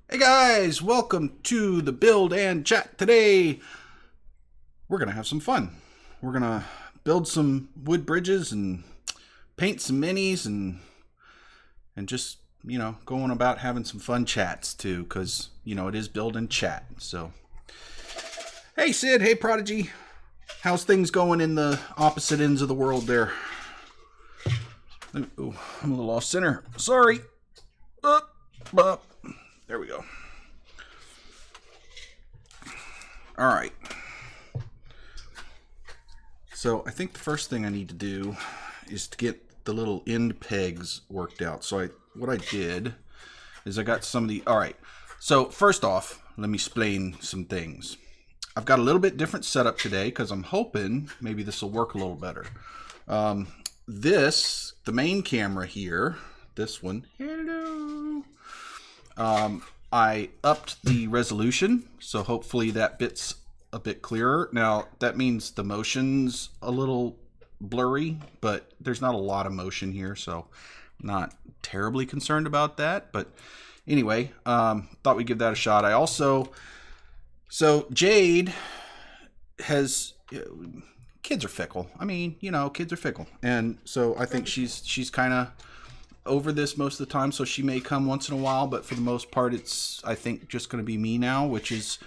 Hey guys, welcome to the build and chat. Today we're gonna have some fun. We're gonna build some wood bridges and paint some minis and just going about having some fun chats too, because it is build and chat. So hey Sid, hey Prodigy, how's things going in the opposite ends of the world there? Oh, I'm a little off center. Sorry. Up. There we go. All right. So I think the first thing I need to do is to get the little end pegs worked out. So what I did is I got some of the... All right. So first off, let me explain some things. I've got a little bit different setup today because I'm hoping maybe this will work a little better. The main camera here, this one, hello. I upped the resolution, so hopefully that bit's a bit clearer. Now, that means the motion's a little blurry, but there's not a lot of motion here, so I'm not terribly concerned about that. But anyway, thought we'd give that a shot. So Jade has... kids are fickle. I mean, kids are fickle. And so I think she's kind of over this most of the time, so she may come once in a while, but for the most part it's, I think, just going to be me now, which is...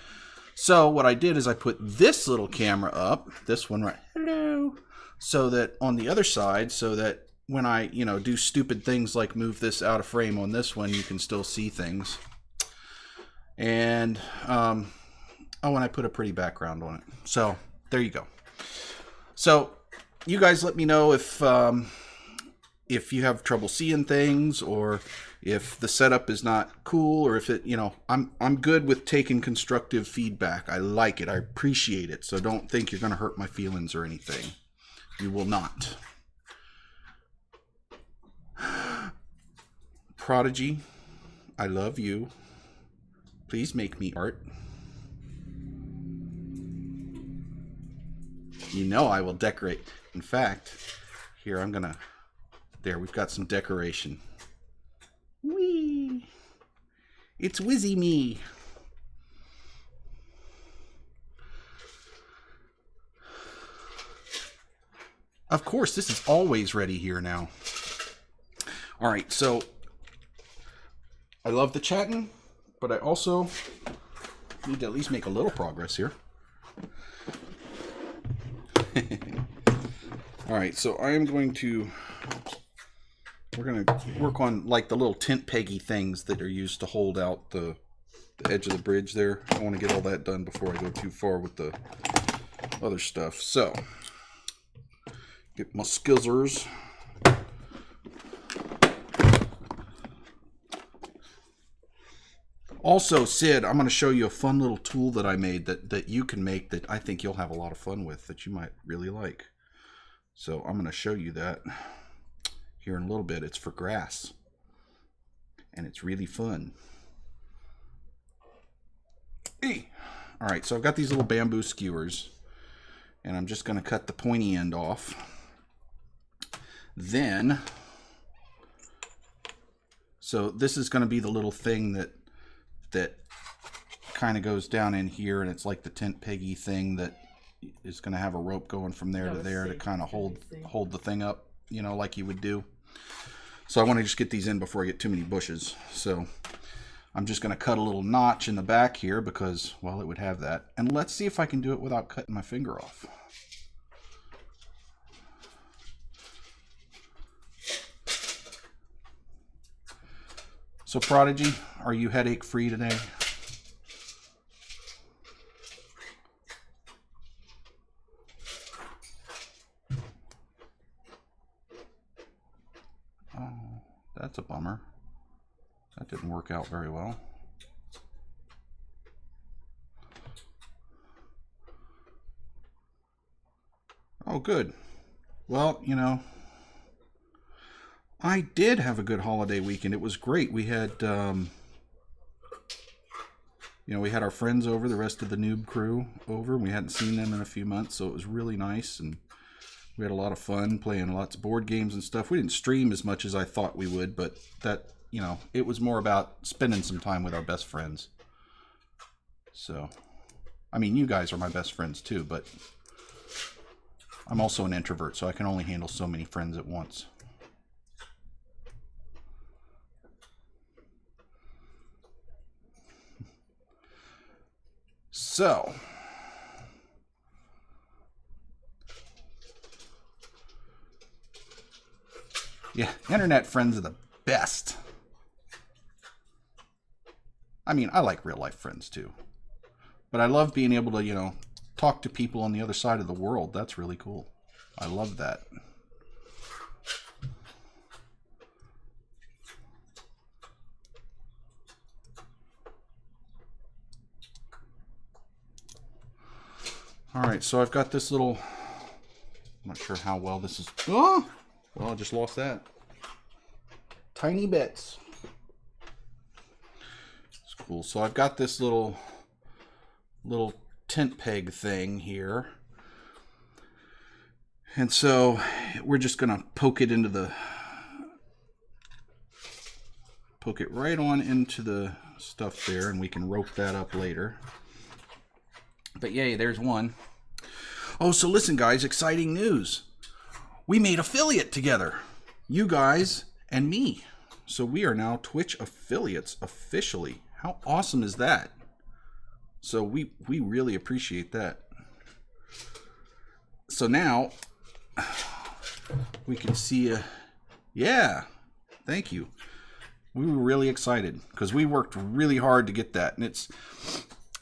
So what I did is I put this little camera up, this one right, hello, so that on the other side, so that when I, do stupid things like move this out of frame on this one, you can still see things. And, and I put a pretty background on it. So there you go. So you guys let me know if you have trouble seeing things, or if the setup is not cool, or if it, I'm good with taking constructive feedback. I like it. I appreciate it. So don't think you're going to hurt my feelings or anything. You will not. Prodigy, I love you. Please make me art. I will decorate. In fact, here I'm going to... There, we've got some decoration. Whee! It's Wizzy Me. Of course, this is always ready here now. All right, so I love the chatting, but I also need to at least make a little progress here. All right, so I am going to... We're going to work on like the little tent peggy things that are used to hold out the edge of the bridge there. I want to get all that done before I go too far with the other stuff. So, get my skizzers. Also, Sid, I'm going to show you a fun little tool that I made that you can make that I think you'll have a lot of fun with, that you might really like. So I'm going to show you that here in a little bit. It's for grass, and it's really fun. Hey. All right, so I've got these little bamboo skewers, and I'm just going to cut the pointy end off. Then, so this is going to be the little thing that kind of goes down in here, and it's like the tent peggy thing that is going to have a rope going from there to there to kind of hold the thing up, like you would do. So I want to just get these in before I get too many bushes. So I'm just going to cut a little notch in the back here because, well, it would have that. And let's see if I can do it without cutting my finger off. So Prodigy, are you headache free today? Oh, that's a bummer. That didn't work out very well. Oh, good. Well, I did have a good holiday weekend. It was great. We had, we had our friends over, the rest of the Noob crew over. We hadn't seen them in a few months, so it was really nice. And we had a lot of fun playing lots of board games and stuff. We didn't stream as much as I thought we would, but that you know, it was more about spending some time with our best friends. So, I mean, you guys are my best friends too, but I'm also an introvert, so I can only handle so many friends at once. So, yeah, internet friends are the best. I mean, I like real life friends too. But I love being able to, you know, talk to people on the other side of the world. That's really cool. I love that. All right, so I've got this little, I'm not sure how well this is. Oh, well, I just lost that. Tiny bits. It's cool. So I've got this little tent peg thing here. And so we're just going to poke it right on into the stuff there, and we can rope that up later. But yay, there's one. Oh, so listen guys, exciting news. We made affiliate together. You guys and me. So we are now Twitch affiliates officially. How awesome is that? So we really appreciate that. So now we can see yeah, thank you. We were really excited because we worked really hard to get that. And it's,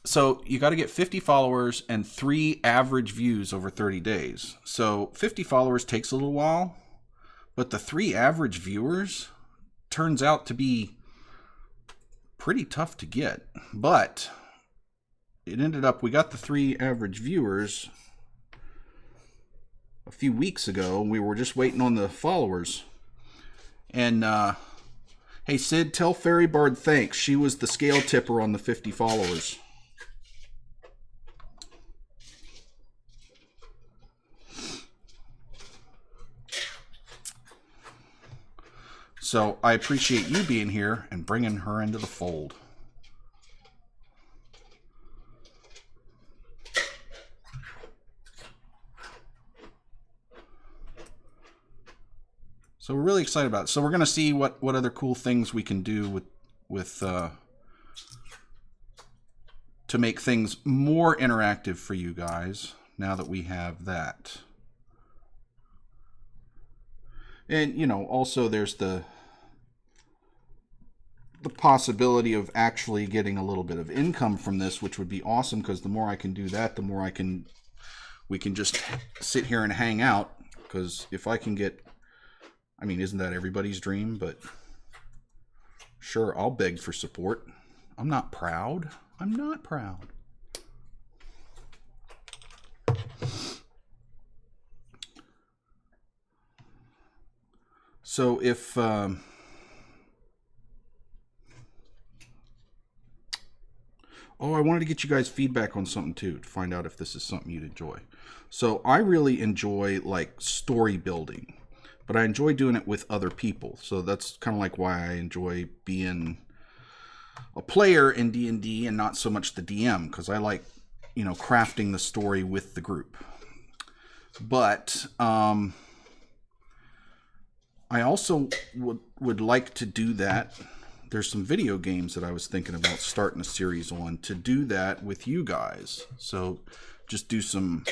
so you got to get 50 followers and 3 average views over 30 days. So 50 followers takes a little while, but the 3 average viewers turns out to be pretty tough to get. But it ended up, we got the 3 average viewers a few weeks ago. We were just waiting on the followers. And hey Sid, tell Fairy Bard thanks. She was the scale tipper on the 50 followers. So I appreciate you being here and bringing her into the fold. So we're really excited about it. So we're going to see what other cool things we can do with to make things more interactive for you guys now that we have that. And, you know, also there's the possibility of actually getting a little bit of income from this, which would be awesome, because the more I can do that, the more we can just sit here and hang out. Because if I can get, I mean, isn't that everybody's dream? But sure, I'll beg for support. I'm not proud. I'm not proud. So if oh, I wanted to get you guys feedback on something too, to find out if this is something you'd enjoy. So I really enjoy like story building, but I enjoy doing it with other people. So that's kind of like why I enjoy being a player in D&D and not so much the DM, because I like, you know, crafting the story with the group. But I also would like to do that. There's some video games that I was thinking about starting a series on to do that with you guys. So just do some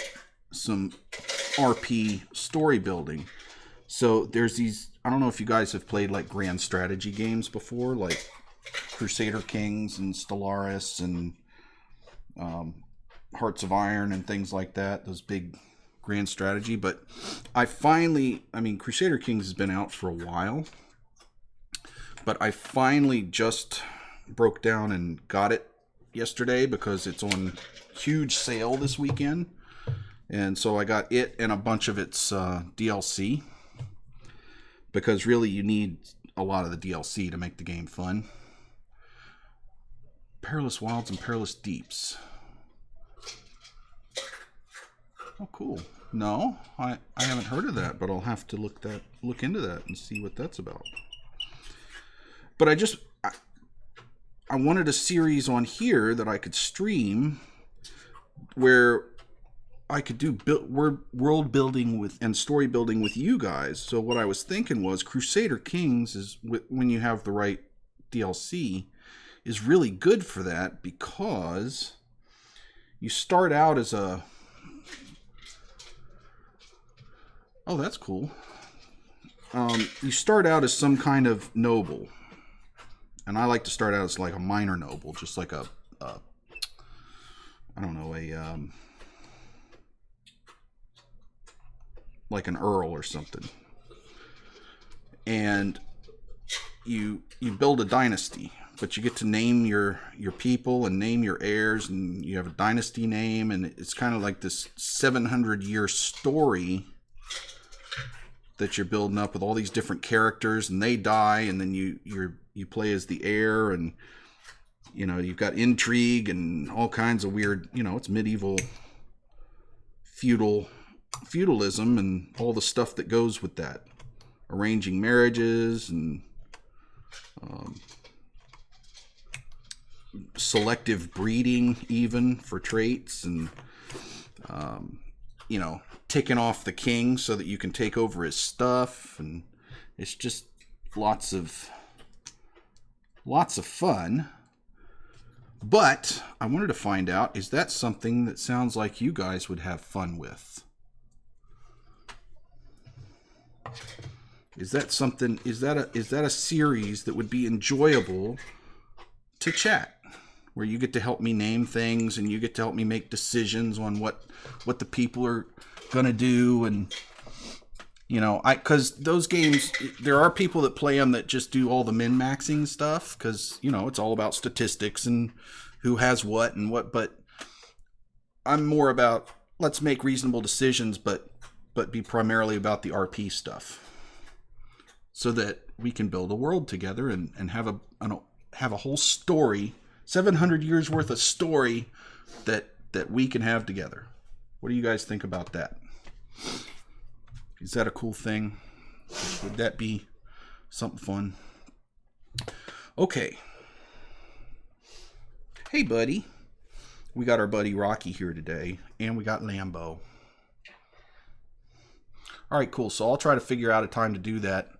RP story building. So there's these, I don't know if you guys have played like grand strategy games before, like Crusader Kings and Stellaris and Hearts of Iron and things like that, those big grand strategy. But I mean, Crusader Kings has been out for a while, but I finally just broke down and got it yesterday because it's on huge sale this weekend. And so I got it and a bunch of its DLC, because really you need a lot of the DLC to make the game fun. Perilous Wilds and Perilous Deeps. Oh, cool. No, I haven't heard of that, but I'll have to look into that and see what that's about. But I wanted a series on here that I could stream where I could do world building with and story building with you guys. So what I was thinking was Crusader Kings is, when you have the right DLC, is really good for that, because you start out as a... Oh, that's cool. You start out as some kind of noble. And I like to start out as like a minor noble, just like a I don't know, like an earl or something. And you build a dynasty, but you get to name your people and name your heirs, and you have a dynasty name, and it's kind of like this 700-year story that you're building up with all these different characters, and they die, and then you play as the heir, and you've got intrigue and all kinds of weird, it's medieval feudalism and all the stuff that goes with that, arranging marriages and selective breeding even for traits, and ticking off the king so that you can take over his stuff, and it's just lots of fun. But I wanted to find out, is that something that sounds like you guys would have fun with? Is that something, is that a series that would be enjoyable to chat, where you get to help me name things and you get to help me make decisions on what the people are gonna do? And because those games, there are people that play them that just do all the min-maxing stuff, because it's all about statistics and who has what and what. But I'm more about, let's make reasonable decisions, but be primarily about the RP stuff, so that we can build a world together and have a whole story, 700 years worth of story that we can have together. What do you guys think about that? Is that a cool thing? Would that be something fun? Okay. Hey, buddy. We got our buddy Rocky here today, and we got Lambo. All right, cool. So I'll try to figure out a time to do that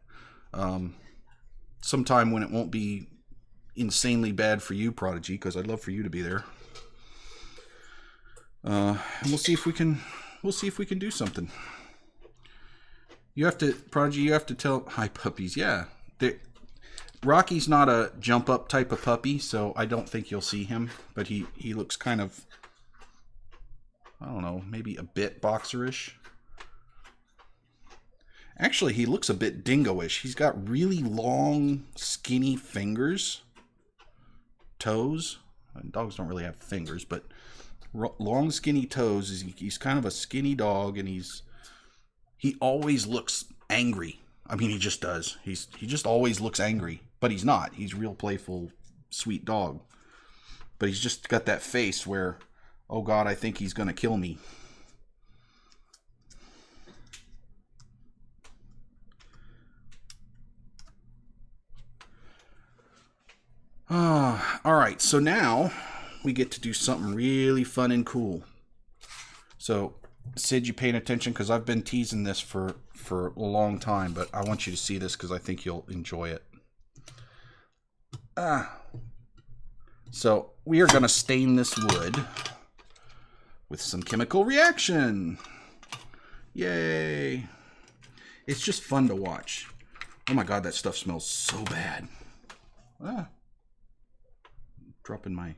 sometime when it won't be insanely bad for you, Prodigy, because I'd love for you to be there. And we'll see if we can do something. You have to, Prodigy, you have to tell... Hi, puppies. Yeah. Rocky's not a jump-up type of puppy, so I don't think you'll see him. But he looks kind of, I don't know, maybe a bit boxerish. Actually, he looks a bit dingo-ish. He's got really long, skinny fingers. Toes. Dogs don't really have fingers, but long, skinny toes. He's kind of a skinny dog, and he always looks angry. I mean, he just does. He just always looks angry, but he's not. He's a real playful, sweet dog. But he's just got that face where, oh God, I think he's going to kill me. All right, so now we get to do something really fun and cool. So, Sid, you paying attention? Because I've been teasing this for a long time, but I want you to see this because I think you'll enjoy it. So, we are going to stain this wood with some chemical reaction. Yay! It's just fun to watch. Oh my God, that stuff smells so bad. Dropping my...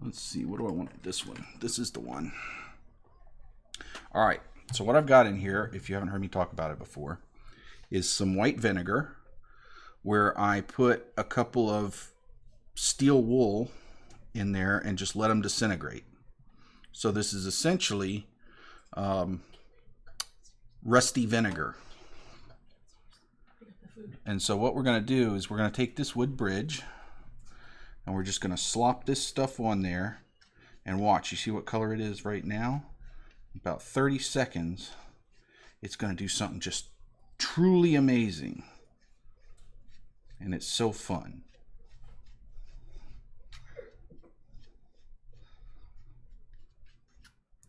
Let's see, what do I want? This one. This is the one. All right, so what I've got in here, if you haven't heard me talk about it before, is some white vinegar, where I put a couple of steel wool in there and just let them disintegrate. So this is essentially rusty vinegar. And so what we're going to do is we're going to take this wood bridge, and we're just going to slop this stuff on there, and watch. You see what color it is right now? About 30 seconds, it's going to do something just truly amazing. And it's so fun.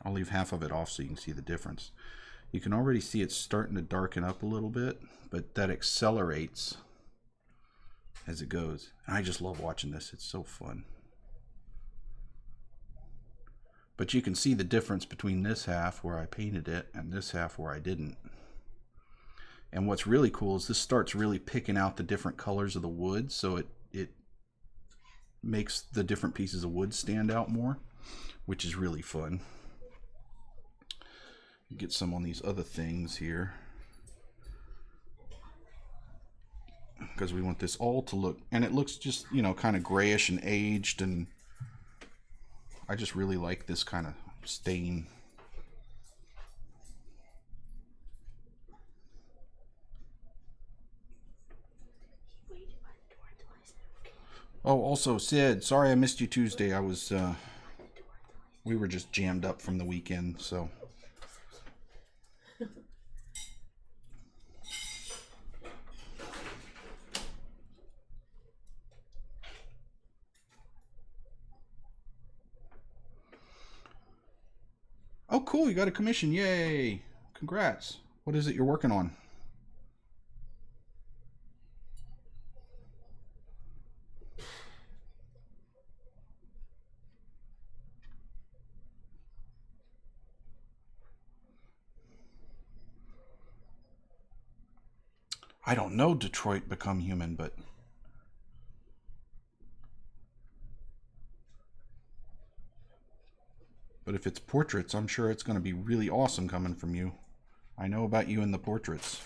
I'll leave half of it off so you can see the difference. You can already see it's starting to darken up a little bit, but that accelerates as it goes. And I just love watching this. It's so fun. But you can see the difference between this half where I painted it and this half where I didn't. And what's really cool is this starts really picking out the different colors of the wood, so it makes the different pieces of wood stand out more, which is really fun. Get some on these other things here, because we want this all to look, and it looks just, you know, kind of grayish and aged, and I just really like this kind of stain. Oh, also, Sid, sorry I missed you Tuesday. I was, we were just jammed up from the weekend, so. Oh, cool, you got a commission. Yay. Congrats. What is it you're working on? I don't know Detroit Become Human, but if it's portraits, I'm sure it's going to be really awesome coming from you. I know about you and the portraits.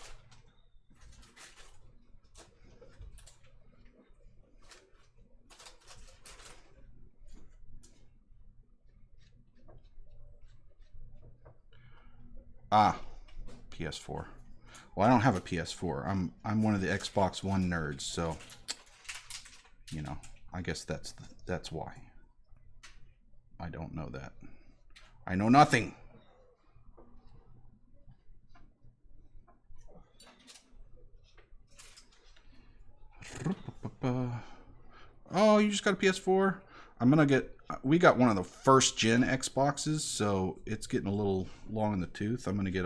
Ah, PS4. Well, I don't have a PS4. I'm one of the Xbox One nerds, so you know, I guess that's why. I don't know that. I know nothing. Oh, you just got a PS4? I'm gonna get. We got one of the first gen Xboxes, so it's getting a little long in the tooth. I'm gonna get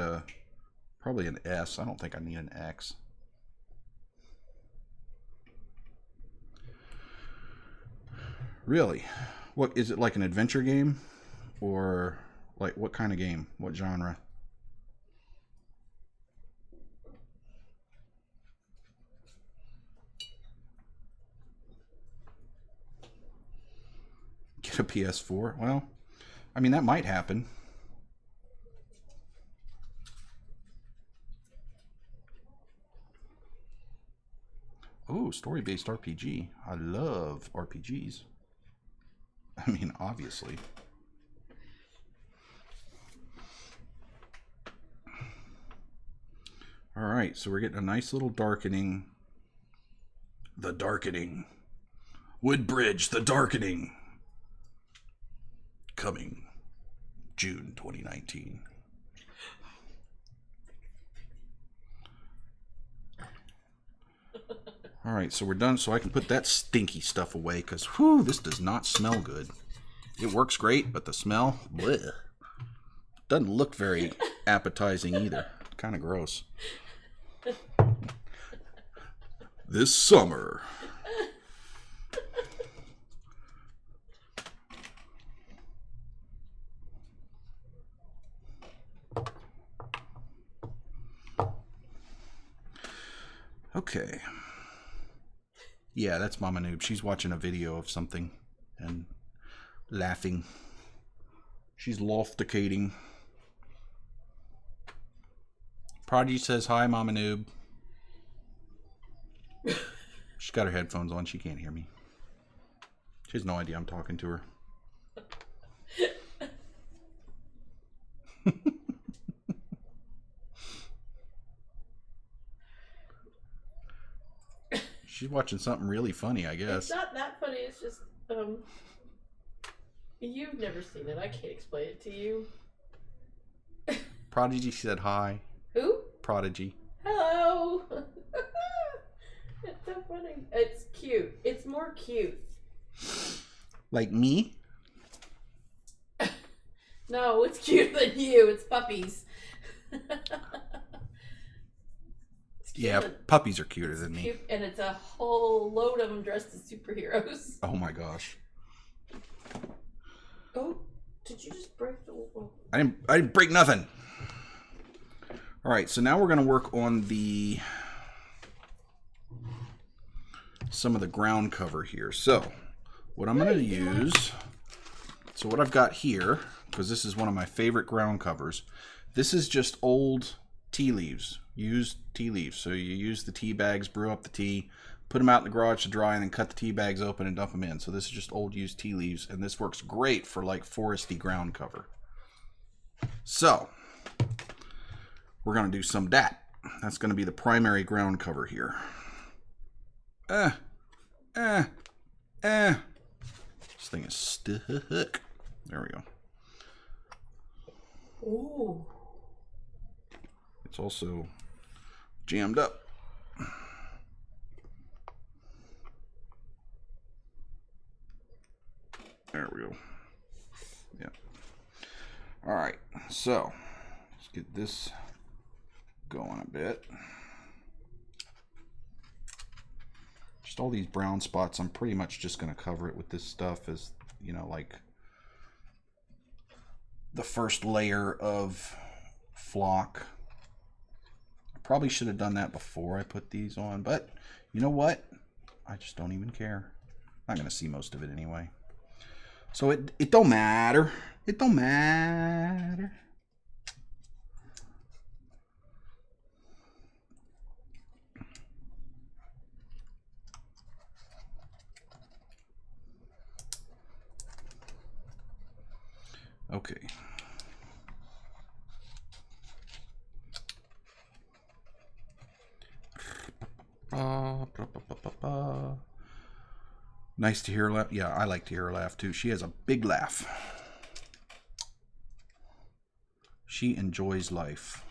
probably an S. I don't think I need an X. Really? What is it, like an adventure game, or like what kind of game? What genre? Get a PS4? Well, I mean, that might happen. Oh, story-based RPG. I love RPGs. I mean, obviously. All right, so we're getting a nice little darkening. The Darkening. Woodbridge, The Darkening. Coming June 2019. All right, so we're done. So I can put that stinky stuff away, because, whew, this does not smell good. It works great, but the smell, bleh. Doesn't look very appetizing either. Kind of gross. This summer. Okay. Yeah, that's Mama Noob. She's watching a video of something and laughing. She's lofticating. Prodigy says hi, Mama Noob. She's got her headphones on. She can't hear me. She has no idea I'm talking to her. She's watching something really funny, I guess. It's not that funny. It's just, you've never seen it. I can't explain it to you. Prodigy said hi. Who? Prodigy. Hello. It's so funny. It's cute. It's more cute. Like me? No, it's cuter than you. It's puppies. Yeah, puppies are cuter than me. Cute, and it's a whole load of them dressed as superheroes. Oh my gosh. Oh, did you just break the wall? I didn't break nothing. All right, so now we're going to work on some of the ground cover here. So what I'm going to use, so what I've got here, because this is one of my favorite ground covers, this is just old tea leaves, used tea leaves. So you use the tea bags, brew up the tea, put them out in the garage to dry, and then cut the tea bags open and dump them in. So this is just old used tea leaves, and this works great for like foresty ground cover. So we're going to do some of that. That's going to be the primary ground cover here. This thing is stuck. There we go. Ooh. It's also jammed up. There we go. Yeah. All right. So let's get this going a bit. Just all these brown spots, I'm pretty much just going to cover it with this stuff as, you know, like the first layer of flock. I probably should have done that before I put these on, but you know what? I just don't even care. I'm not going to see most of it anyway. So it don't matter. It don't matter. Okay. Nice to hear her laugh. Yeah, I like to hear her laugh too. She has a big laugh. She enjoys life,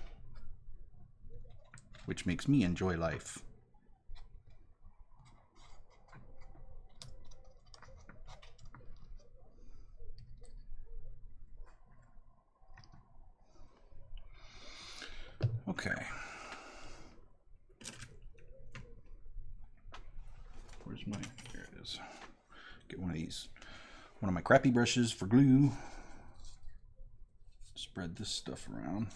which makes me enjoy life. Okay. Where's my, there it is. Get one of these, one of my crappy brushes for glue. Spread this stuff around.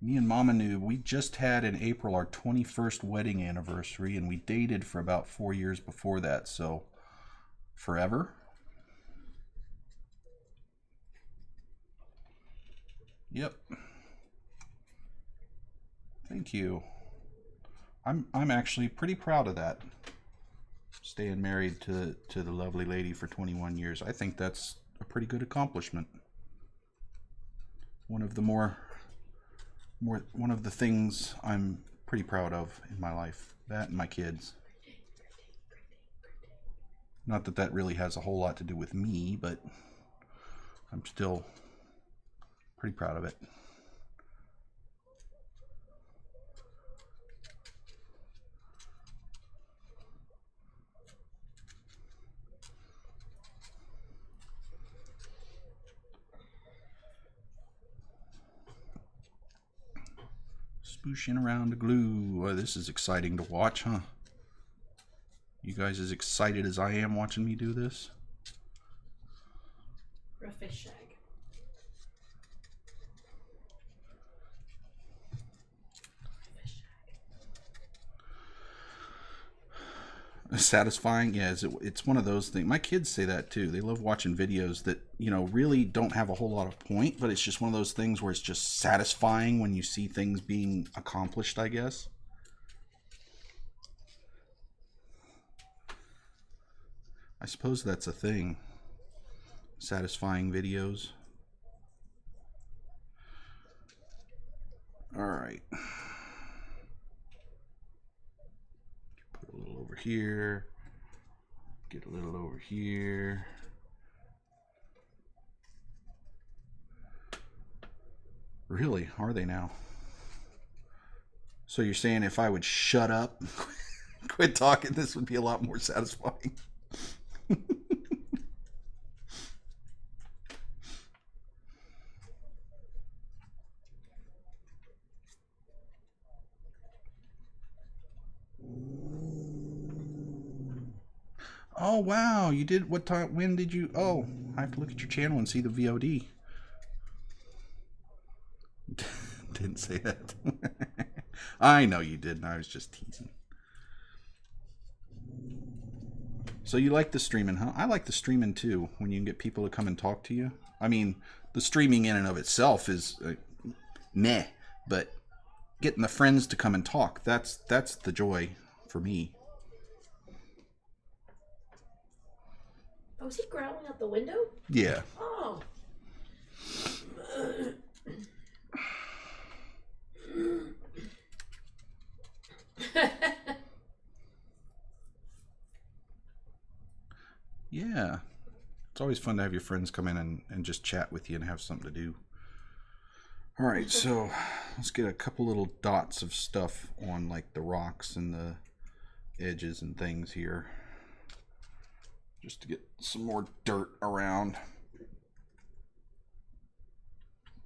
Me and Mama Noob, we just had in April our 21st wedding anniversary, and we dated for about 4 years before that, so forever. Yep. Thank you. I'm actually pretty proud of that. Staying married to the lovely lady for 21 years. I think that's a pretty good accomplishment. One of the one of the things I'm pretty proud of in my life. That and my kids. Not that that really has a whole lot to do with me, but I'm still pretty proud of it. Spooshing around the glue. Oh, this is exciting to watch, huh? You guys as excited as I am watching me do this? Rough fish shag. Satisfying? Yeah, it's one of those things. My kids say that too. They love watching videos that, you know, really don't have a whole lot of point, but it's just one of those things where it's just satisfying when you see things being accomplished, I guess. I suppose that's a thing. Satisfying videos. All right. Put a little over here. Get a little over here. Really? Are they now? So you're saying if I would shut up, quit talking, this would be a lot more satisfying. Oh wow, you did what time? When did you? Oh, I have to look at your channel and see the VOD. Didn't say that. I know you didn't. I was just teasing. So you like the streaming, huh? I like the streaming too. When you can get people to come and talk to you. I mean, the streaming in and of itself is meh, but getting the friends to come and talk—that's the joy for me. Oh, is he growling out the window? Yeah. Oh. Yeah. It's always fun to have your friends come in and just chat with you and have something to do. All right, so let's get a couple little dots of stuff on like the rocks and the edges and things here. Just to get some more dirt around.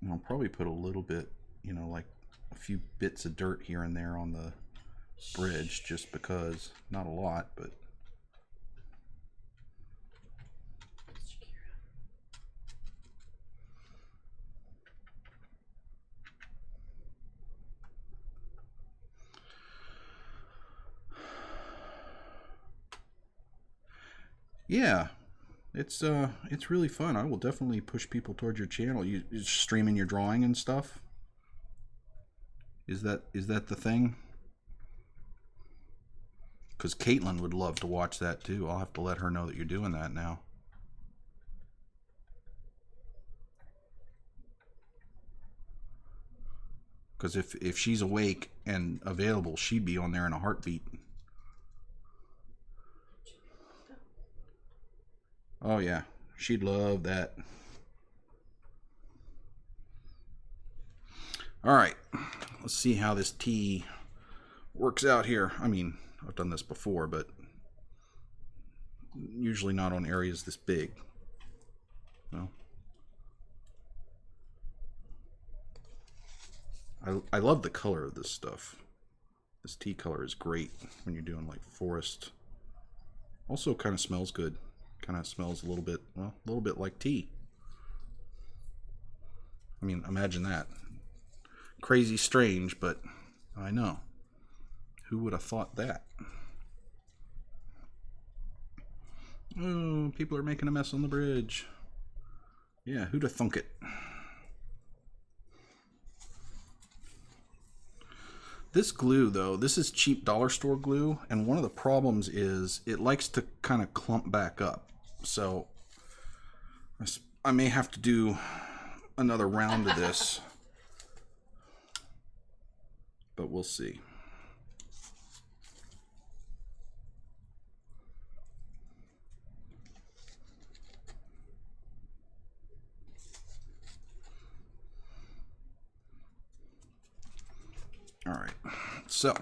And I'll probably put a little bit, you know, like a few bits of dirt here and there on the bridge just because. Not a lot, but... Yeah, it's really fun. I will definitely push people towards your channel. You streaming your drawing and stuff. Is that the thing? Because Caitlin would love to watch that too. I'll have to let her know that you're doing that now. Because if she's awake and available, she'd be on there in a heartbeat. Oh yeah, she'd love that. All right, let's see how this tea works out here. I mean, I've done this before, but usually not on areas this big. No. I love the color of this stuff. This tea color is great when you're doing like forest. Also kind of smells good. Kind of smells a little bit, well, a little bit like tea. I mean, imagine that. Crazy strange, but I know. Who would have thought that? Oh, people are making a mess on the bridge. Yeah, who'd have thunk it? This glue, though, this is cheap dollar store glue, and one of the problems is it likes to kind of clump back up. So I may have to do another round of this, but we'll see. All right, so,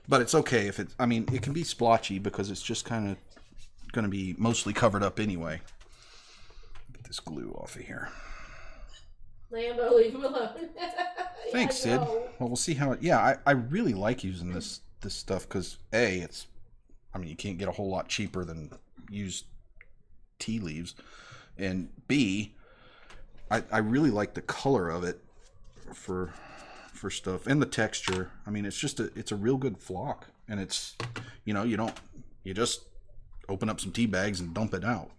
but it's okay if it, I mean, it can be splotchy because it's just kind of going to be mostly covered up anyway. Get this glue off of here. Lando, leave him alone. Thanks, Sid. Well, we'll see how it, yeah, I really like using this stuff because A, it's, I mean, you can't get a whole lot cheaper than used tea leaves, and B, I really like the color of it for stuff and the texture. I mean, it's just it's a real good flock, and it's, you know, you just open up some tea bags and dump it out.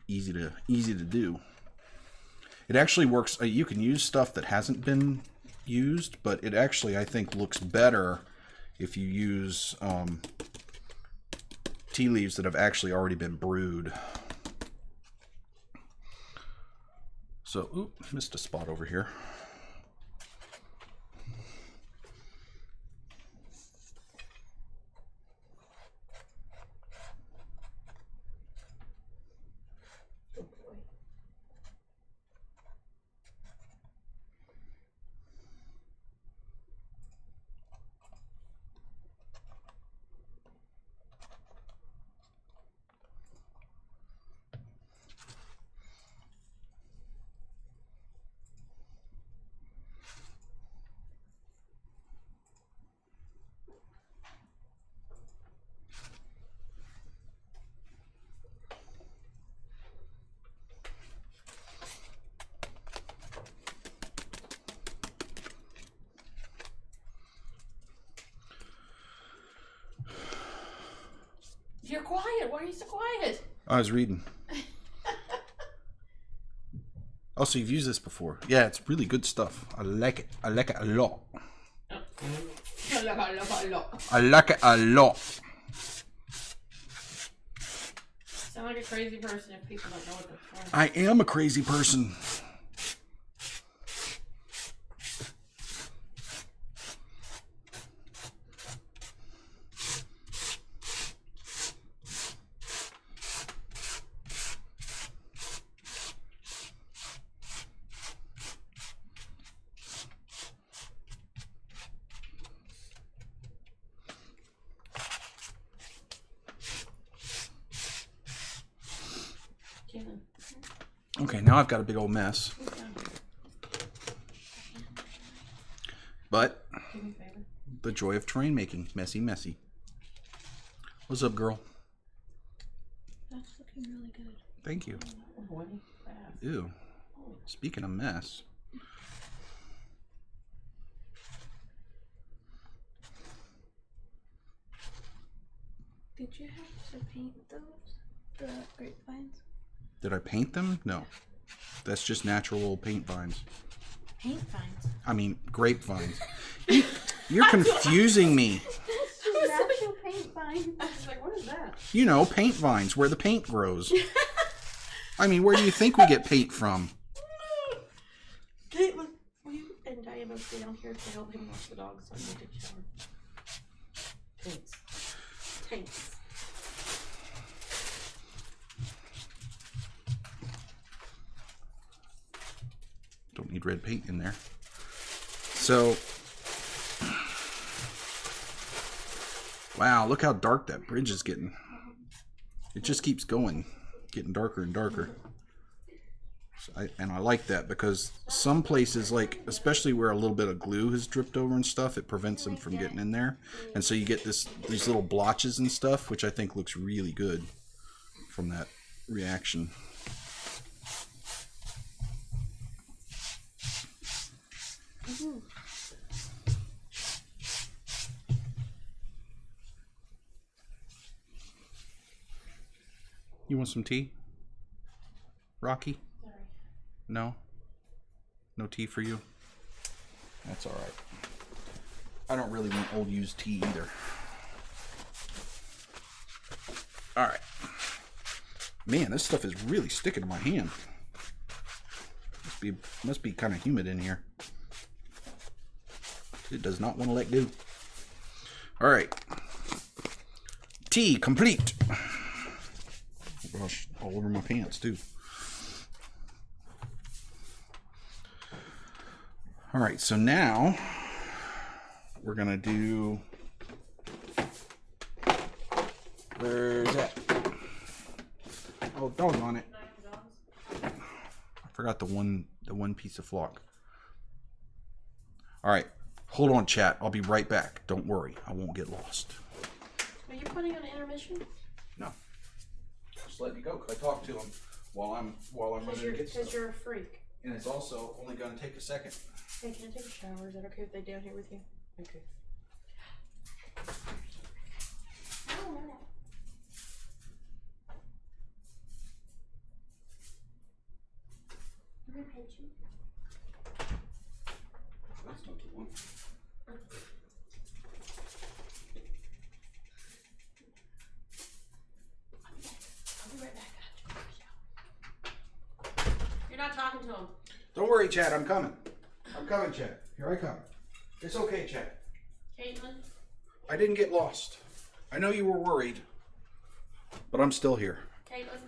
Easy to do. It actually works. You can use stuff that hasn't been used, but it actually, I think, looks better if you use tea leaves that have actually already been brewed. So, oop, missed a spot over here. You're quiet. Why are you so quiet? I was reading. Oh, so you've used this before. Yeah, it's really good stuff. I like it. I like it a lot. I love it a lot. I like it a lot. Sound like a crazy person if people don't know what they're for. I am a crazy person. Okay, now I've got a big old mess. But the joy of terrain making. Messy, messy. What's up, girl? That's looking really good. Thank you. Ew. Speaking of mess. Did you have to paint those? The grapevines? Did I paint them? No. That's just natural paint vines. Paint vines? I mean, grapevines. You're confusing me. Natural paint vines. I was like, what is that? You know, paint vines, where the paint grows. I mean, where do you think we get paint from? Caitlin, will you and Diana stay down here to help him wash the dogs so I can take a shower? Thanks. Thanks. Don't need red paint in there. So, wow, look how dark that bridge is getting. It just keeps going, getting darker and darker. So I like that because some places, like especially where a little bit of glue has dripped over and stuff, it prevents them from getting in there, and so you get these little blotches and stuff, which I think looks really good from that reaction. You want some tea, Rocky? Sorry. No? No tea for you? That's alright. I don't really want old used tea either. Alright. Man, this stuff is really sticking to my hand. Must be kind of humid in here. It does not want to let go. Alright. Tea complete. Oh gosh, all over my pants too. Alright, so now we're gonna do, where's that? Oh, doggone it. I forgot the one piece of flock. Alright, hold on chat, I'll be right back. Don't worry, I won't get lost. Are you putting on intermission? No. Just let it go, because I talk to him while I'm running to get stuff. Because you're a freak. And it's also only gonna take a second. Hey, can I take a shower? Is that okay if they're down here with you? Okay. That's not too long. I'll be right back. You're not talking to him. Don't worry, Chad. I'm coming. I'm coming, Chad. Here I come. It's okay, Chad. Caitlin? I didn't get lost. I know you were worried, but I'm still here. Caitlin?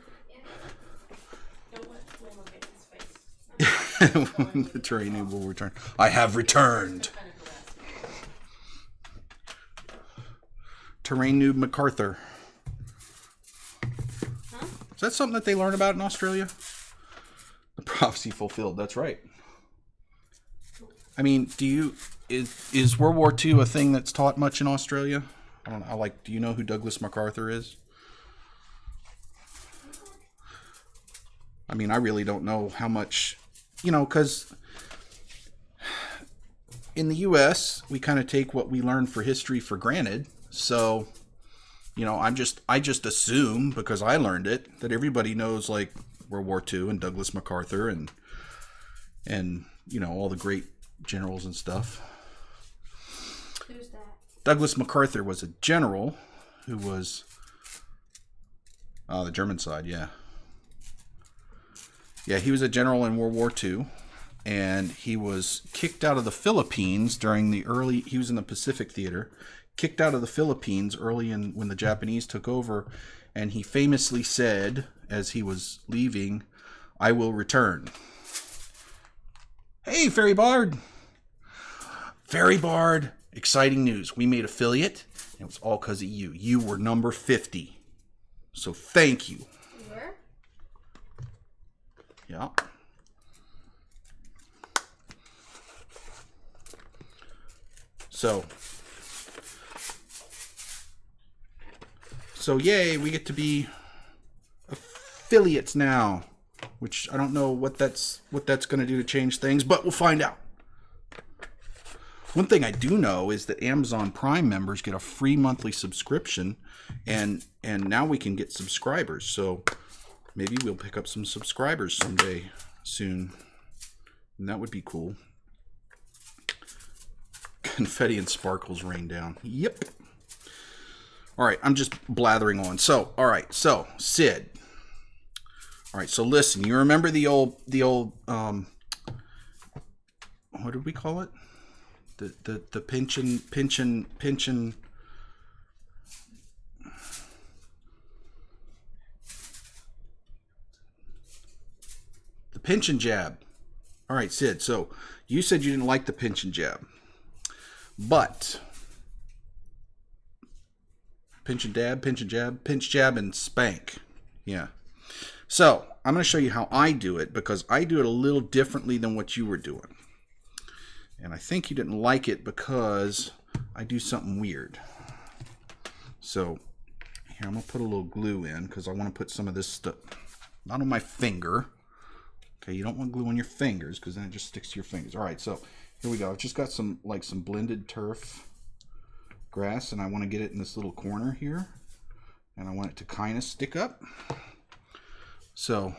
Don't let Wilma get his face. The Terrainoob will return. I have returned. Terrainoob MacArthur. Huh? Is that something that they learn about in Australia? The prophecy fulfilled. That's right. I mean, is World War II a thing that's taught much in Australia? I don't know. Do you know who Douglas MacArthur is? I mean, I really don't know how much, because in the U.S., we kind of take what we learn for history for granted. So, You know, I just assume because I learned it that everybody knows like World War II and Douglas MacArthur and you know all the great generals and stuff. Who's that? Douglas MacArthur was a general who was the German side, yeah. Yeah, he was a general in World War II, and he was kicked out of the Philippines during the early. He was in the Pacific Theater, kicked out of the Philippines early in when the Japanese took over, and he famously said, as he was leaving, "I will return." Hey, Fairy Bard! Fairy Bard! Exciting news. We made affiliate, and it was all because of you. You were number 50. So thank you. Where? Yeah. So yay, we get to be affiliates now, which I don't know what that's going to do to change things, but we'll find out. One thing I do know is that Amazon Prime members get a free monthly subscription, and now we can get subscribers. So maybe we'll pick up some subscribers someday soon, and that would be cool. Confetti and sparkles rain down. Yep. All right, I'm just blathering on. So, all right, so Sid. All right, so listen. You remember the old what did we call it? The pension. The pension jab. All right, Sid. So you said you didn't like the pension jab, but pinch and dab, pinch and jab, pinch, jab, and spank. Yeah. So I'm going to show you how I do it because I do it a little differently than what you were doing. And I think you didn't like it because I do something weird. So here, I'm going to put a little glue in because I want to put some of this stuff, not on my finger. Okay, you don't want glue on your fingers because then it just sticks to your fingers. All right, so here we go. I've just got some blended turf grass, and I want to get it in this little corner here, and I want it to kind of stick up. So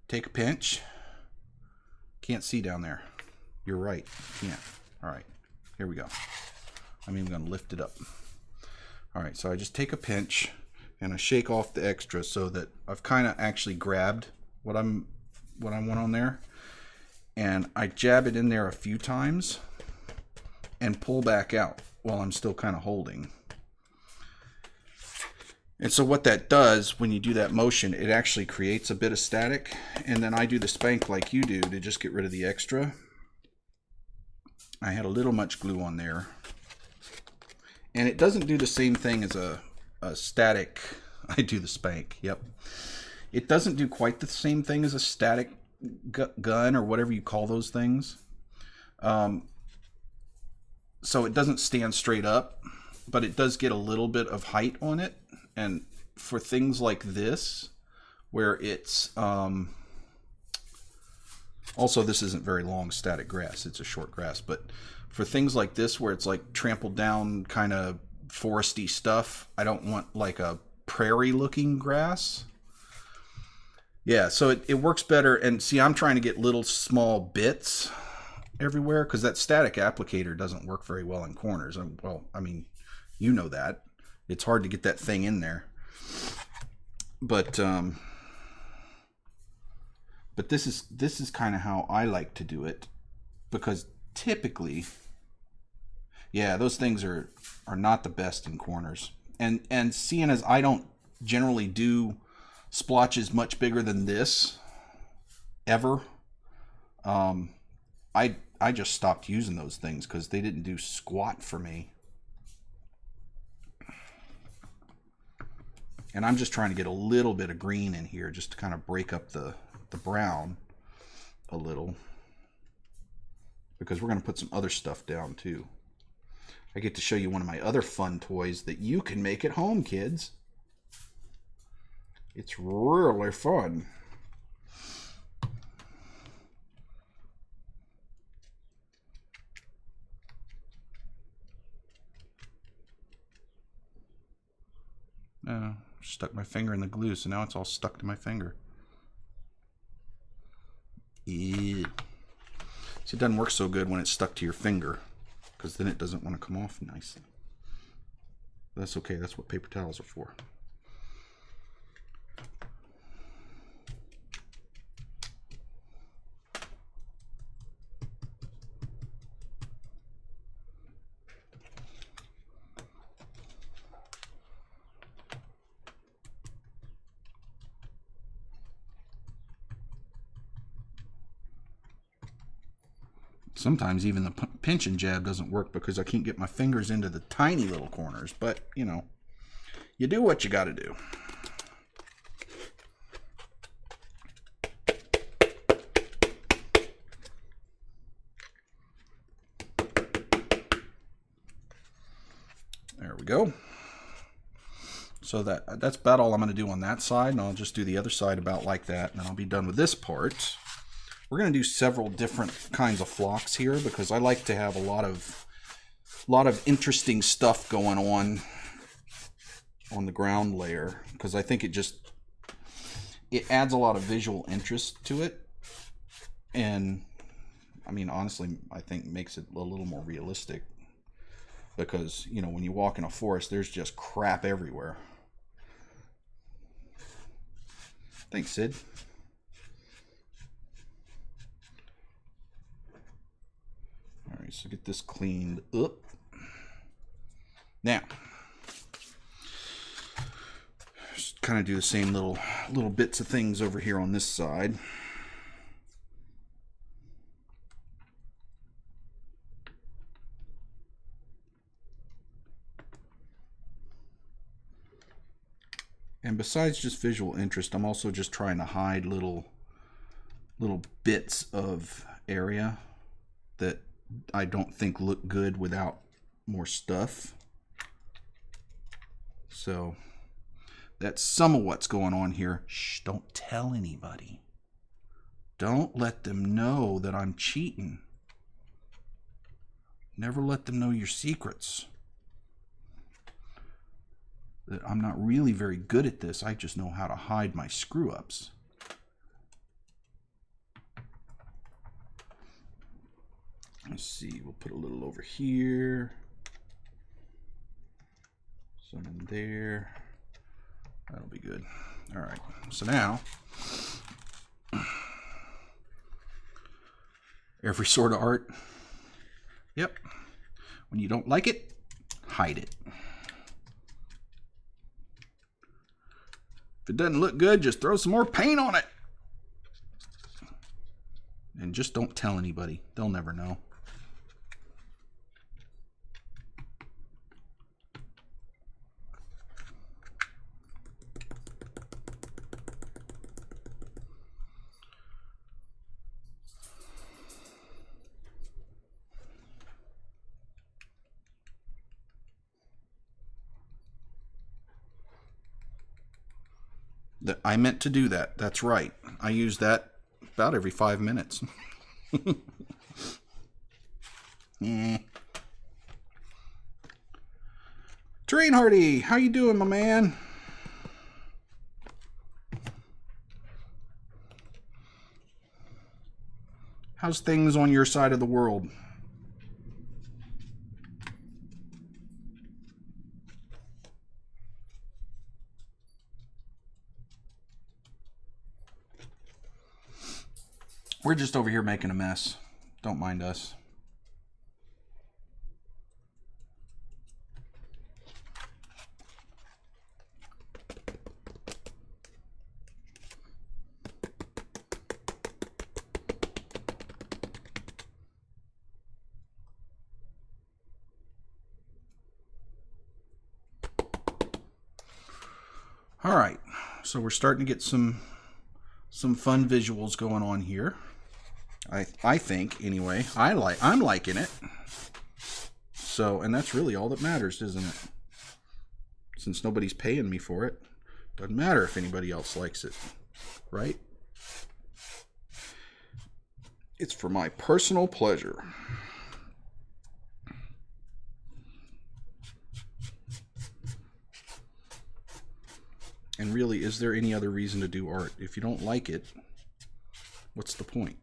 take a pinch. Can't see down there. You're right. Can't. All right, here we go. I'm even going to lift it up. All right, so I just take a pinch and I shake off the extra so that I've kind of actually grabbed what I want on there, and I jab it in there a few times and pull back out while I'm still kind of holding. And so what that does when you do that motion, it actually creates a bit of static, and then I do the spank like you do to just get rid of the extra. I had a little much glue on there, and it doesn't do the same thing as a static. I do the spank, yep. It doesn't do quite the same thing as a static gun or whatever you call those things. So it doesn't stand straight up, but it does get a little bit of height on it. And for things like this, where it's also, this isn't very long static grass, it's a short grass, but for things like this where it's like trampled down kind of foresty stuff, I don't want like a prairie looking grass. Yeah, so it works better. And see, I'm trying to get little small bits everywhere because that static applicator doesn't work very well in corners. Well, I mean, you know that. It's hard to get that thing in there. But this is kind of how I like to do it, because typically, yeah, those things are not the best in corners. And seeing as I don't generally do splotches much bigger than this ever, I just stopped using those things because they didn't do squat for me. And I'm just trying to get a little bit of green in here just to kind of break up the brown a little, because we're going to put some other stuff down too. I get to show you one of my other fun toys that you can make at home, kids. It's really fun. Stuck my finger in the glue, so now it's all stuck to my finger. Ew. See, it doesn't work so good when it's stuck to your finger, because then it doesn't want to come off nicely. That's okay, that's what paper towels are for. Sometimes even the pinch and jab doesn't work because I can't get my fingers into the tiny little corners. But, you know, you do what you got to do. There we go. So that's about all I'm going to do on that side. And I'll just do the other side about like that. And then I'll be done with this part. We're going to do several different kinds of flocks here because I like to have a lot of interesting stuff going on the ground layer, because I think it adds a lot of visual interest to it, and I mean, honestly, I think makes it a little more realistic, because, you know, when you walk in a forest, there's just crap everywhere. Thanks, Sid. Alright, so get this cleaned up. Now, just kind of do the same little bits of things over here on this side. And besides just visual interest, I'm also just trying to hide little bits of area that I don't think look good without more stuff. So that's some of what's going on here. Shh, don't tell anybody. Don't let them know that I'm cheating. Never let them know your secrets. That I'm not really very good at this. I just know how to hide my screw-ups. Let's see, we'll put a little over here. Some in there. That'll be good. All right, so now, every sort of art, yep, when you don't like it, hide it. If it doesn't look good, just throw some more paint on it. And just don't tell anybody. They'll never know. I meant to do that. That's right. I use that about every 5 minutes. Terrain Hardy, how you doing, my man? How's things on your side of the world? We're just over here making a mess. Don't mind us. All right, so we're starting to get some fun visuals going on here. I think, anyway. I'm liking it. So, and that's really all that matters, isn't it? Since nobody's paying me for it, doesn't matter if anybody else likes it, right? It's for my personal pleasure. And really, is there any other reason to do art? If you don't like it, what's the point?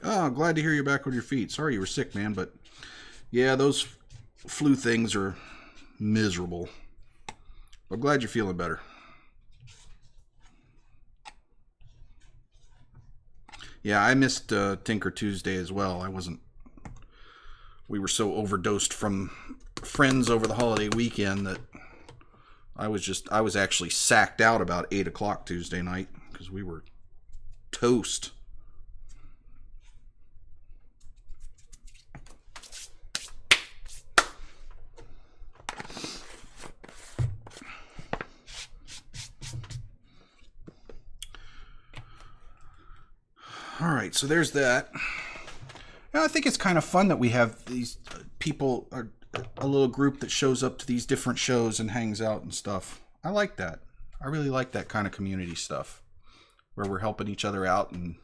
Oh, glad to hear you're back on your feet. Sorry you were sick, man, but yeah, those flu things are miserable. I'm glad you're feeling better. Yeah, I missed Tinker Tuesday as well. We were so overdosed from friends over the holiday weekend that I was actually sacked out about 8 o'clock Tuesday night because we were toast. All right, so there's that. And I think it's kind of fun that we have these people, a little group that shows up to these different shows and hangs out and stuff. I like that. I really like that kind of community stuff where we're helping each other out and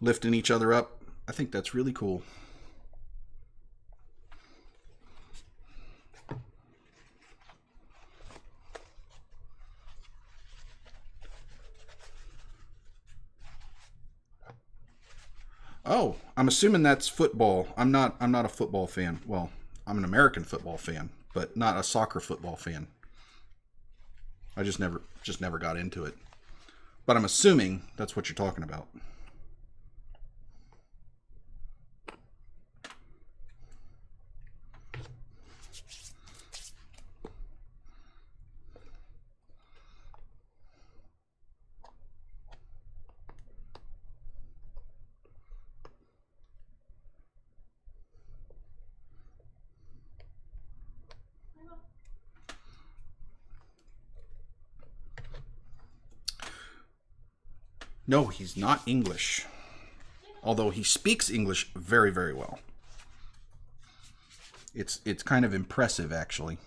lifting each other up. I think that's really cool. Oh, I'm assuming that's football. I'm not a football fan. Well, I'm an American football fan, but not a soccer football fan. I just never got into it. But I'm assuming that's what you're talking about. No, he's not English. Although he speaks English very, very well. It's kind of impressive, actually.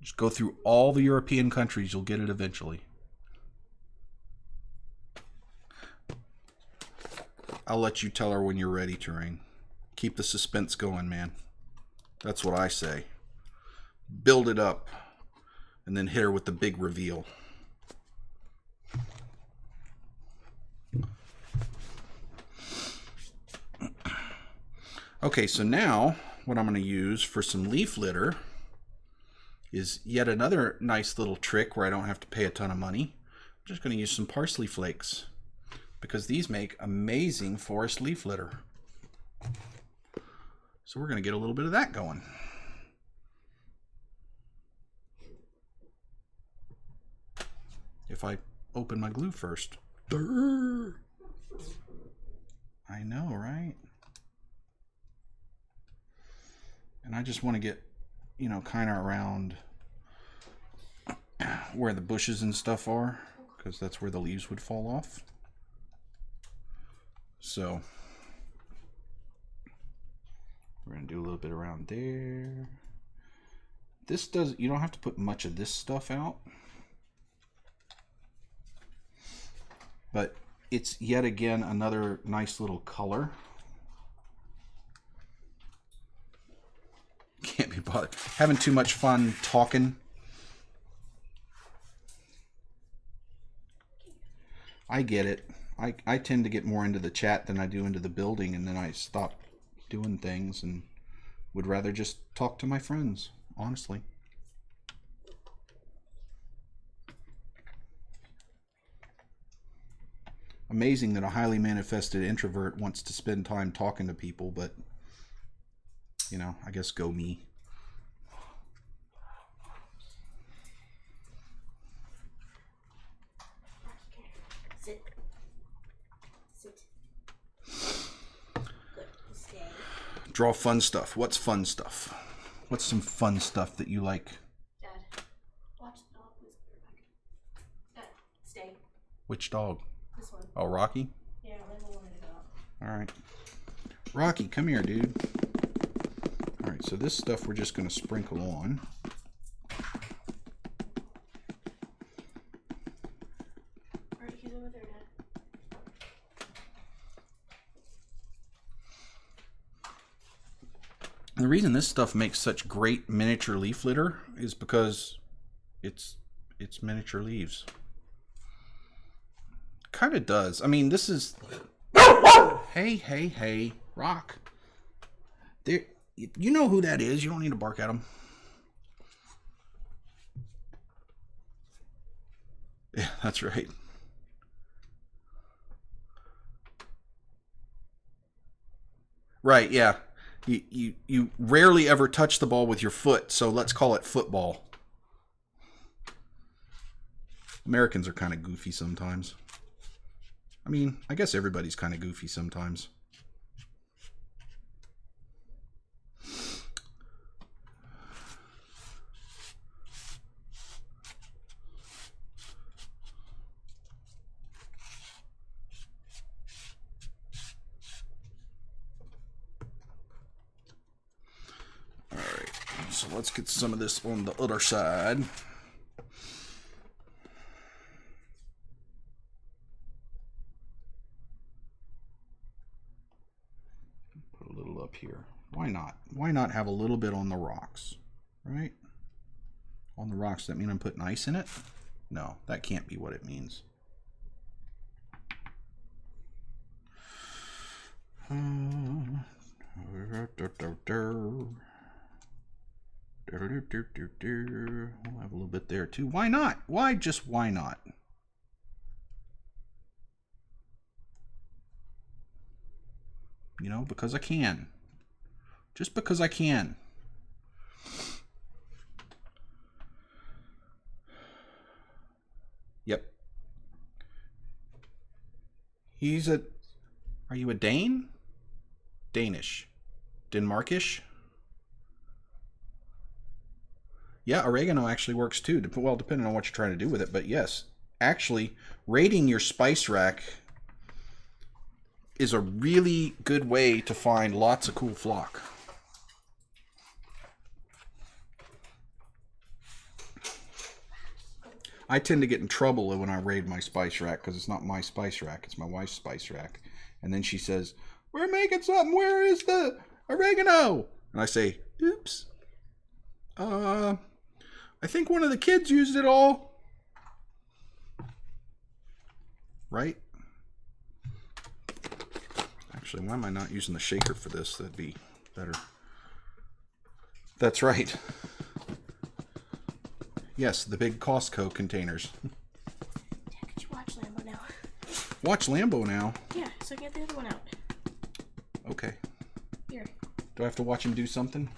Just go through all the European countries, you'll get it eventually. I'll let you tell her when you're ready, Terrain. Keep the suspense going, man. That's what I say. Build it up, and then hit her with the big reveal. Okay, so now what I'm going to use for some leaf litter is yet another nice little trick where I don't have to pay a ton of money. I'm just going to use some parsley flakes because these make amazing forest leaf litter. So we're going to get a little bit of that going. If I open my glue first. Durr. I know, right? And I just want to get, you know, kind of around where the bushes and stuff are, because that's where the leaves would fall off. So we're going to do a little bit around there. This does, you don't have to put much of this stuff out. But it's yet again another nice little color. Can't be bothered. Having too much fun talking. I get it. I tend to get more into the chat than I do into the building, and then I stop doing things and would rather just talk to my friends, honestly. Amazing that a highly manifested introvert wants to spend time talking to people, but, you know, I guess go me. Sit. Sit. Good. Stay. Draw fun stuff. What's fun stuff? What's some fun stuff that you like? Dad. Which dog? This one. Oh, Rocky? Yeah, Lambo wanted it out. All right. Rocky, come here, dude. All right, so this stuff we're just going to sprinkle on. Alright, he's over there, Dad. The reason this stuff makes such great miniature leaf litter is because it's miniature leaves. Kind of does. I mean, this is... Hey, Rock. There, you know who that is. You don't need to bark at him. Yeah, that's right. Right, yeah. You rarely ever touch the ball with your foot, so let's call it football. Americans are kind of goofy sometimes. I mean, I guess everybody's kind of goofy sometimes. All right, so let's get some of this on the other side. Up here. Why not? Why not have a little bit on the rocks? Right? On the rocks, does that mean I'm putting ice in it? No, that can't be what it means. We'll have a little bit there too. Why not? Why just why not? You know, because I can. Just because I can. Yep. He's a... Are you a Dane? Danish. Denmarkish? Yeah, oregano actually works too. Well, depending on what you're trying to do with it. But yes, actually, raiding your spice rack is a really good way to find lots of cool flock. I tend to get in trouble when I raid my spice rack because it's not my spice rack, it's my wife's spice rack. And then she says, "We're making something, where is the oregano?" And I say, "Oops. I think one of the kids used it all." Right? Actually, why am I not using the shaker for this? That'd be better. That's right. Yes, the big Costco containers. Dad, could you watch Lambo now? Watch Lambo now? Yeah, so get the other one out. Okay. Here. Do I have to watch him do something?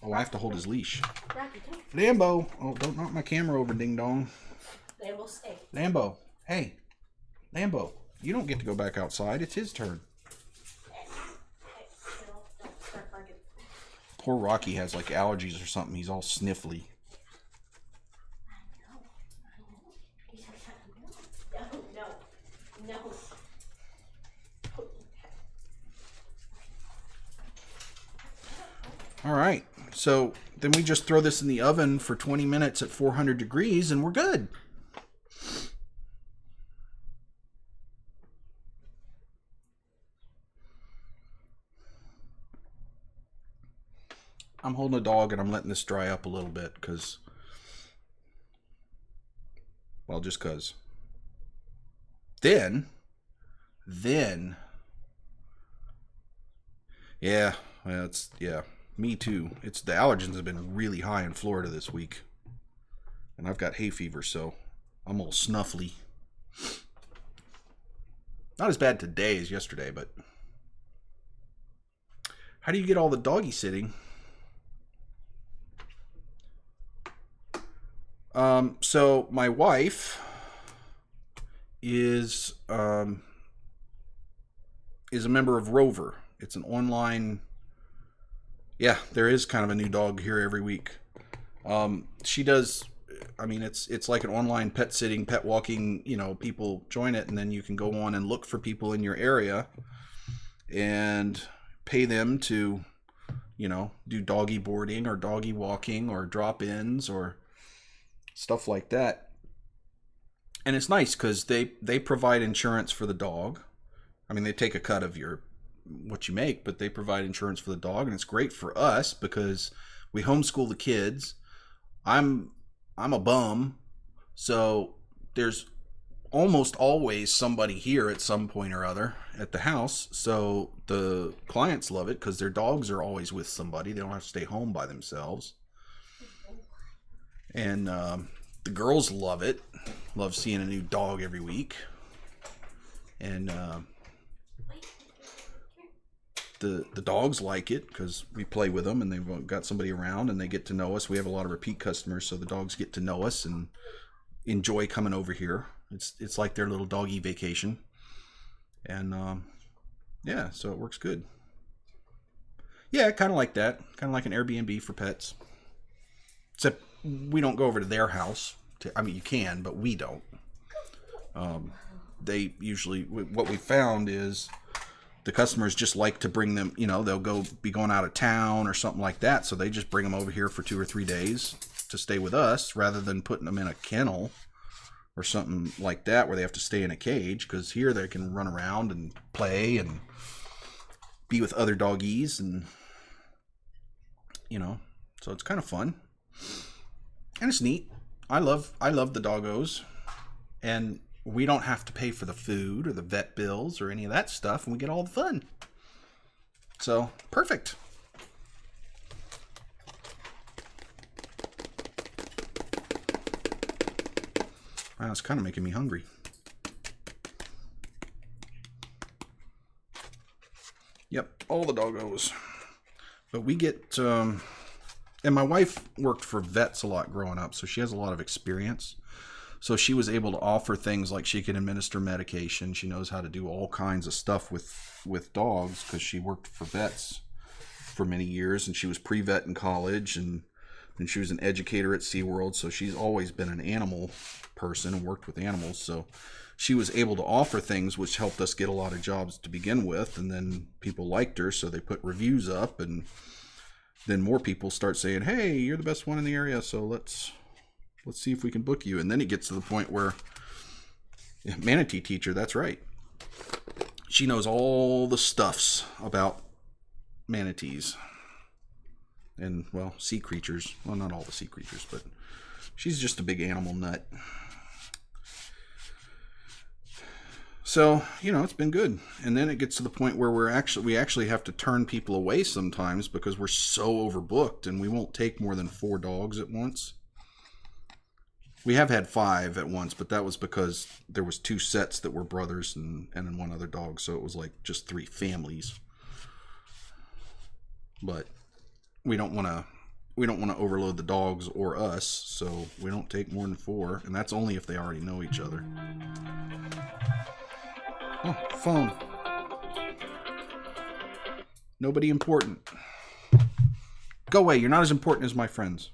Oh, I have to hold his leash. Rocky, come. Lambo! Oh, don't knock my camera over, ding dong. Lambo, stay. Lambo. Hey. Lambo. You don't get to go back outside. It's his turn. Hey, don't start barking. Poor Rocky has like allergies or something. He's all sniffly. No. All right. So then we just throw this in the oven for 20 minutes at 400 degrees and we're good. I'm holding a dog and I'm letting this dry up a little bit because, well, just because. Then, yeah, well, me too. It's the allergens have been really high in Florida this week, and I've got hay fever, so I'm all snuffly. Not as bad today as yesterday, but how do you get all the doggy sitting? So my wife is a member of Rover. It's an online. Yeah, there is kind of a new dog here every week. She does I mean, it's like an online pet sitting, pet walking. You know, people join it, and then you can go on and look for people in your area and pay them to, you know, do doggy boarding or doggy walking or drop-ins or stuff like that. And it's nice because they provide insurance for the dog. I mean, they take a cut of your what you make, but they provide insurance for the dog, and it's great for us because we homeschool the kids. I'm a bum, so there's almost always somebody here at some point or other at the house. So the clients love it because their dogs are always with somebody. They don't have to stay home by themselves. And the girls love it. Love seeing a new dog every week. And the dogs like it because we play with them and they've got somebody around and they get to know us. We have a lot of repeat customers, so the dogs get to know us and enjoy coming over here. It's like their little doggy vacation. And yeah, so it works good. Yeah, kind of like that. Kind of like an Airbnb for pets. Except we don't go over to their house. I mean, you can, but we don't. They usually, what we found is the customers just like to bring them, you know, they'll be going out of town or something like that. So they just bring them over here for 2 or 3 days to stay with us rather than putting them in a kennel or something like that where they have to stay in a cage, because here they can run around and play and be with other doggies, and you know, so it's kind of fun and it's neat. I love the doggos, and we don't have to pay for the food or the vet bills or any of that stuff, and we get all the fun. So perfect. Wow, it's kind of making me hungry. Yep, all the doggos. But we get, and my wife worked for vets a lot growing up, so she has a lot of experience. So she was able to offer things like she can administer medication. She knows how to do all kinds of stuff with dogs because she worked for vets for many years, and she was pre-vet in college, and she was an educator at SeaWorld. So she's always been an animal person and worked with animals. So she was able to offer things which helped us get a lot of jobs to begin with, and then people liked her, so they put reviews up, and then more people start saying, hey, you're the best one in the area, so let's see if we can book you. And then it gets to the point where, yeah, manatee teacher, that's right, she knows all the stuffs about manatees and, well, sea creatures. Well, not all the sea creatures, but she's just a big animal nut. So, you know, it's been good. And then it gets to the point where we actually have to turn people away sometimes because we're so overbooked, and we won't take more than 4 dogs at once. We have had 5 at once, but that was because there was 2 sets that were brothers and then 1 other dog, so it was like just 3 families. But we don't want to overload the dogs or us, so we don't take more than 4, and that's only if they already know each other. Oh, phone. Nobody important. Go away. You're not as important as my friends.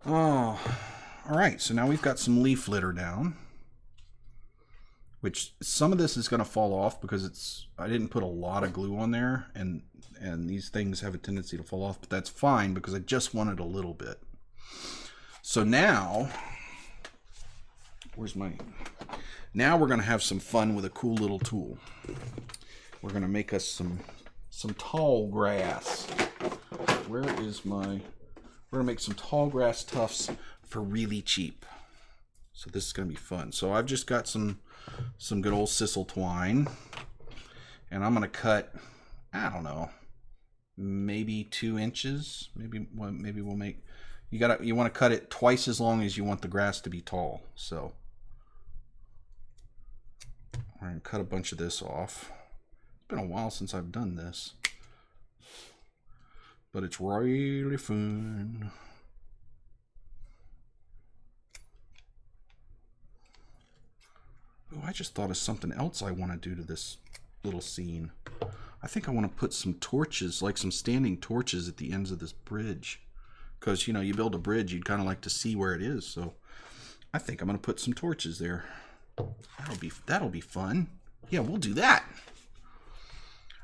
Oh, all right. So now we've got some leaf litter down, which some of this is going to fall off because I didn't put a lot of glue on there, and these things have a tendency to fall off, but that's fine because I just wanted a little bit. So now, now we're going to have some fun with a cool little tool. We're going to make us some tall grass. We're going to make some tall grass tufts for really cheap. So this is going to be fun. So I've just got some good old sisal twine, and I'm going to cut, I don't know, maybe 2 inches. Maybe we'll make, you want to cut it twice as long as you want the grass to be tall. So I'm going to cut a bunch of this off. It's been a while since I've done this, but it's really fun. Oh, I just thought of something else I want to do to this little scene. I think I want to put some torches, like some standing torches at the ends of this bridge. Because, you know, you build a bridge, you'd kind of like to see where it is. So I think I'm going to put some torches there. That'll be fun. Yeah, we'll do that.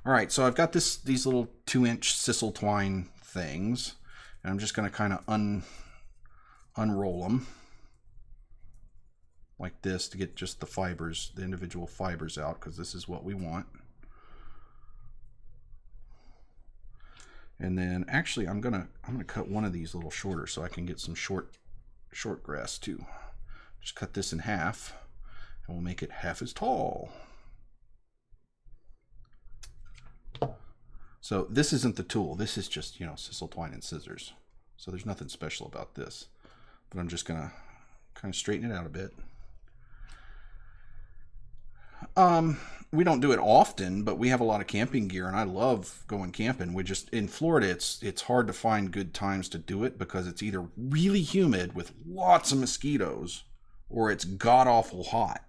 All right, so I've got these little 2-inch sisal twine things. And I'm just going to kind of unroll them like this to get just the fibers, the individual fibers out, because this is what we want. And then actually I'm gonna cut one of these a little shorter so I can get some short grass too. Just cut this in half and we'll make it half as tall. So this isn't the tool, this is just, you know, sisal twine and scissors. So there's nothing special about this. But I'm just gonna kind of straighten it out a bit. We don't do it often, but we have a lot of camping gear, and I love going camping. We just, in Florida, it's hard to find good times to do it because it's either really humid with lots of mosquitoes, or it's god-awful hot.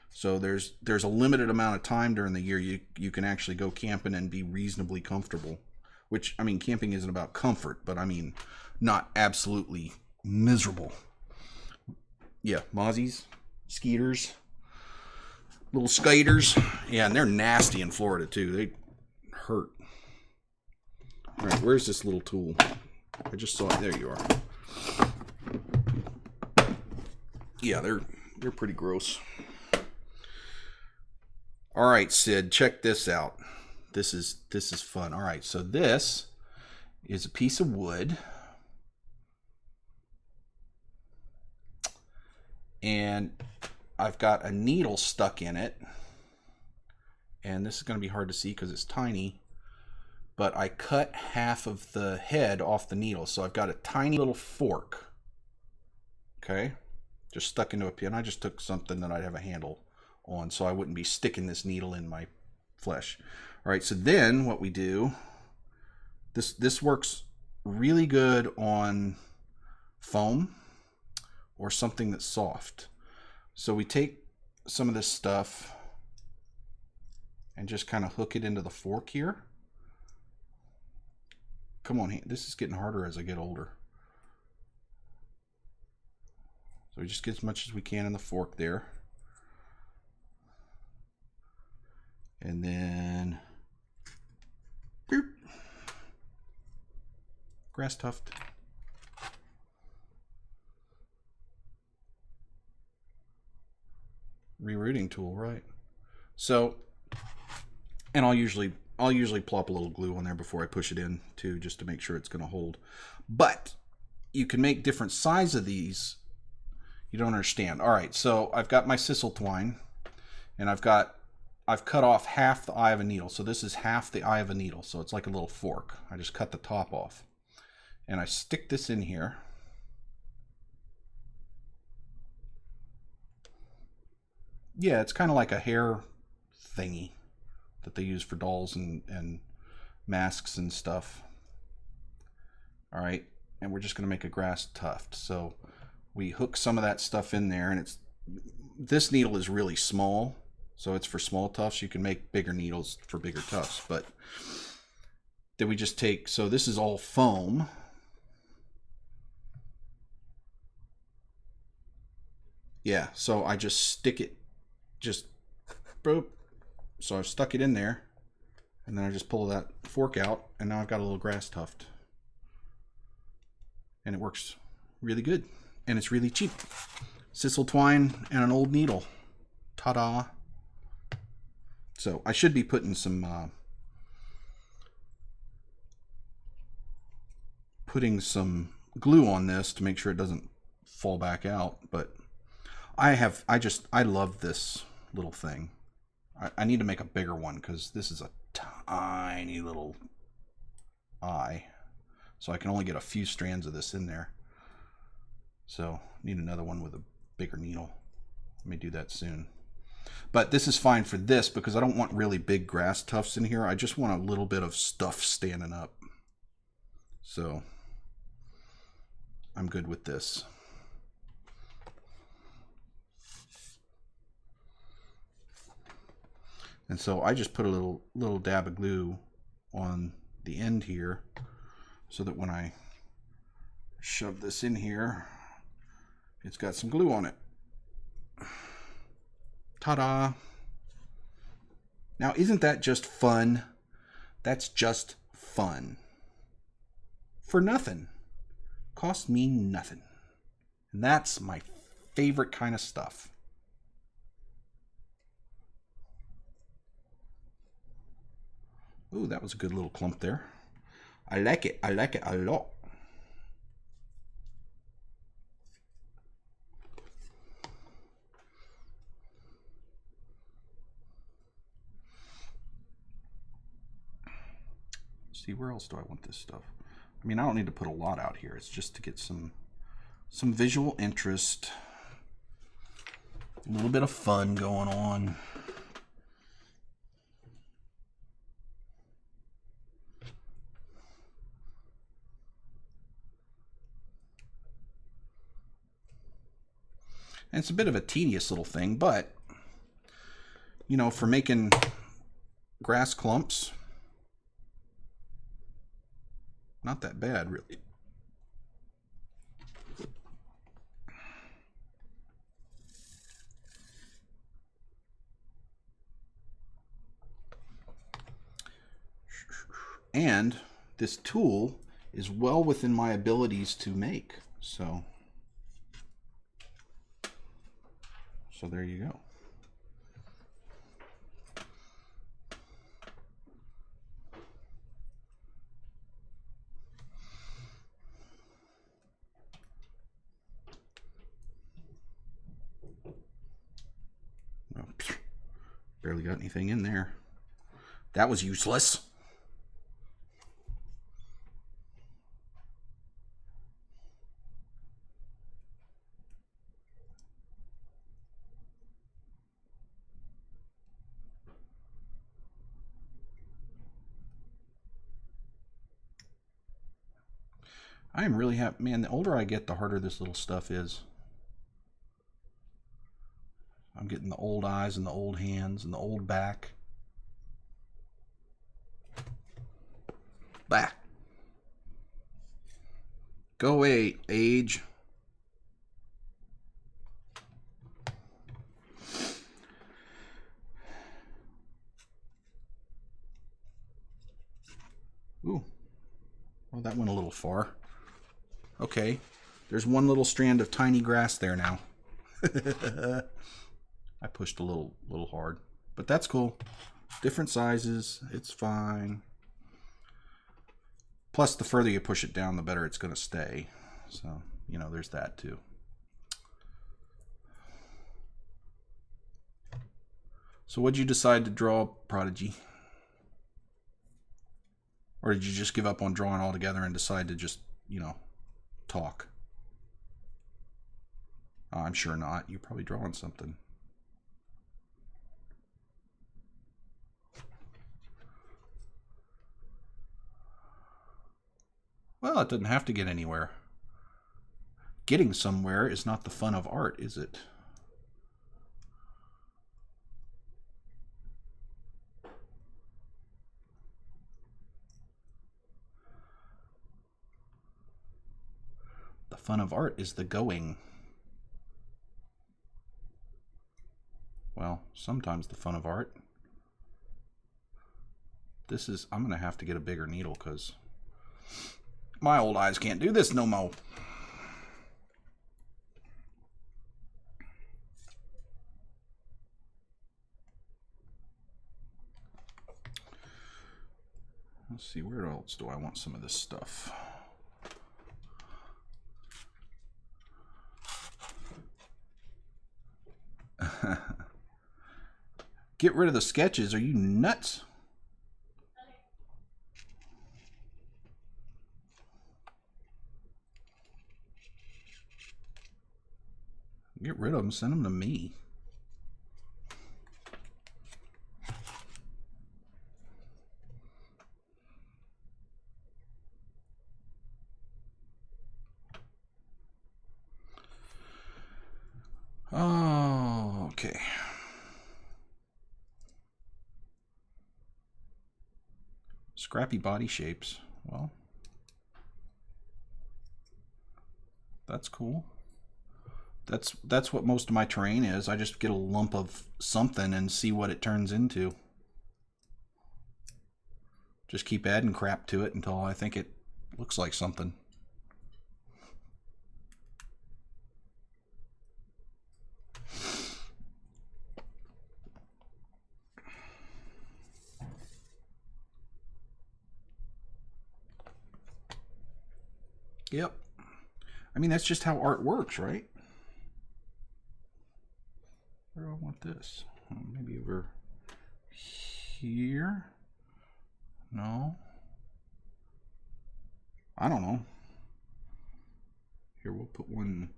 So there's a limited amount of time during the year you can actually go camping and be reasonably comfortable. Which, I mean, camping isn't about comfort, but I mean, not absolutely miserable. Yeah, mozzies, skeeters. Little skaters. Yeah, and they're nasty in Florida too. They hurt. All right, where's this little tool? I just saw it. There you are. Yeah, they're pretty gross. All right, Sid, check this out. This is fun. All right, so this is a piece of wood. And I've got a needle stuck in it, and this is going to be hard to see because it's tiny, but I cut half of the head off the needle, so I've got a tiny little fork, okay, just stuck into a pin. I just took something that I'd have a handle on so I wouldn't be sticking this needle in my flesh. All right, so then what we do, this works really good on foam or something that's soft. So we take some of this stuff and just kind of hook it into the fork here. Come on, this is getting harder as I get older. So we just get as much as we can in the fork there. And then, boop, grass tuft. Rerooting tool, right? So, and I'll usually plop a little glue on there before I push it in too, just to make sure it's going to hold. But you can make different size of these. You don't understand. All right, so I've got my sisal twine, and I've cut off half the eye of a needle. So this is half the eye of a needle. So it's like a little fork. I just cut the top off, and I stick this in here. Yeah, it's kind of like a hair thingy that they use for dolls and masks and stuff. All right, and we're just going to make a grass tuft. So we hook some of that stuff in there, and this needle is really small, so it's for small tufts. You can make bigger needles for bigger tufts, but then we just take, so this is all foam. Yeah, so I just stick it, just boop. So I've stuck it in there, and then I just pull that fork out, and now I've got a little grass tuft. And it works really good, and it's really cheap. Sisal twine and an old needle. Ta-da! So I should be putting some glue on this to make sure it doesn't fall back out, but I love this little thing. I need to make a bigger one because this is a tiny little eye. So I can only get a few strands of this in there. So need another one with a bigger needle. Let me do that soon. But this is fine for this because I don't want really big grass tufts in here. I just want a little bit of stuff standing up. So I'm good with this. And so I just put a little dab of glue on the end here so that when I shove this in here, it's got some glue on it. Ta-da! Now, isn't that just fun? That's just fun. For nothing. Cost me nothing. And that's my favorite kind of stuff. Ooh, that was a good little clump there. I like it. I like it a lot. See, where else do I want this stuff? I mean, I don't need to put a lot out here. It's just to get some visual interest. A little bit of fun going on. And it's a bit of a tedious little thing, but, you know, for making grass clumps, not that bad, really. And this tool is well within my abilities to make. So there you go. Well, barely got anything in there. That was useless. I am really happy. Man, the older I get, the harder this little stuff is. I'm getting the old eyes and the old hands and the old back. Bah. Go away, age. Ooh. Well, that went a little far. Okay. There's one little strand of tiny grass there now. I pushed a little hard, but that's cool. Different sizes, it's fine. Plus, the further you push it down, the better it's going to stay. So, you know, there's that too. So what'd you decide to draw, Prodigy? Or did you just give up on drawing altogether and decide to just, you know, talk? I'm sure not. You're probably drawing something. Well, it doesn't have to get anywhere. Getting somewhere is not the fun of art, is it? The fun of art is the going. Well, sometimes the fun of art. This is, I'm going to have to get a bigger needle because my old eyes can't do this no more. Let's see, where else do I want some of this stuff? Get rid of the sketches. Are you nuts? Get rid of them. Send them to me. Oh, okay. Scrappy body shapes. Well, that's cool. That's what most of my terrain is. I just get a lump of something and see what it turns into. Just keep adding crap to it until I think it looks like something. Yep. I mean, that's just how art works, right? Where do I want this? Maybe over here? No. I don't know. Here, we'll put one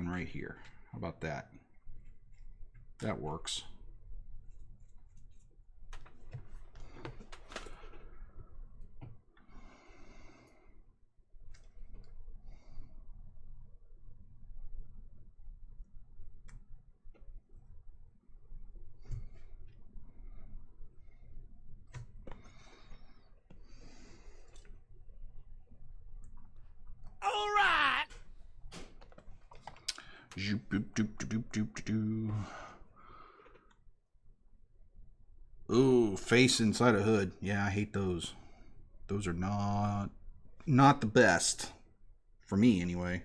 right here. How about that? That works. Ooh, face inside a hood. Yeah, I hate those. Those are not the best. For me, anyway.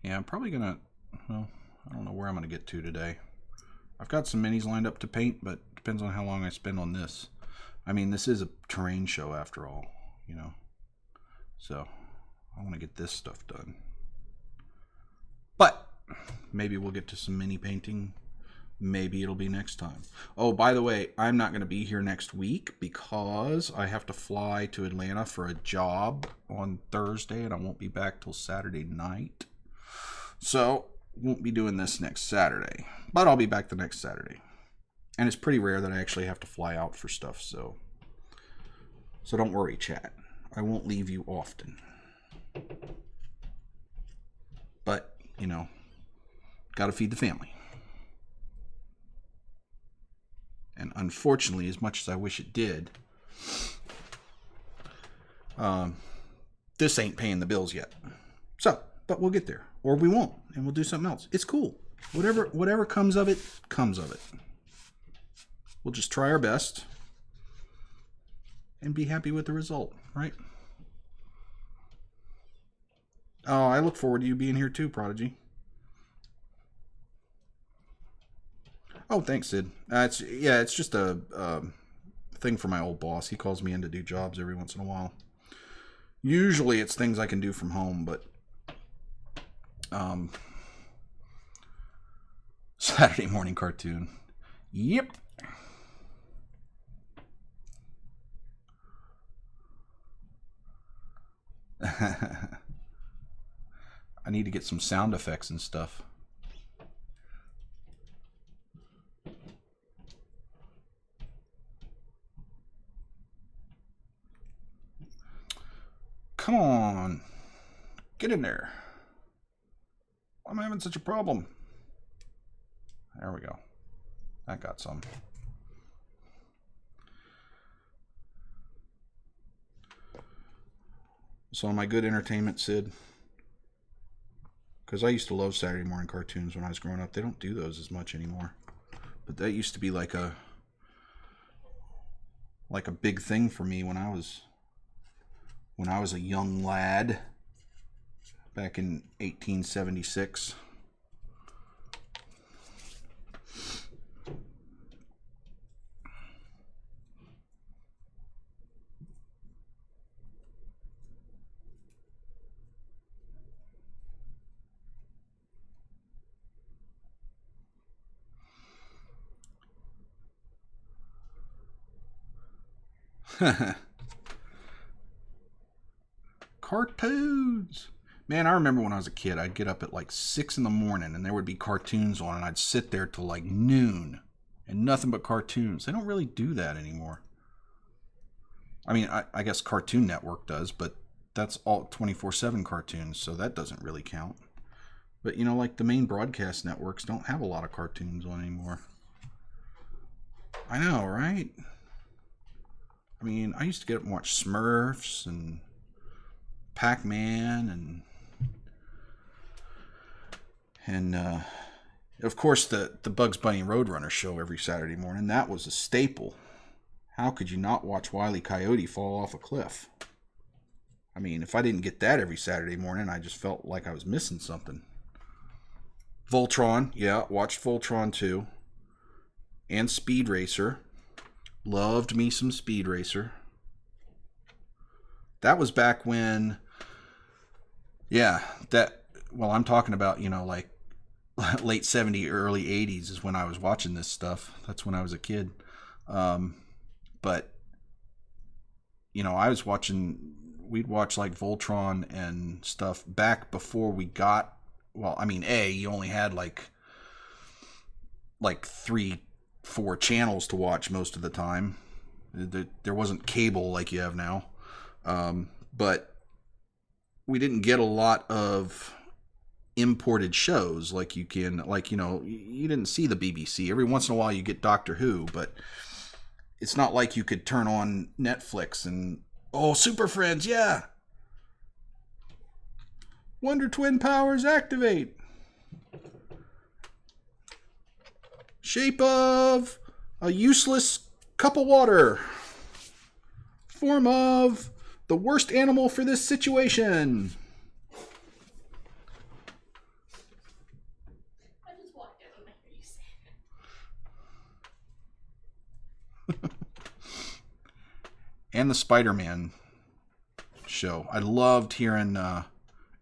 Yeah, I'm probably gonna, well, I don't know where I'm gonna get to today. I've got some minis lined up to paint, but it depends on how long I spend on this. I mean, this is a terrain show after all, you know. So, I want to get this stuff done. But, maybe we'll get to some mini painting. Maybe it'll be next time. Oh, by the way, I'm not going to be here next week because I have to fly to Atlanta for a job on Thursday, and I won't be back till Saturday night. So, won't be doing this next Saturday, but I'll be back the next Saturday. And it's pretty rare that I actually have to fly out for stuff, so don't worry, chat. I won't leave you often. But, you know, gotta feed the family. And unfortunately, as much as I wish it did, this ain't paying the bills yet. So, but we'll get there. Or we won't, and we'll do something else. It's cool. Whatever comes of it, comes of it. We'll just try our best and be happy with the result, right? Oh, I look forward to you being here too, Prodigy. Oh, thanks, Sid. It's just a thing for my old boss. He calls me in to do jobs every once in a while. Usually it's things I can do from home, but Saturday morning cartoon. Yep. I need to get some sound effects and stuff. Come on. Get in there. Why am I having such a problem? There we go. That got some. So am I good entertainment, Sid? Because I used to love Saturday morning cartoons when I was growing up. They don't do those as much anymore. But that used to be like a big thing for me when I was a young lad back in 1876. Cartoons. Man, I remember when I was a kid, I'd get up at like 6 in the morning and there would be cartoons on and I'd sit there till like noon and nothing but cartoons. They don't really do that anymore. I mean, I guess Cartoon Network does, but that's all 24/7 cartoons, so that doesn't really count. But you know, like the main broadcast networks don't have a lot of cartoons on anymore. I know, right? I mean, I used to get up and watch Smurfs and Pac-Man and of course the Bugs Bunny Roadrunner show every Saturday morning. That was a staple. How could you not watch Wile E. Coyote fall off a cliff? I mean, if I didn't get that every Saturday morning, I just felt like I was missing something. Voltron, yeah, watched Voltron too. And Speed Racer. Loved me some Speed Racer. That was back when, yeah, well, I'm talking about, you know, like late 70s, early 80s is when I was watching this stuff. That's when I was a kid. But, you know, we'd watch like Voltron and stuff back before we got, well, I mean, you only had like 3-4 channels to watch most of the time. There wasn't cable like you have now. But we didn't get a lot of imported shows like you can, like, you know, you didn't see the BBC. Every once in a while you get Doctor Who, but it's not like you could turn on Netflix and, oh, Super Friends, yeah. Wonder Twin powers activate. Shape of a useless cup of water. Form of the worst animal for this situation. I just walked out when I heard you say it. And the Spider-Man show. I loved hearing,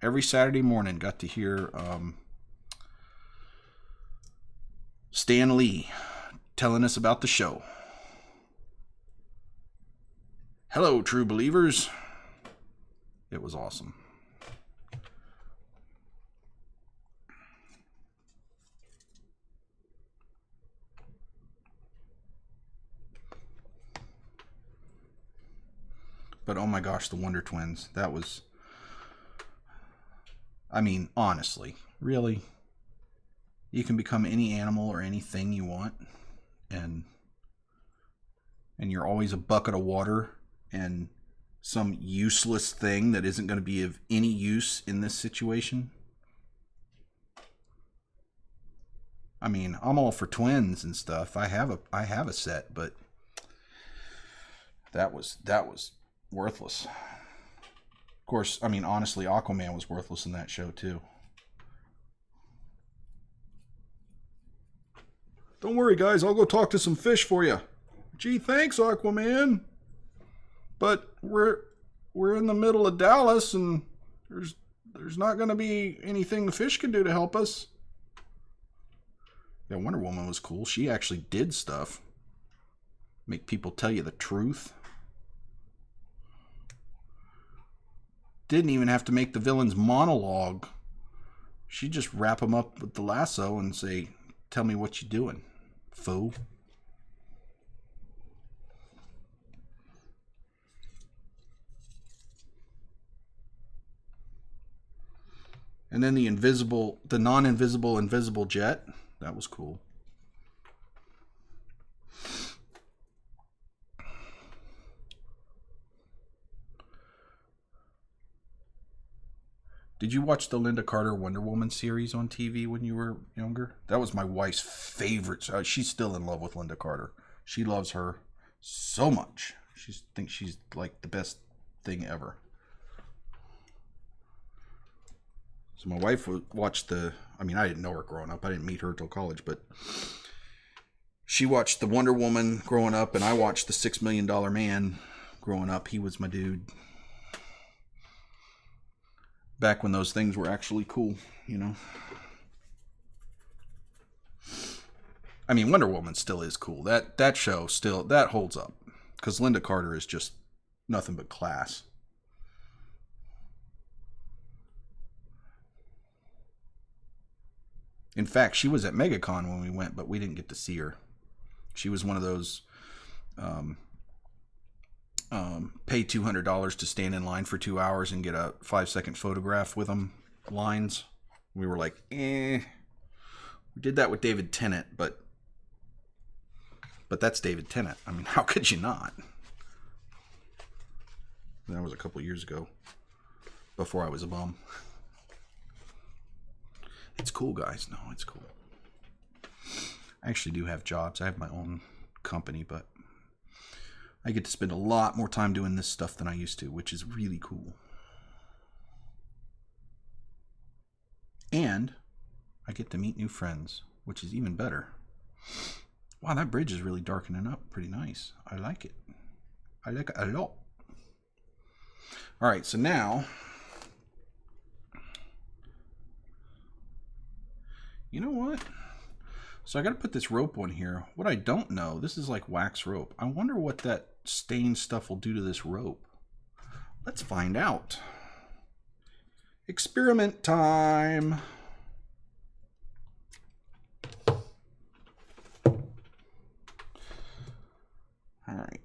every Saturday morning, got to hear Stan Lee telling us about the show. Hello, true believers. It was awesome. But oh my gosh, the Wonder Twins. That was, I mean, honestly, really, you can become any animal or anything you want, and you're always a bucket of water and some useless thing that isn't going to be of any use in this situation. I mean, I'm all for twins and stuff. I have a set, but that was worthless. Of course, I mean, honestly, Aquaman was worthless in that show too. Don't worry, guys. I'll go talk to some fish for you. Gee, thanks, Aquaman. But we're in the middle of Dallas, and there's not going to be anything the fish can do to help us. Yeah, Wonder Woman was cool. She actually did stuff. Make people tell you the truth. Didn't even have to make the villain's monologue. She'd just wrap him up with the lasso and say, "Tell me what you're doing, fool." And then the non-invisible invisible jet. That was cool. Did you watch the Linda Carter Wonder Woman series on TV when you were younger? That was my wife's favorite. She's still in love with Linda Carter. She loves her so much. She thinks she's like the best thing ever. So my wife watched I mean, I didn't know her growing up. I didn't meet her till college, but she watched the Wonder Woman growing up, and I watched the $6 Million Man growing up. He was my dude. Back when those things were actually cool, you know. I mean, Wonder Woman still is cool. That show still, that holds up. Because Linda Carter is just nothing but class. In fact, she was at MegaCon when we went, but we didn't get to see her. She was one of those pay $200 to stand in line for 2 hours and get a 5-second photograph with them lines. We were like, eh. We did that with David Tennant, but that's David Tennant. I mean, how could you not? That was a couple years ago, before I was a bum. It's cool, guys. No, it's cool. I actually do have jobs. I have my own company, but I get to spend a lot more time doing this stuff than I used to, which is really cool. And I get to meet new friends, which is even better. Wow, that bridge is really darkening up pretty nice. I like it. I like it a lot. All right, so now, you know what? So I got to put this rope on here. What I don't know, this is like wax rope. I wonder what that stained stuff will do to this rope. Let's find out. Experiment time. All right.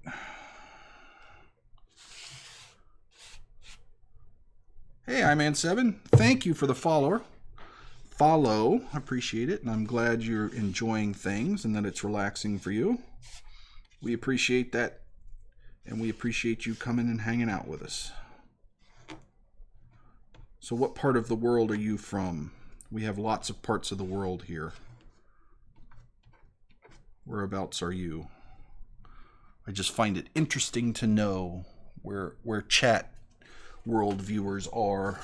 Hey, iMan7. Thank you for the follow. I appreciate it, and I'm glad you're enjoying things and that it's relaxing for you. We appreciate that, and we appreciate you coming and hanging out with us. So what part of the world are you from? We have lots of parts of the world here. Whereabouts are you? I just find it interesting to know where chat world viewers are.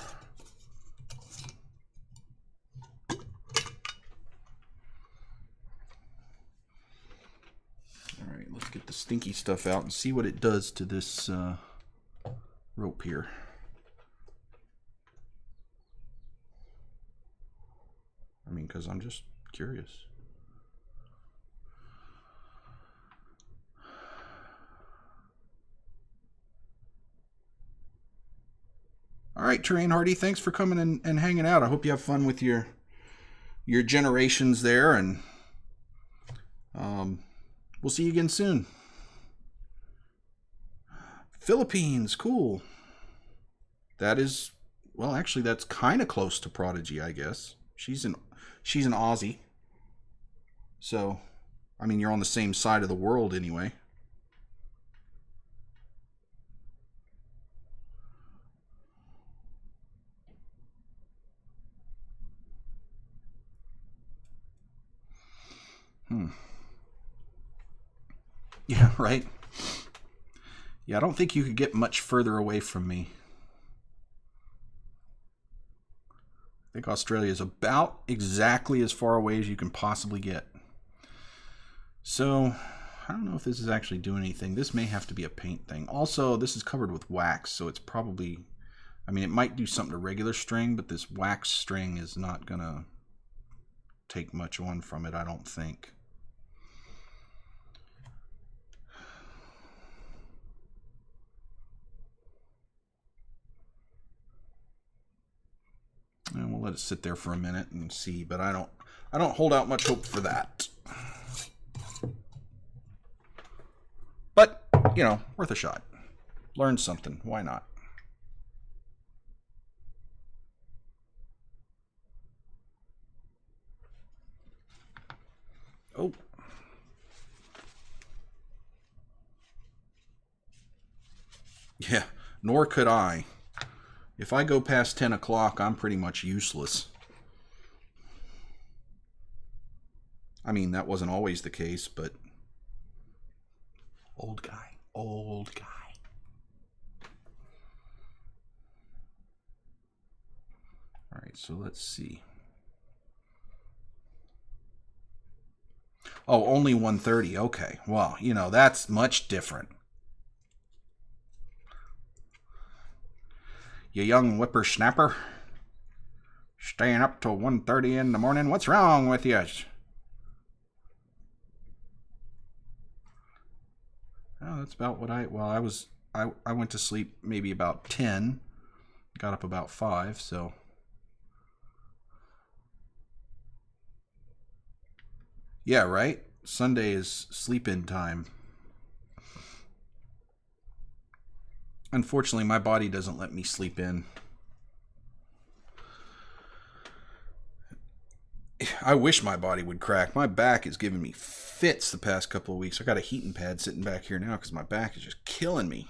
All right, let's get the stinky stuff out and see what it does to this rope here. I mean, because I'm just curious. All right, Terrain Hardy, thanks for coming and hanging out. I hope you have fun with your generations there, and we'll see you again soon. Philippines, cool. That is, well, actually, that's kind of close to Prodigy, I guess. She's an Aussie. So, I mean, you're on the same side of the world anyway. Yeah, right? Yeah, I don't think you could get much further away from me. I think Australia is about exactly as far away as you can possibly get. So, I don't know if this is actually doing anything. This may have to be a paint thing. Also, this is covered with wax, so it's probably, I mean, it might do something to regular string, but this wax string is not going to take much on from it, I don't think. And we'll let it sit there for a minute and see, but I don't hold out much hope for that. But, you know, worth a shot. Learn something. Why not? Oh. Yeah, nor could I. If I go past 10 o'clock, I'm pretty much useless. I mean, that wasn't always the case, but... Old guy. Old guy. All right, so let's see. Oh, only 1:30. Okay. Well, you know, that's much different. You young whippersnapper. Staying up till 1:30 in the morning. What's wrong with you? Oh, that's about what I went to sleep maybe about 10. Got up about 5, so. Yeah, right? Sunday is sleep-in time. Unfortunately, my body doesn't let me sleep in. I wish my body would crack. My back is giving me fits the past couple of weeks. I got a heating pad sitting back here now because my back is just killing me.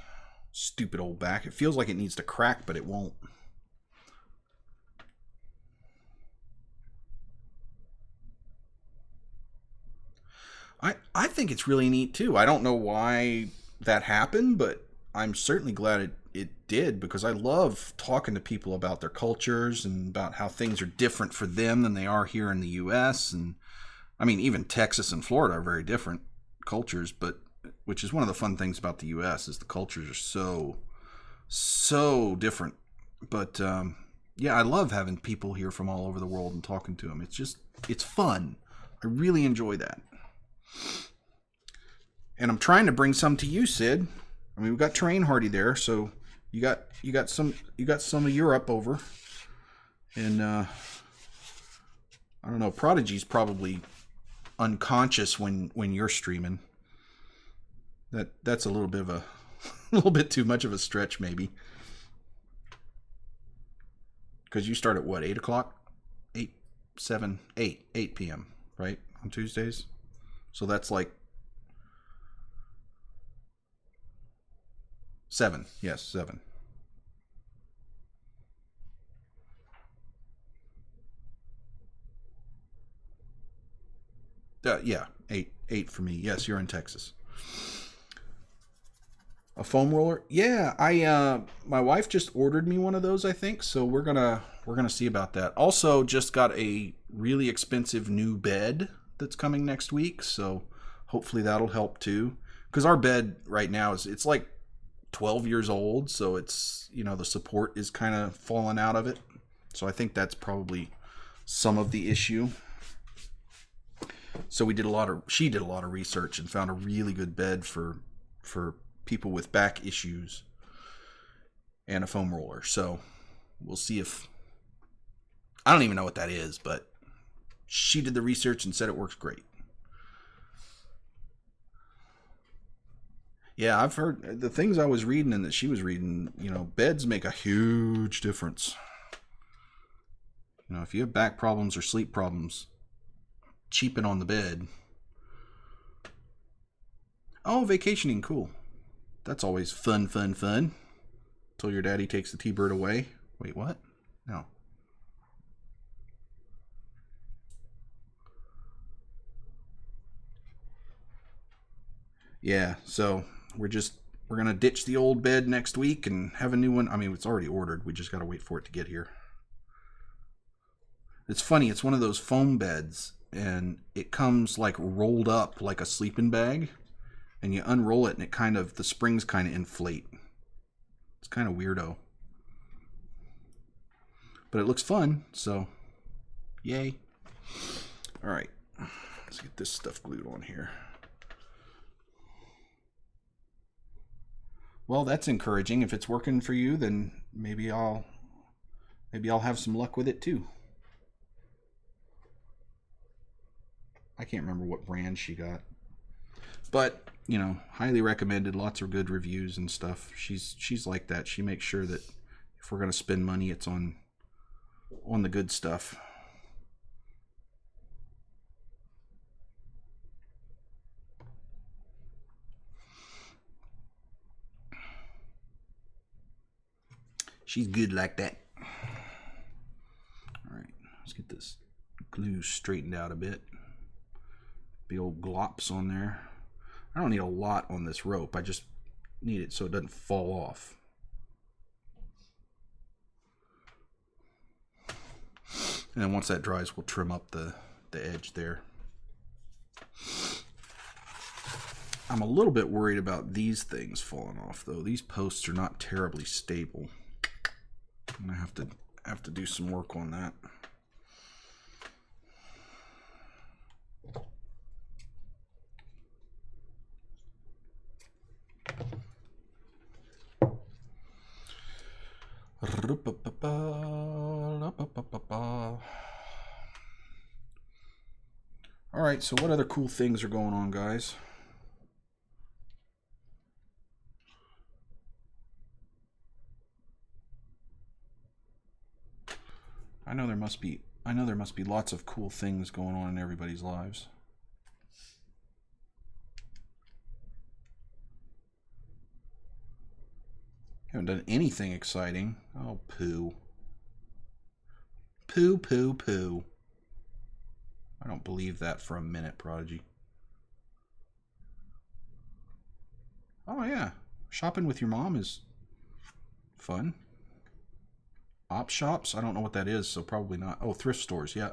Stupid old back. It feels like it needs to crack, but it won't. I think it's really neat too. I don't know why that happened, but I'm certainly glad it did, because I love talking to people about their cultures and about how things are different for them than they are here in the US. And I mean, even Texas and Florida are very different cultures, but which is one of the fun things about the US is the cultures are so different. But yeah, I love having people here from all over the world and talking to them. It's fun. I really enjoy that. And I'm trying to bring some to you, Sid. I mean, we've got Terrain Hardy there, so you got some of Europe over, and I don't know. Prodigy's probably unconscious when you're streaming. That's a little bit of a little bit too much of a stretch, maybe, because you start at what, 8 o'clock, 8 p.m. right on Tuesdays, so that's like 7. Yes, 7. Yeah, 8 for me. Yes, you're in Texas. A foam roller? Yeah, my wife just ordered me one of those, I think, so we're gonna see about that. Also, just got a really expensive new bed that's coming next week, so hopefully that'll help too. Because our bed right now it's like 12 years old, so it's, the support is kind of falling out of it. So I think that's probably some of the issue. So she did a lot of research and found a really good bed for people with back issues and a foam roller. So we'll see if, I don't even know what that is, but she did the research and said it works great. Yeah, I've heard the things I was reading and that she was reading, beds make a huge difference. If you have back problems or sleep problems, cheapen on the bed. Oh, vacationing, cool. That's always fun. Till your daddy takes the T-Bird away. Wait, what? No. Yeah, so we're gonna ditch the old bed next week and have a new one. I mean, it's already ordered. We just gotta wait for it to get here. It's funny, it's one of those foam beds, and it comes like rolled up like a sleeping bag, and you unroll it and the springs kind of inflate. It's kind of weirdo, but it looks fun, so yay. All right, let's get this stuff glued on here. Well, that's encouraging. If it's working for you, then maybe I'll have some luck with it too. I can't remember what brand she got, but highly recommended. Lots of good reviews and stuff. She's like that. She makes sure that if we're gonna spend money, it's on the good stuff. She's good like that. All right, let's get this glue straightened out a bit. Big old glops on there. I don't need a lot on this rope. I just need it so it doesn't fall off. And then once that dries, we'll trim up the edge there. I'm a little bit worried about these things falling off, though. These posts are not terribly stable. I'm gonna have to do some work on that. All right, so what other cool things are going on, guys? I know there must be lots of cool things going on in everybody's lives. Haven't done anything exciting. Oh, poo. Poo, poo, poo. I don't believe that for a minute, Prodigy. Oh, yeah. Shopping with your mom is fun. Op shops? I don't know what that is, so probably not. Oh, thrift stores, yeah.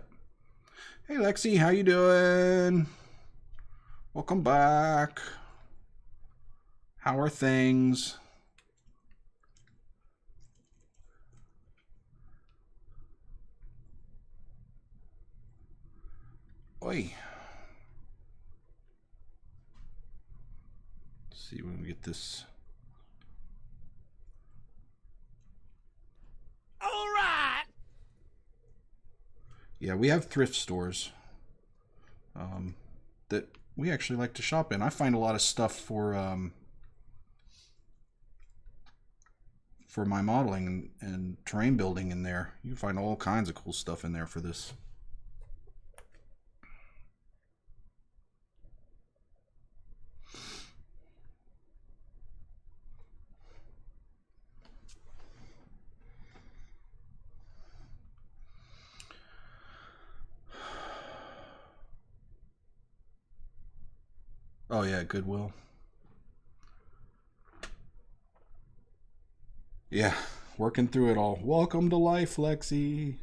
Hey, Lexi, how you doing? Welcome back. How are things? Oi. Let's see when we get this. All right. Yeah, we have thrift stores that we actually like to shop in. I find a lot of stuff for my modeling and terrain building in there. You can find all kinds of cool stuff in there for this. Oh yeah, Goodwill. Yeah, working through it all. Welcome to life, Lexi.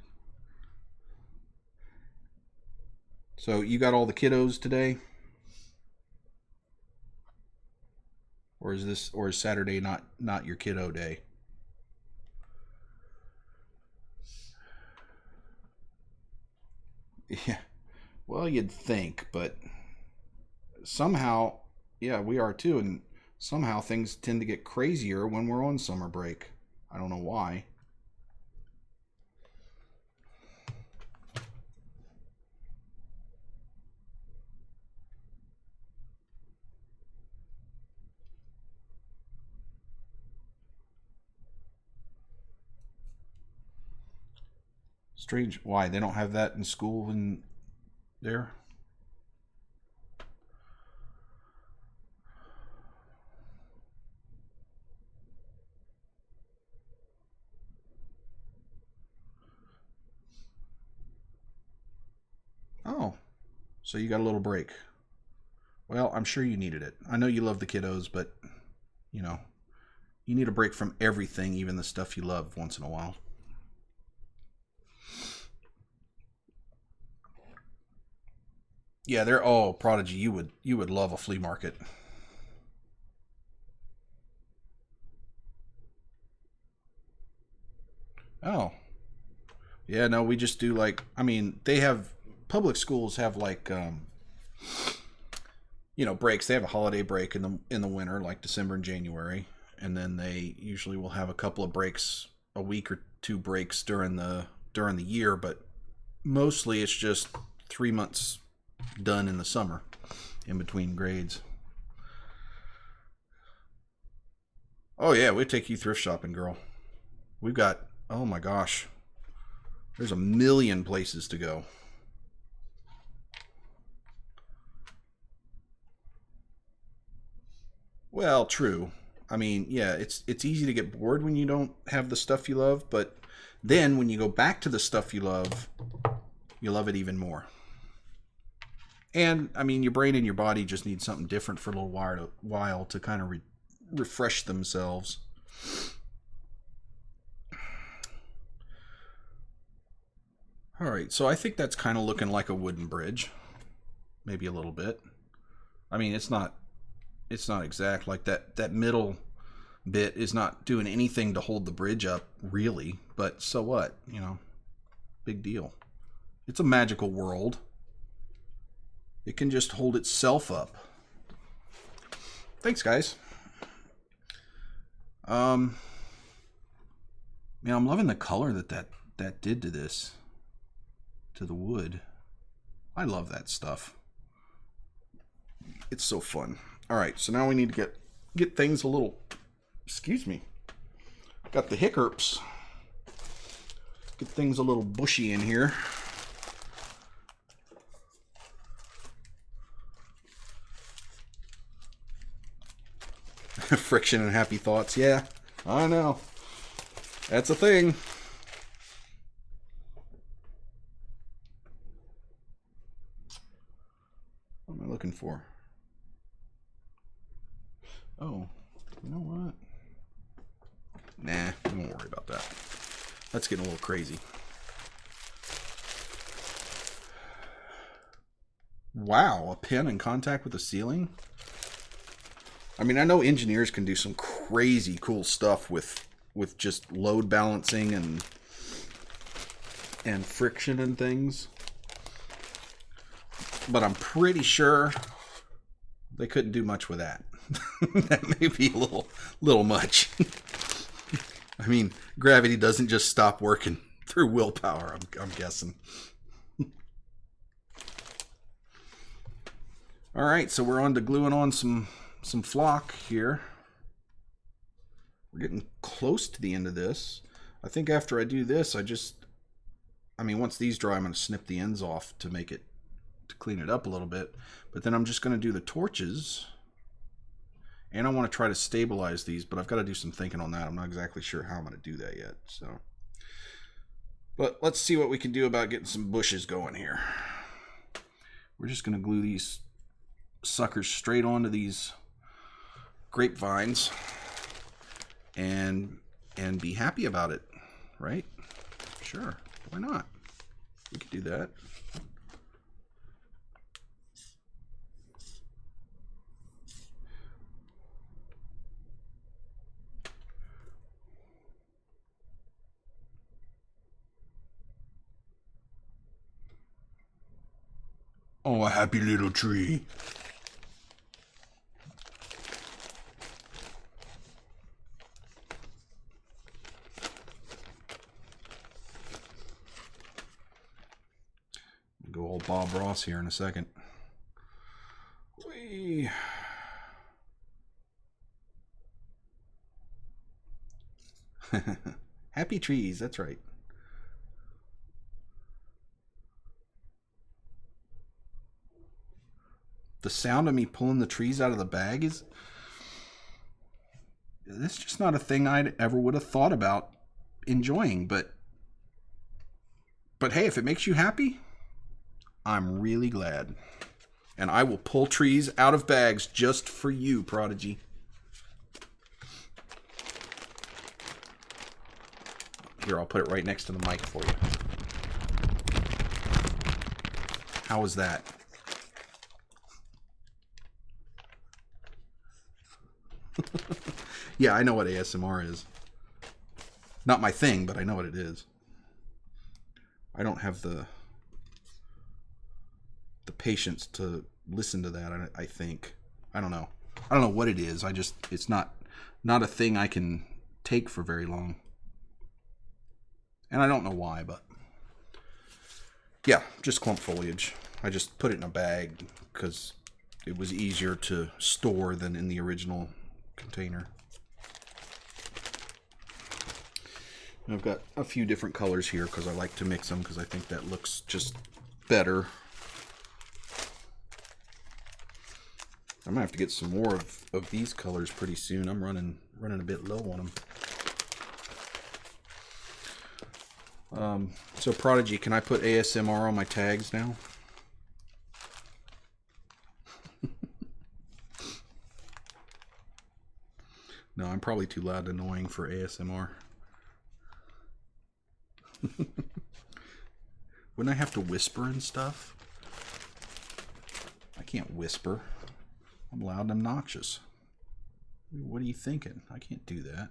So you got all the kiddos today? Or is Saturday not your kiddo day? Yeah. Well, you'd think, but somehow, yeah, we are too, and somehow things tend to get crazier when we're on summer break. I don't know why. Strange. Why? They don't have that in school in there? Oh, so you got a little break. Well, I'm sure you needed it. I know you love the kiddos, but, you know, you need a break from everything, even the stuff you love, once in a while. Yeah, Prodigy, you would love a flea market. Oh. Yeah, no, we just do like, I mean, public schools have like breaks. They have a holiday break in the winter, like December and January, and then they usually will have a couple of breaks, a week or two breaks during the year, but mostly it's just 3 months done in the summer in between grades. Oh yeah, we take you thrift shopping, girl. We've got, oh my gosh, there's a million places to go. Well, true. I mean, yeah, it's easy to get bored when you don't have the stuff you love, but then when you go back to the stuff you love it even more. And I mean, your brain and your body just need something different for a little while to kind of refresh themselves. All right, so I think that's kind of looking like a wooden bridge, maybe a little bit. I mean, it's not exact. Like that middle bit is not doing anything to hold the bridge up, really. But so what? You know, big deal. It's a magical world. It can just hold itself up. Thanks, guys. Man, I'm loving the color that did to this, to the wood. I love that stuff. It's so fun. All right, so now we need to get things a little. Excuse me. Got the hiccups. Get things a little bushy in here. Friction and happy thoughts. Yeah, I know. That's a thing. What am I looking for? Oh, you know what? Nah, I won't worry about that. That's getting a little crazy. Wow, a pin in contact with the ceiling? I mean, I know engineers can do some crazy cool stuff with just load balancing and friction and things. But I'm pretty sure they couldn't do much with that. That may be a little much. I mean, gravity doesn't just stop working through willpower, I'm guessing. All right, so we're on to gluing on some flock here. We're getting close to the end of this. I think after I do this, I mean, once these dry, I'm going to snip the ends off to clean it up a little bit. But then I'm just going to do the torches. And I want to try to stabilize these, but I've got to do some thinking on that. I'm not exactly sure how I'm going to do that yet. So, but let's see what we can do about getting some bushes going here. We're just going to glue these suckers straight onto these grapevines and be happy about it, right? Sure, why not? We could do that. Oh, a happy little tree. Go all Bob Ross here in a second. Whee. Happy trees, that's right. The sound of me pulling the trees out of the bag is just not a thing I'd ever would have thought about enjoying, but hey, if it makes you happy, I'm really glad. And I will pull trees out of bags just for you, Prodigy. Here, I'll put it right next to the mic for you. How was that? Yeah, I know what ASMR is. Not my thing, but I know what it is. I don't have the patience to listen to that, I think. I don't know. I don't know what it is. It's not a thing I can take for very long. And I don't know why, but yeah, just clump foliage. I just put it in a bag because it was easier to store than in the original container. And I've got a few different colors here because I like to mix them because I think that looks just better. I'm gonna have to get some more of these colors pretty soon. I'm running a bit low on them. So Prodigy, can I put ASMR on my tags now? No, I'm probably too loud and annoying for ASMR. Wouldn't I have to whisper and stuff? I can't whisper. I'm loud and obnoxious. What are you thinking? I can't do that.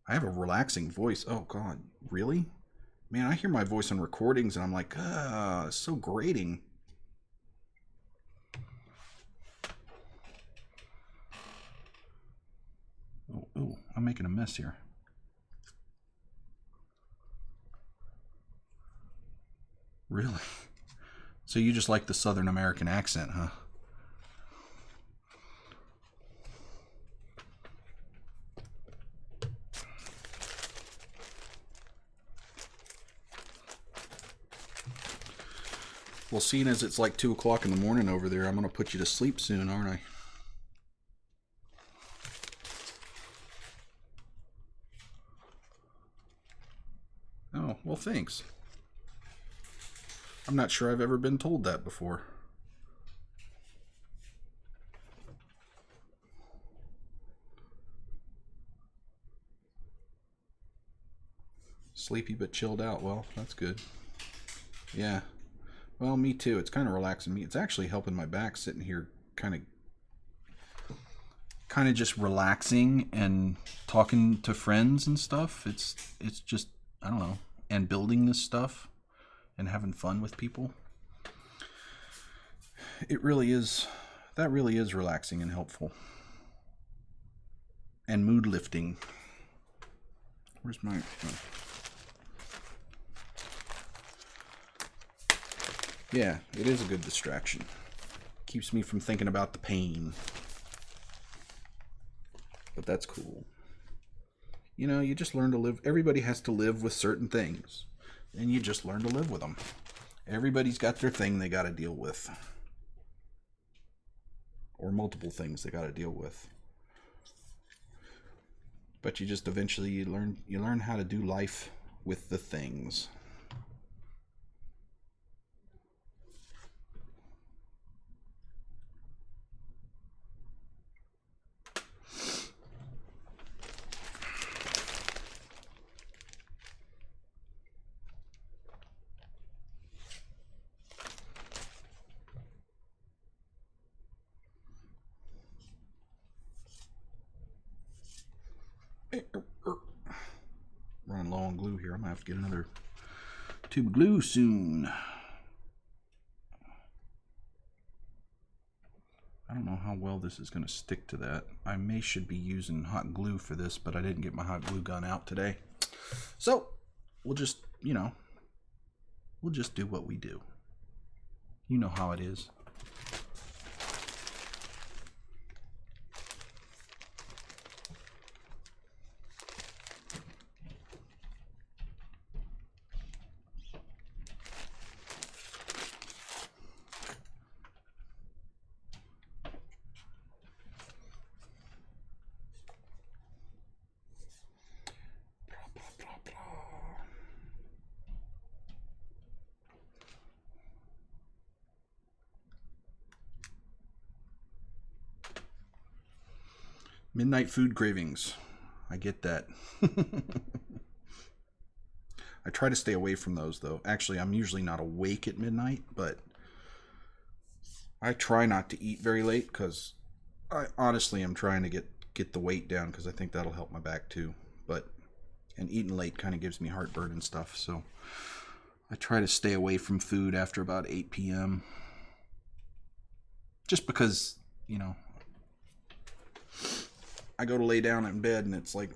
I have a relaxing voice. Oh, God. Really? Man, I hear my voice on recordings and I'm like, it's so grating. Oh, I'm making a mess here. Really? So you just like the Southern American accent, huh? Well, seeing as it's like 2 o'clock in the morning over there, I'm going to put you to sleep soon, aren't I? Oh, well, thanks. I'm not sure I've ever been told that before. Sleepy but chilled out. Well, that's good. Yeah. Well, me too. It's kind of relaxing me. It's actually helping my back sitting here kind of just relaxing and talking to friends and stuff. It's just, I don't know, and building this stuff and having fun with people. It really is, that really is relaxing and helpful. And mood lifting. Where's my... Yeah, it is a good distraction. Keeps me from thinking about the pain. But that's cool. You know, you just learn to live. Everybody has to live with certain things. And you just learn to live with them. Everybody's got their thing they got to deal with. Or multiple things they got to deal with. But you just eventually you learn how to do life with the things. Running low on glue here. I'm gonna have to get another tube of glue soon. I don't know how well this is gonna stick to that. I should be using hot glue for this, but I didn't get my hot glue gun out today. So we'll just, we'll just do what we do. You know how it is. Midnight food cravings. I get that. I try to stay away from those, though. Actually, I'm usually not awake at midnight, but I try not to eat very late because I honestly am trying to get the weight down because I think that'll help my back too. And eating late kind of gives me heartburn and stuff, so I try to stay away from food after about 8 p.m. Just because, I go to lay down in bed and it's like,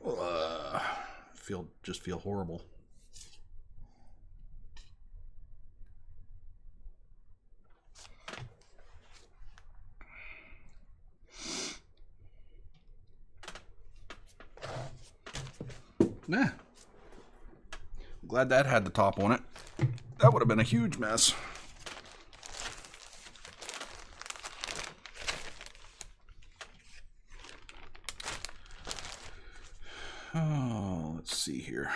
just feel horrible. Nah. I'm glad that had the top on it. That would have been a huge mess. Oh, let's see here.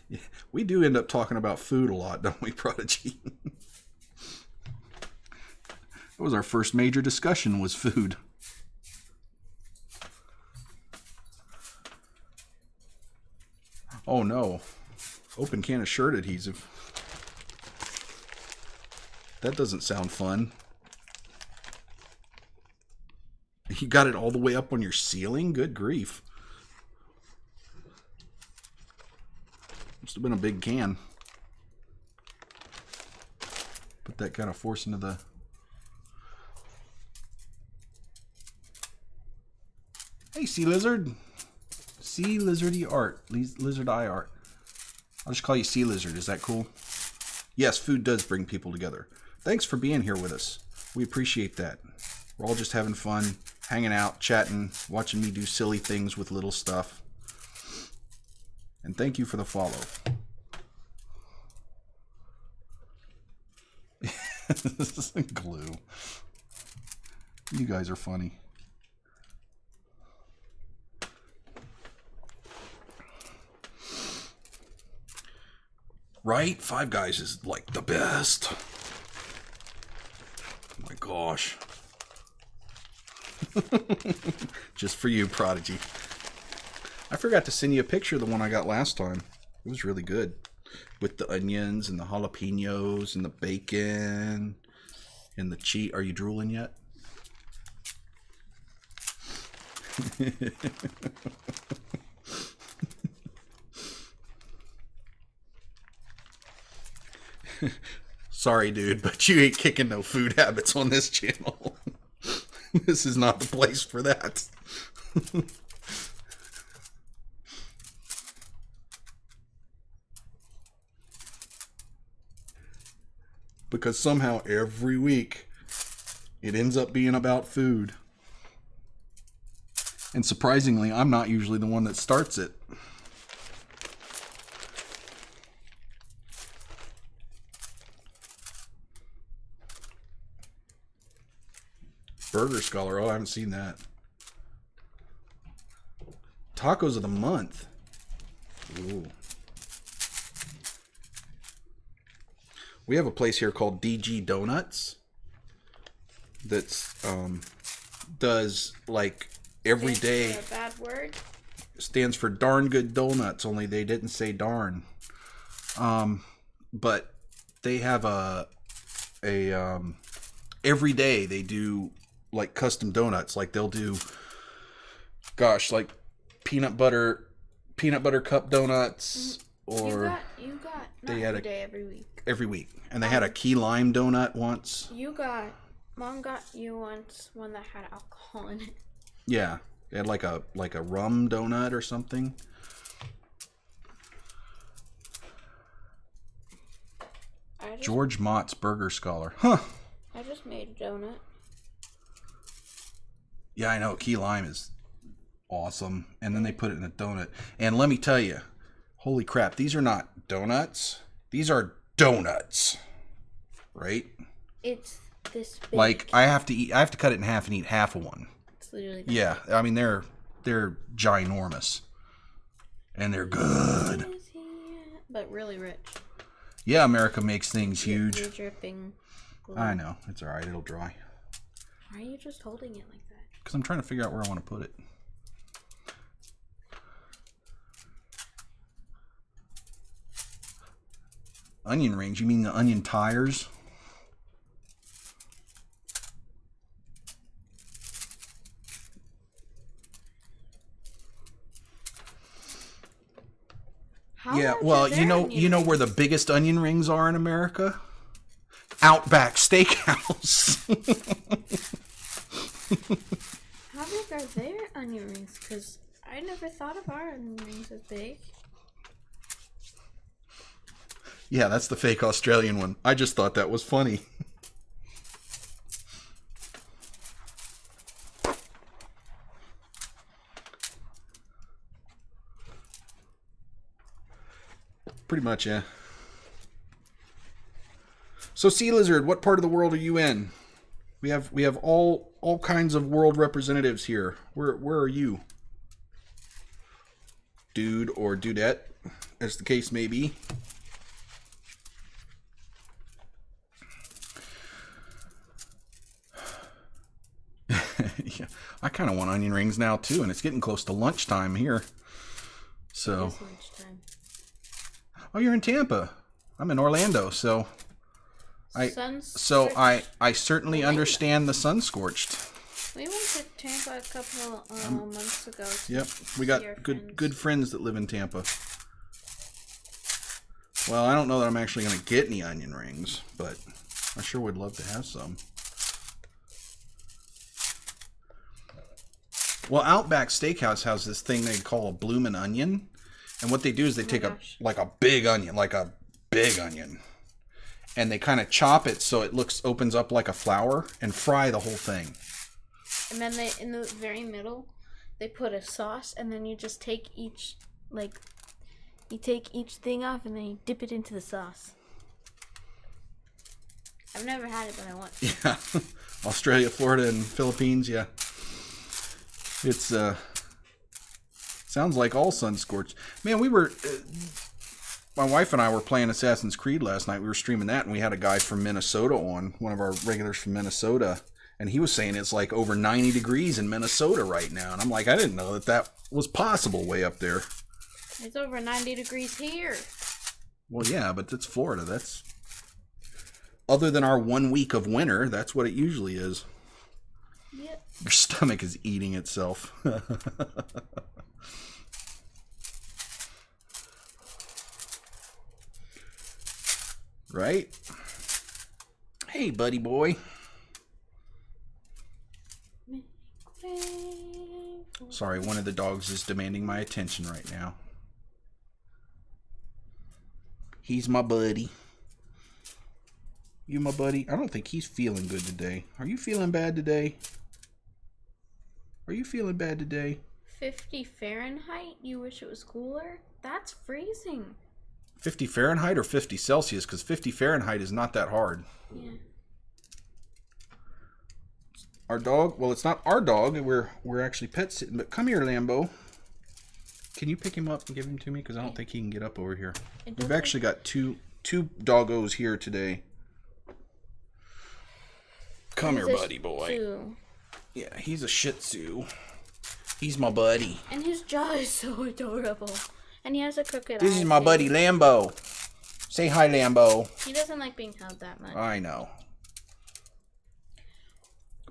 Yeah, we do end up talking about food a lot, don't we, Prodigy? That was our first major discussion, was food. Oh no. Open can of shirt adhesive. That doesn't sound fun. You got it all the way up on your ceiling? Good grief. Must have been a big can. Put that kind of force into the... Hey, sea lizard. Sea lizardy art. Lizard eye art. I'll just call you sea lizard. Is that cool? Yes, food does bring people together. Thanks for being here with us. We appreciate that. We're all just having fun, hanging out, chatting, watching me do silly things with little stuff. And thank you for the follow. This is glue. You guys are funny. Right? Five Guys is like the best. Oh my gosh. Just for you, Prodigy. I forgot to send you a picture of the one I got last time. It was really good. With the onions and the jalapenos and the bacon and the cheese. Are you drooling yet? Sorry, dude, but you ain't kicking no food habits on this channel. This is not the place for that. Because somehow every week it ends up being about food. And surprisingly, I'm not usually the one that starts it. Burger Scholar. Oh, I haven't seen that. Tacos of the month. Ooh. We have a place here called DG Donuts that's does like every day. A bad word. Stands for darn good donuts, only they didn't say darn. But they have a every day they do like custom donuts. Like they'll do, gosh, like peanut butter cup donuts, or you got they not had every day, every week. Every week, and they had a key lime donut once. Mom got you once one that had alcohol in it. Yeah, they had like a rum donut or something. George Mott's Burger Scholar. Huh. I just made a donut. Yeah, I know. Key lime is awesome. And then they put it in a donut. And let me tell you, holy crap, these are not donuts. These are donuts. Right? It's this big. Like I have to cut it in half and eat half of one. It's literally yeah, I mean they're ginormous. And they're good. But really rich. Yeah, America makes things huge. You're dripping glue. I know. It's alright. It'll dry. Why are you just holding it like that? Because I'm trying to figure out where I want to put it. Onion rings? You mean the onion tires? Yeah, well, you know where the biggest onion rings are in America? Outback Steakhouse. How big are their onion rings? Because I never thought of our onion rings as big. Yeah, that's the fake Australian one. I just thought that was funny. Pretty much, yeah. So, Sea Lizard, what part of the world are you in? We have all kinds of world representatives here. Where are you? Dude or dudette, as the case may be. Yeah, I kind of want onion rings now too, and it's getting close to lunchtime here. So. It is lunchtime. Oh, you're in Tampa. I'm in Orlando, so I certainly understand the sun scorched. We went to Tampa a couple months ago. Yep, we got good friends that live in Tampa. Well, I don't know that I'm actually going to get any onion rings, but I sure would love to have some. Well, Outback Steakhouse has this thing they call a bloomin' onion. And what they do is they take a big onion, and they kind of chop it so it opens up like a flower and fry the whole thing. And then they, in the very middle, they put a sauce, and then you just take each, like, you take each thing off, and then you dip it into the sauce. I've never had it, but I want to. Yeah. Australia, Florida, and Philippines, yeah. It's, sounds like all sun scorched. Man, we were, my wife and I were playing Assassin's Creed last night. We were streaming that, and we had a guy from Minnesota on, one of our regulars from Minnesota, and he was saying it's like over 90 degrees in Minnesota right now. And I'm like, I didn't know that that was possible way up there. It's over 90 degrees here. Well, yeah, but it's Florida. That's, other than our 1 week of winter, that's what it usually is. Yep. Your stomach is eating itself. Right? Hey, buddy boy. Sorry, one of the dogs is demanding my attention right now. He's my buddy. You my buddy? I don't think he's feeling good today. Are you feeling bad today? Are you feeling bad today? 50 Fahrenheit? You wish it was cooler? That's freezing. 50 Fahrenheit or 50 Celsius? Because 50 Fahrenheit is not that hard. Yeah. Our dog, well, it's not our dog. We're actually pet sitting. But come here, Lambo. Can you pick him up and give him to me? Because I don't think he can get up over here. We've actually got two doggos here today. Come here, buddy boy. Too. Yeah, he's a Shih Tzu. He's my buddy. And his jaw is so adorable. And he has a crooked eye. This is my buddy Lambo. Say hi, Lambo. He doesn't like being held that much. I know.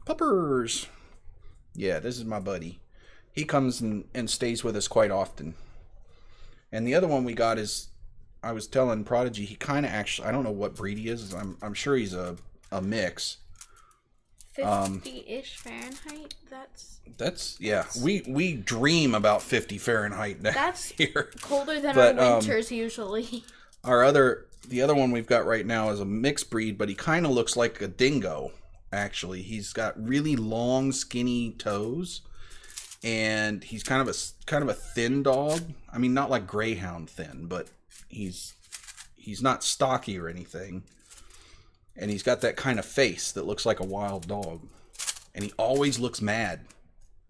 Puppers. Yeah, this is my buddy. He comes and stays with us quite often. And the other one we got is, I was telling Prodigy, he kind of actually, I don't know what breed he is. I'm sure he's a mix. 50-ish Fahrenheit. That's yeah. We dream about 50 Fahrenheit now. That's here. Colder than our winters usually. The other one we've got right now is a mixed breed, but he kind of looks like a dingo. Actually, he's got really long, skinny toes, and he's kind of a thin dog. I mean, not like greyhound thin, but he's not stocky or anything. And he's got that kind of face that looks like a wild dog. And he always looks mad.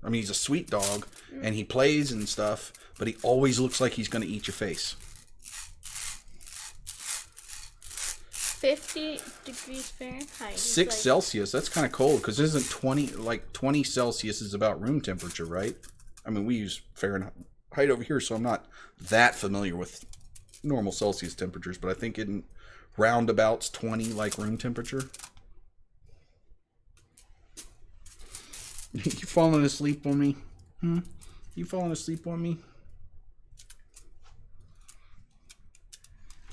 I mean, he's a sweet dog, and he plays and stuff, but he always looks like he's going to eat your face. 50 degrees Fahrenheit. 6 Celsius, that's kind of cold, because isn't 20 Celsius is about room temperature, right? I mean, we use Fahrenheit over here, so I'm not that familiar with normal Celsius temperatures, but I think in roundabouts 20 like room temperature. You falling asleep on me? You falling asleep on me?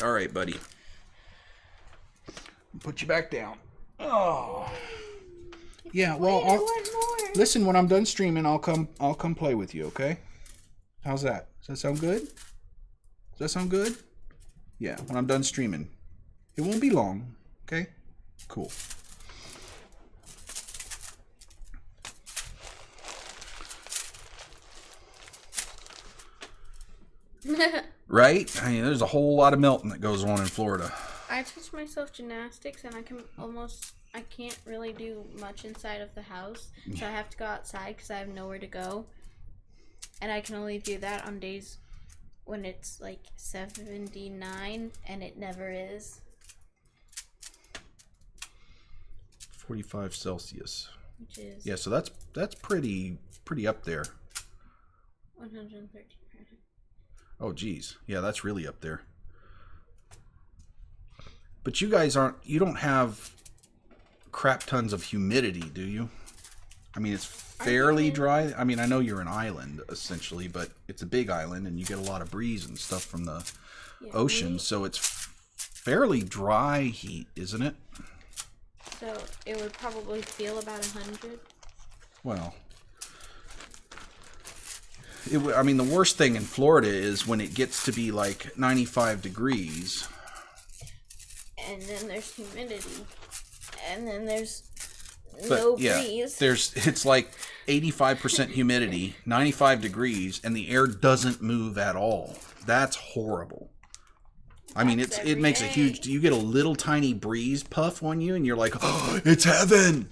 All right, buddy. Put you back down. Oh. Yeah, well, listen, when I'm done streaming, I'll come play with you, okay? How's that? Does that sound good? Does that sound good? Yeah, when I'm done streaming. It won't be long, okay? Cool. Right? I mean, there's a whole lot of melting that goes on in Florida. I teach myself gymnastics, and I can't really do much inside of the house, so I have to go outside because I have nowhere to go. And I can only do that on days when it's like 79, and it never is. 45 Celsius. Which is... Yeah, so that's pretty up there. 113. Oh, geez. Yeah, that's really up there. But you guys you don't have crap tons of humidity, do you? I mean, it's fairly dry. I mean, I know you're an island, essentially, but it's a big island, and you get a lot of breeze and stuff from the ocean, so it's fairly dry heat, isn't it? So it would probably feel about 100. Well, I mean, the worst thing in Florida is when it gets to be like 95 degrees. And then there's humidity. And then there's no yeah, breeze. it's like 85% humidity, 95 degrees, and the air doesn't move at all. That's horrible. I mean, That's it makes a every huge. day. You get a little tiny breeze puff on you, and you're like, oh, it's heaven.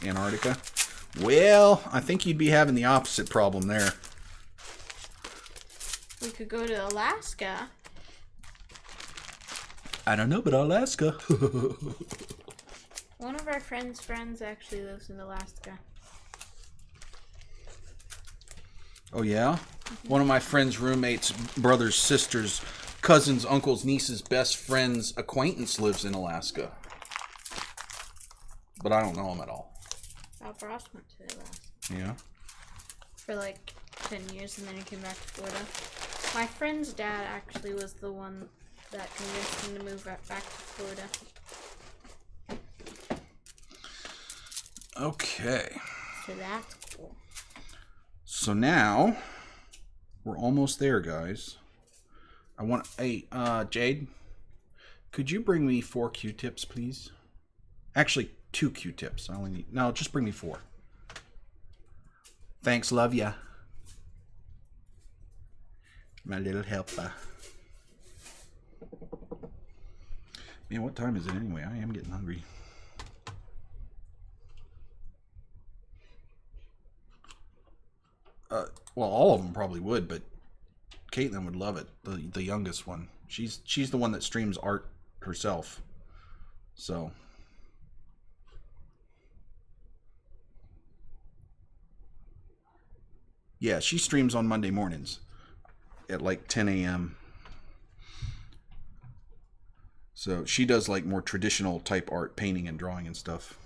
Antarctica. Well, I think you'd be having the opposite problem there. We could go to Alaska. I don't know, but Alaska. One of our friends' friends actually lives in Alaska. Oh, yeah? One of my friend's roommates, brother's, sister's, cousin's, uncle's, niece's best friend's acquaintance lives in Alaska. But I don't know him at all. Bob Ross went to Alaska Yeah? for like 10 years and then he came back to Florida. My friend's dad actually was the one that convinced him to move back to Florida. Okay. So that's cool. So now, we're almost there, guys. I want... Hey, Jade, could you bring me 4 Q-tips, please? Actually, 2 Q-tips. I only need... No, just bring me 4. Thanks, love ya. My little helper. Man, what time is it anyway? I am getting hungry. Well, all of them probably would, but Caitlin would love it. The youngest one. She's the one that streams art herself. So. Yeah, she streams on Monday mornings at like 10 a.m. So she does like more traditional type art, painting and drawing and stuff.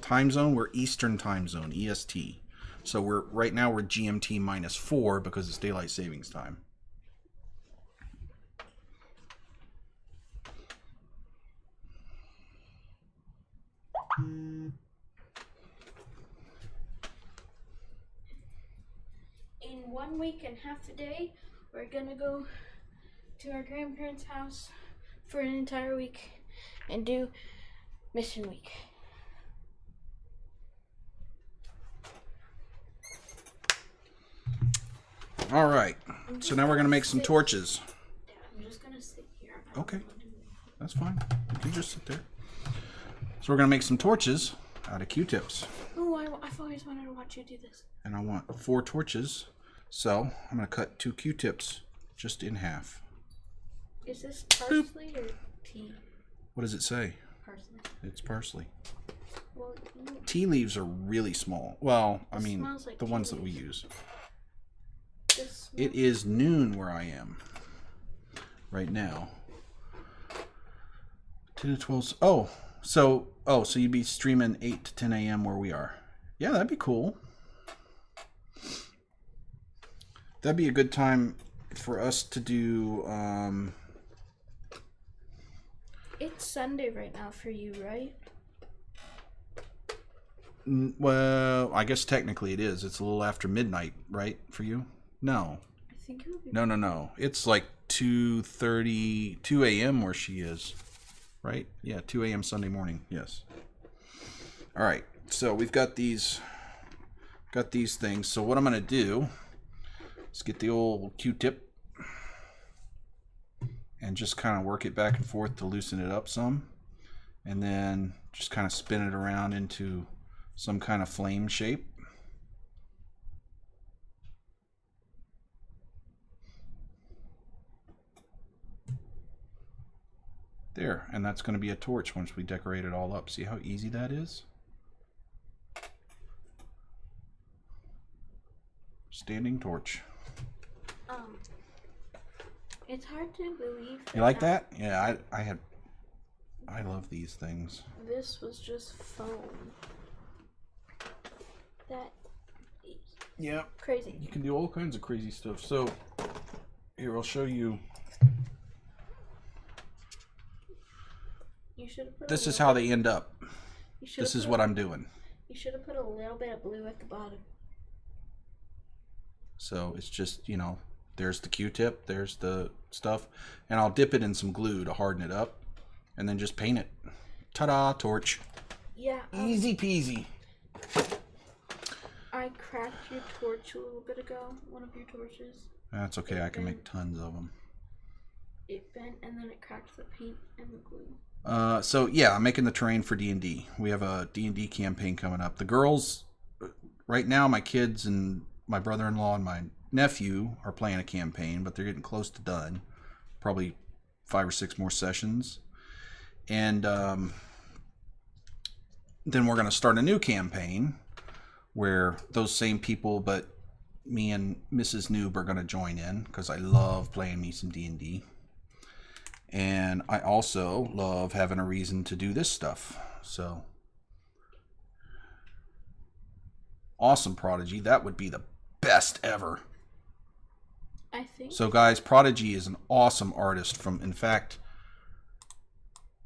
Time zone, we're Eastern time zone, EST. So right now we're GMT -4 because it's daylight savings time. In 1 week and half a day, we're gonna go to our grandparents' house for an entire week and do mission week. All right. So now we're going to make some torches. Dad, I'm just gonna sit here. Okay. That's fine. You can just sit there. So we're going to make some torches out of Q-tips. Oh, I've always wanted to watch you do this. And I want 4 torches. So I'm going to cut 2 Q-tips just in half. Is this parsley or tea? What does it say? Parsley. It's parsley. Well, Tea leaves are really small. Well, I It mean, smells like the tea ones that we leaves. use. this It is noon where I am right now. 10 to 12. So you'd be streaming 8 to 10 a.m. where we are. Yeah, that'd be cool. That'd be a good time for us to do. It's Sunday right now for you, right? Well, I guess technically it is. It's a little after midnight, right, for you? No. I think it would be. No. It's like 2:30, 2 a.m. where she is, right? Yeah, 2 a.m. Sunday morning. Yes. All right. So we've got these things. So what I'm gonna do is get the old Q-tip and just kind of work it back and forth to loosen it up some, and then just kind of spin it around into some kind of flame shape. There, and that's going to be a torch once we decorate it all up. See how easy that is? Standing torch. It's hard to believe. You like that? Yeah, I love these things. This was just foam. That is Yeah. crazy. You can do all kinds of crazy stuff. So, here, I'll show you. You should have put. This is how they end up. You This is what I'm doing. You should have put a little bit of blue at the bottom. So, it's just, There's the Q-tip. There's the stuff. And I'll dip it in some glue to harden it up. And then just paint it. Ta-da, torch. Yeah. Easy peasy. I cracked your torch a little bit ago. One of your torches. That's okay. I can make tons of them. It bent and then it cracked the paint and the glue. So yeah, I'm making the terrain for D&D. We have a D&D campaign coming up. The girls, right now, my kids and my brother-in-law and my nephew are playing a campaign, but they're getting close to done. Probably 5 or 6 more sessions. And then we're going to start a new campaign where those same people, but me and Mrs. Noob are going to join in because I love playing me some D&D. And I also love having a reason to do this stuff. So, awesome, Prodigy. That would be the best ever. I think. So, guys, Prodigy is an awesome artist. In fact,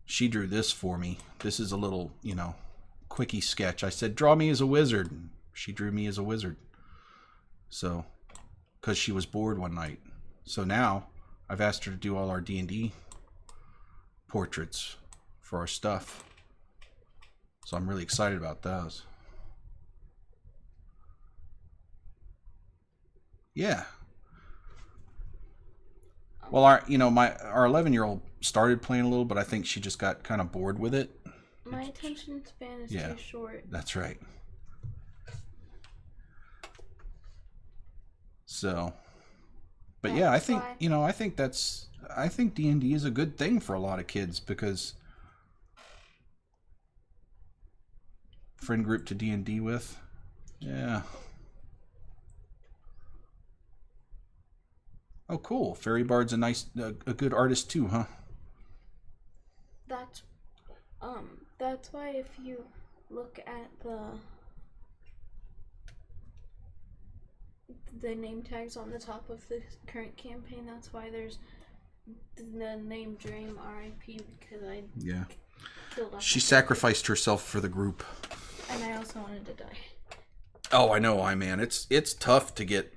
she drew this for me. This is a little, quickie sketch. I said, draw me as a wizard. And she drew me as a wizard. So, because she was bored one night. So now, I've asked her to do all our D&D portraits for our stuff. So I'm really excited about those. Yeah. Well, our 11-year-old started playing a little, but I think she just got kind of bored with it. My attention span is too short. That's right. So, but yeah, I think I think D&D is a good thing for a lot of kids because friend group to D&D with. Yeah. Oh, cool. Fairy Bard's a good artist too, huh? That's why if you look at the name tags on the top of the current campaign, that's why there's the name Dream R.I.P. because I killed off. She sacrificed herself for the group. And I also wanted to die. Oh, I know, man. It's tough to get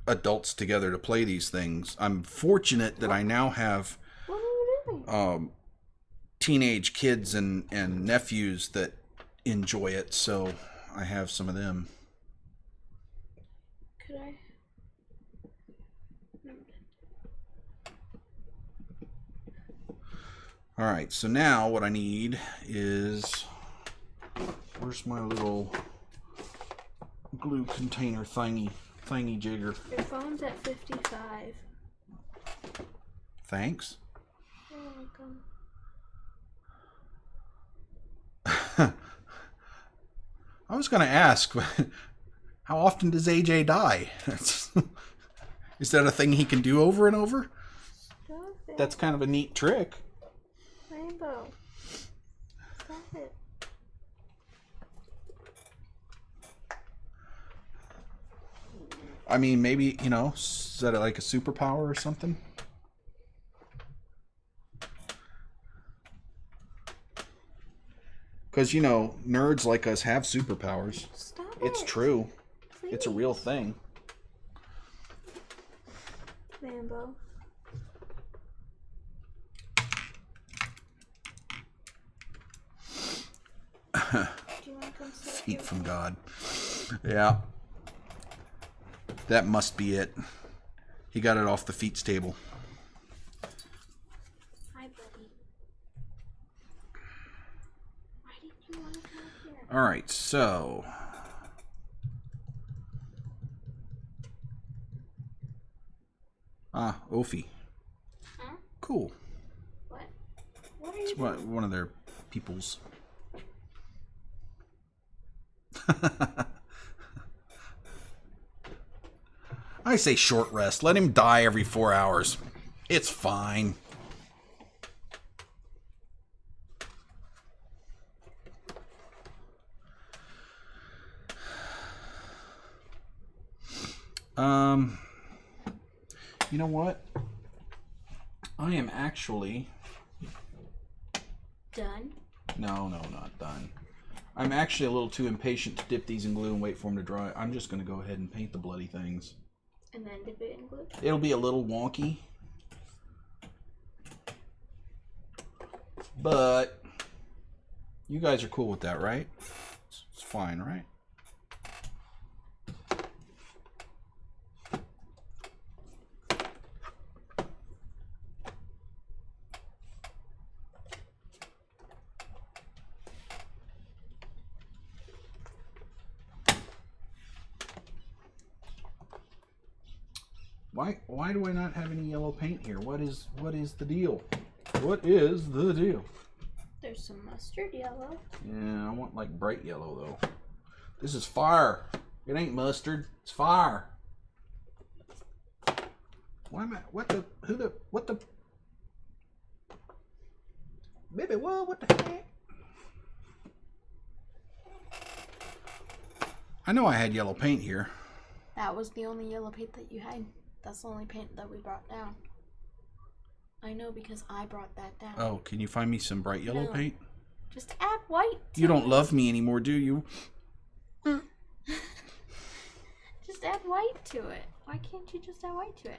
adults together to play these things. I'm fortunate that I now have What are you doing? Teenage kids and nephews that enjoy it, so I have some of them. Could I? No. Alright, so now what I need is... Where's my little glue container thingy jigger? Your phone's at 55. Thanks. You're welcome. I was going to ask, how often does AJ die? Is that a thing he can do over and over? Stop it. That's kind of a neat trick. Rainbow. Stop it. I mean, maybe, is that like a superpower or something? Because, nerds like us have superpowers. Stop it. It's true. Please. It's a real thing. Rainbow. Do you want to come sit Feet here? from God. Yeah. That must be it. He got it off the feats table. Hi, buddy. Why did you want to come here? Alright, so... Ophi. Huh? Cool. What? What are you It's doing? one of their peoples. I say short rest. Let him die every 4 hours. It's fine. You know what? I am actually... Done? No, not done. I'm actually a little too impatient to dip these in glue and wait for them to dry. I'm just going to go ahead and paint the bloody things. And then dip it in glue? It'll be a little wonky. But you guys are cool with that, right? It's fine, right? Why do I not have any yellow paint here? What is the deal? What is the deal? There's some mustard yellow. Yeah, I want like bright yellow though. This is fire. It ain't mustard. It's fire. Why am I? What the? Who the? What the? Baby, whoa! What the heck? I know I had yellow paint here. That was the only yellow paint that you had. That's the only paint that we brought down. I know because I brought that down. Oh, can you find me some bright yellow paint? Just add white. You don't love me anymore, do you? Just add white to it. Why can't you just add white to it?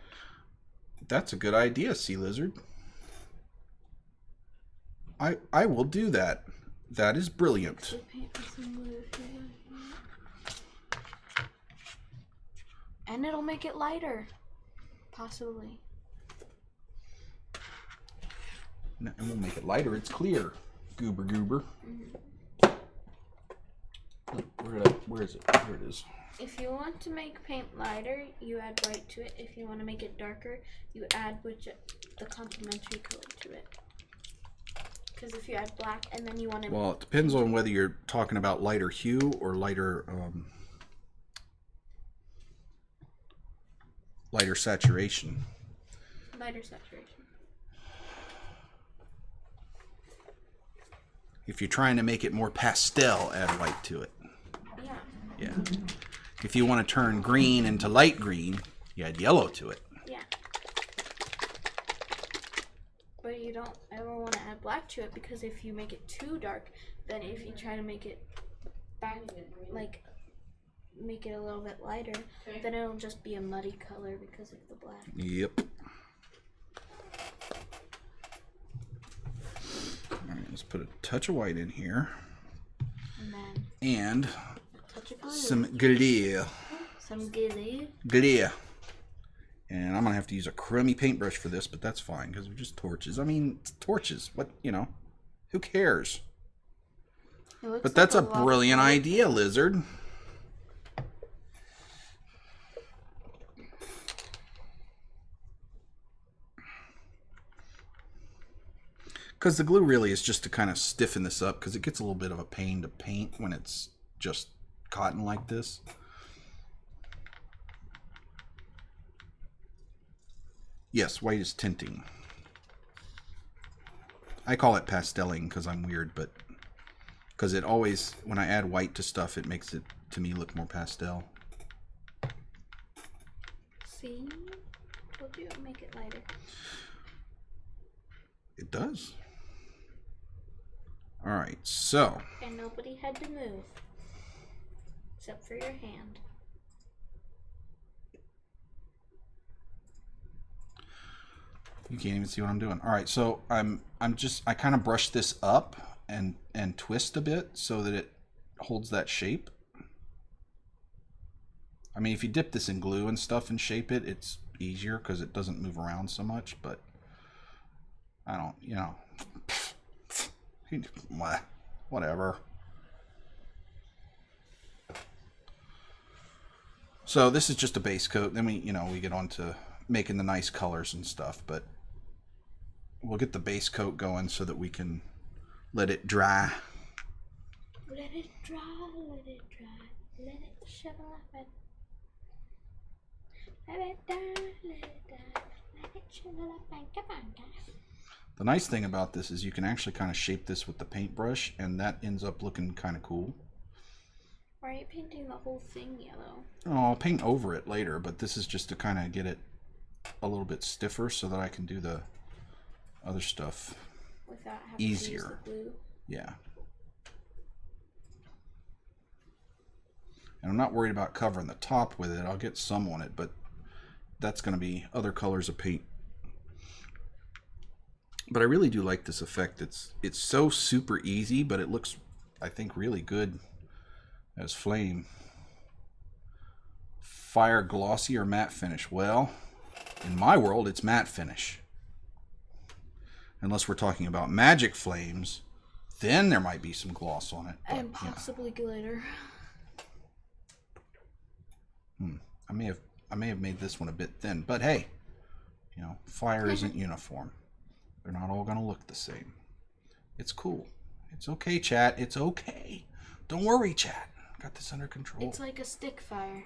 That's a good idea, Sea Lizard. I will do that. That is brilliant. And it'll make it lighter. Possibly. And we'll make it lighter. It's clear. Goober. Where is it? Here it is. If you want to make paint lighter, you add white to it. If you want to make it darker, you add the complementary color to it. Because if you add black and then you want to... Well, it depends on whether you're talking about lighter hue or lighter lighter saturation. Lighter saturation. If you're trying to make it more pastel, add white to it. Yeah. Yeah. If you want to turn green into light green, you add yellow to it. Yeah. But you don't ever want to add black to it because if you make it too dark, then if you try to make it back, like, make it a little bit lighter, then it'll just be a muddy color because of the black. Yep. Alright, let's put a touch of white in here. And some glare. Some glare. Glare. And I'm going to have to use a crummy paintbrush for this, but that's fine because they're just torches. I mean, torches. What, you know, who cares? But that's a brilliant idea, Lizard. Because the glue really is just to kind of stiffen this up because it gets a little bit of a pain to paint when it's just cotton like this. Yes, white is tinting. I call it pasteling because I'm weird, but because it always, when I add white to stuff, it makes it, to me, look more pastel. See? Told you it would make it lighter. It does. Alright, so. And nobody had to move. Except for your hand. You can't even see what I'm doing. Alright, so I kind of brush this up and twist a bit so that it holds that shape. I mean, if you dip this in glue and stuff and shape it, it's easier because it doesn't move around so much, but I don't, you know, whatever. So this is just a base coat. Then we get on to making the nice colors and stuff, but we'll get the base coat going so that we can let it dry. Let it dry, let it dry, let it shovel up. Let it die, let it die, let it shovel up and come on, guys. The nice thing about this is you can actually kind of shape this with the paintbrush, and that ends up looking kind of cool. Why are you painting the whole thing yellow? Oh, I'll paint over it later, but this is just to kind of get it a little bit stiffer so that I can do the other stuff without having easier. to use the glue. Yeah. And I'm not worried about covering the top with it. I'll get some on it, but that's going to be other colors of paint. But I really do like this effect. It's so super easy, but it looks, I think, really good as flame. Fire glossy or matte finish? Well, in my world, it's matte finish. Unless we're talking about magic flames, then there might be some gloss on it. But, and possibly glitter. I may have made this one a bit thin, but hey, you know, fire isn't uniform. They're not all gonna look the same. It's cool. It's okay, chat. It's okay. Don't worry, chat. Got this under control. It's like a stick fire.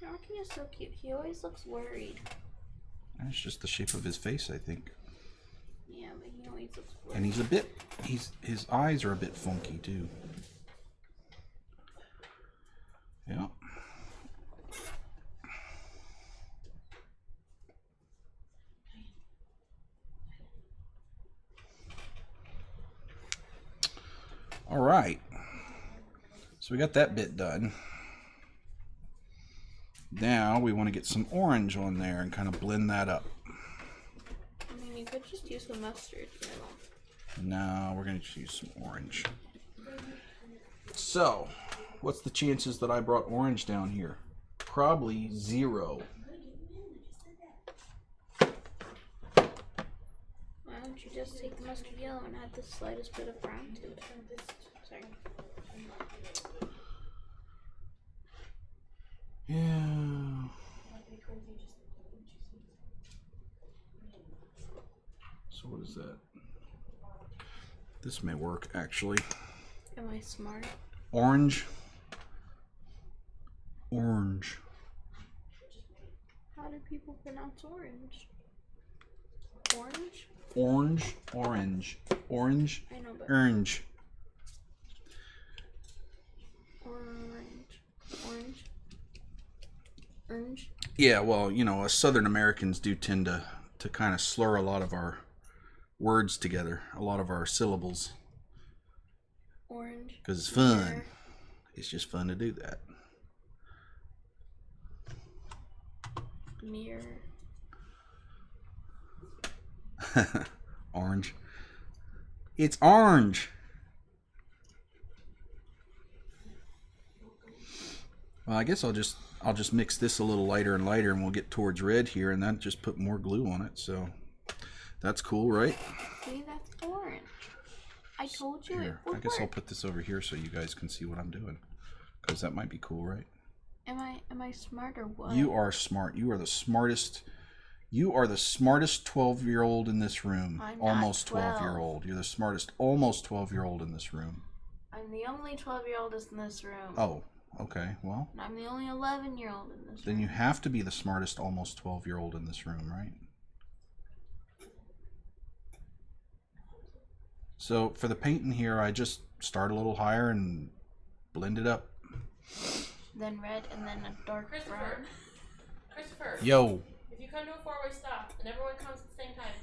Rocky is so cute. He always looks worried. And it's just the shape of his face, I think. Yeah, but he always looks worried. And his eyes are a bit funky too. Yeah. All right. So we got that bit done. Now we want to get some orange on there and kind of blend that up. I mean, you could just use the mustard, you know. No, we're going to use some orange. So, what's the chances that I brought orange down here? Probably 0. Why don't you just take the mustard yellow and add the slightest bit of brown to it? Sorry. Yeah. So what is that? This may work, actually. Am I smart? Orange. Orange. How do people pronounce orange? Orange? Orange. Orange. Orange. I know, but Orange. orange. Orange. Orange. Yeah, well, you know, us Southern Americans do tend to kind of slur a lot of our words together, a lot of our syllables. Orange. Because it's fun. Mirror. It's just fun to do that. Mirror. Orange. It's orange. Well, I guess I'll just mix this a little lighter and lighter, and we'll get towards red here, and then just put more glue on it. So that's cool, right? See, that's orange. I told you Here, it would I guess I'll work. put this over here so you guys can see what I'm doing, because that might be cool, right? Am I smart or what? You are smart. You are the smartest. You are the smartest 12-year-old in this room. I'm not Almost 12. 12-year-old. You're the smartest almost 12-year-old in this room. I'm the only 12-year-old in this room. Oh, okay. Well, And I'm the only 11-year-old in this then room. you have to be the smartest almost 12-year-old in this room, right? So for the painting here, I just start a little higher and blend it up. Then red and then a dark brown. Christopher, Yo, if you come to a four-way stop and everyone comes at the same time,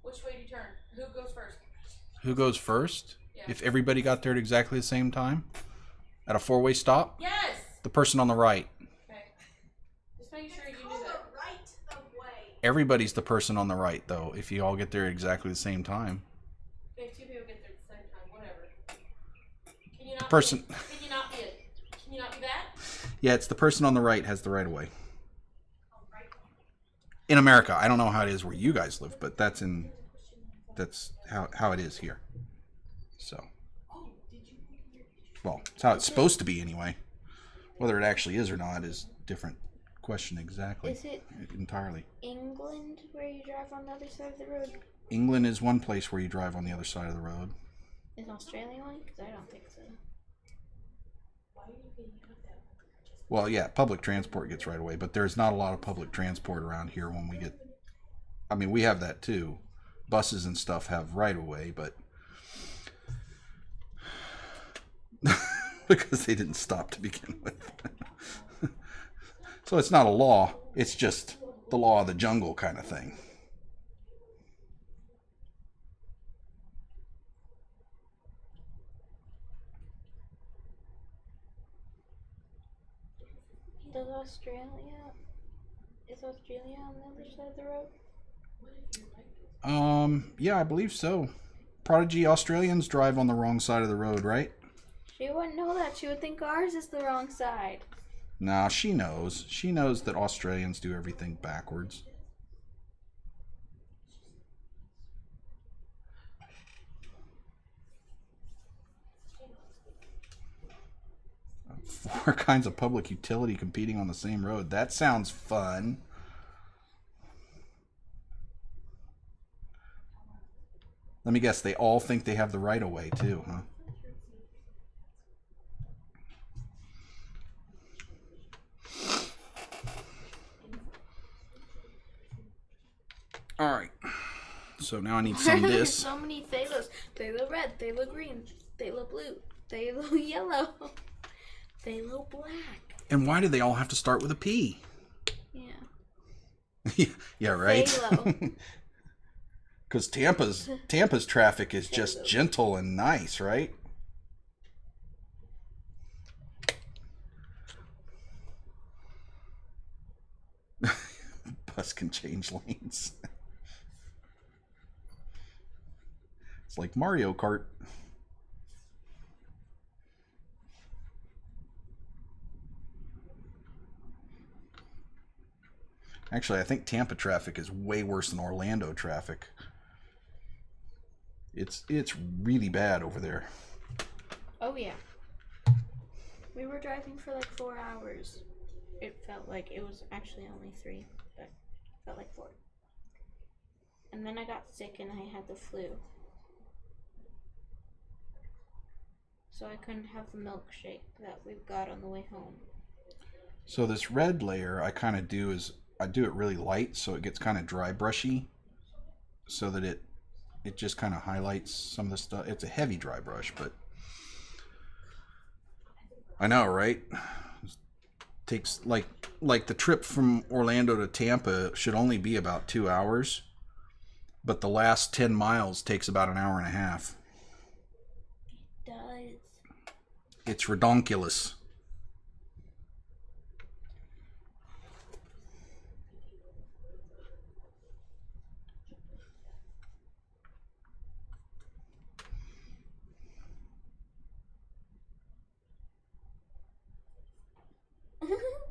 which way do you turn? Who goes first? who goes first? Yeah. If everybody got there at exactly the same time? At a 4-way stop? Yes! The person on the right. Okay. Just making sure you knew that. Everybody's the person on the right, though, if you all get there at exactly the same time. Okay, 2 people get there at the same time, whatever. Can you not Person. Be, can you not be it? Can you not be that? Yeah, it's the person on the right has the right of way. In America, I don't know how it is where you guys live, but that's how it is here. So, well, it's how it's supposed to be anyway. Whether it actually is or not is a different question exactly. Is it Entirely. England where you drive on the other side of the road? England is one place where you drive on the other side of the road. Is Australia one? Because I don't think so. Well, yeah, public transport gets right away, but there's not a lot of public transport around here when we get... I mean, we have that too. Buses and stuff have right away, but... because they didn't stop to begin with. So it's not a law, it's just the law of the jungle kind of thing. Is Australia on the other side of the road? Yeah, I believe so. Prodigy Australians drive on the wrong side of the road, right? She wouldn't know that. She would think ours is the wrong side. Nah, she knows. She knows that Australians do everything backwards. Four kinds of public utility competing on the same road. That sounds fun. Let me guess, they all think they have the right of way too, huh? All right. So now I need some of this. So many Thalos. Thalo red, Thalo green, Thalo blue, Thalo yellow, Thalo black. And why do they all have to start with a P? Yeah. Yeah, right. Thalo. Because Tampa's traffic is just gentle and nice, right? Bus can change lanes. It's like Mario Kart. Actually, I think Tampa traffic is way worse than Orlando traffic. It's really bad over there. Oh yeah. We were driving for like 4 hours. It felt like it was actually only 3, but it felt like 4. And then I got sick and I had the flu. So I couldn't have the milkshake that we got on the way home. So this red layer I kind of do is I do it really light so it gets kind of dry brushy so that it just kind of highlights some of the stuff. It's a heavy dry brush, but I know, right? It takes like the trip from Orlando to Tampa should only be about 2 hours, but the last 10 miles takes about an hour and a half. It does. It's redonkulous.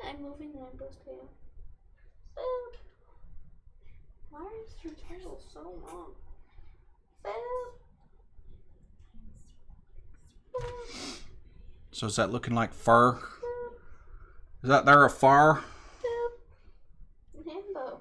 I'm moving Lambo's tail. Why is your tail so long? So is that looking like fur? Is that there a fur? Lambo.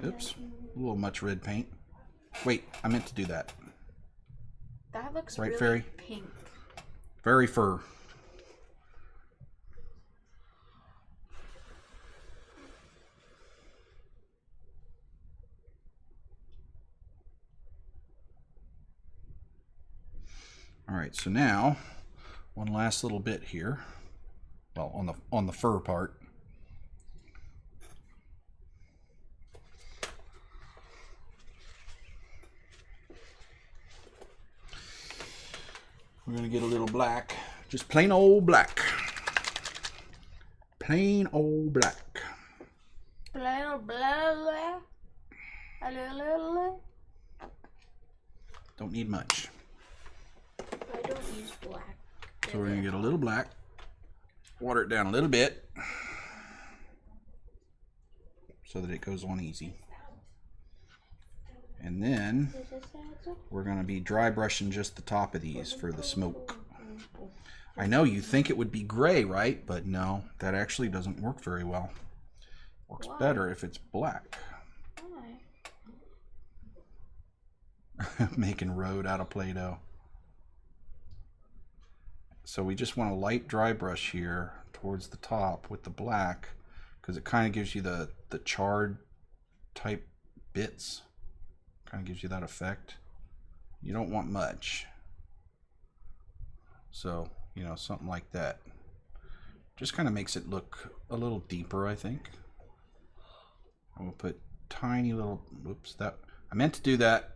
Oops, a little much red paint. Wait, I meant to do that. That looks Right, really Fairy? pink. Very fur. All right, so now one last little bit here. Well, on the fur part. We're gonna get a little black, just plain old black. Plain old black. Blah, blah, blah. Don't need much. I don't use black. So we're gonna get a little black, water it down a little bit so that it goes on easy. And then we're gonna be dry brushing just the top of these for the smoke. I know you think it would be gray, right? But no, that actually doesn't work very well. Works better if it's black. Why? Making road out of Play-Doh. So we just want a light dry brush here towards the top with the black, because it kind of gives you the charred type bits. Kind of gives you that effect. You don't want much. So, you know, something like that. Just kind of makes it look a little deeper, I think. I'm going to put tiny little, whoops, that, I meant to do that.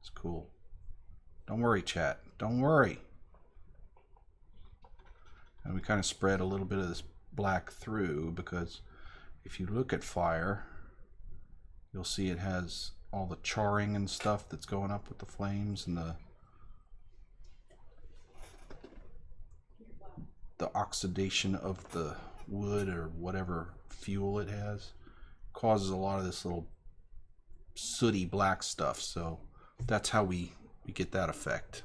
It's cool. Don't worry, chat. Don't worry. And we kind of spread a little bit of this black through, because if you look at fire, you'll see it has all the charring and stuff that's going up with the flames, and the oxidation of the wood or whatever fuel it has causes a lot of this little sooty black stuff. So that's how we get that effect.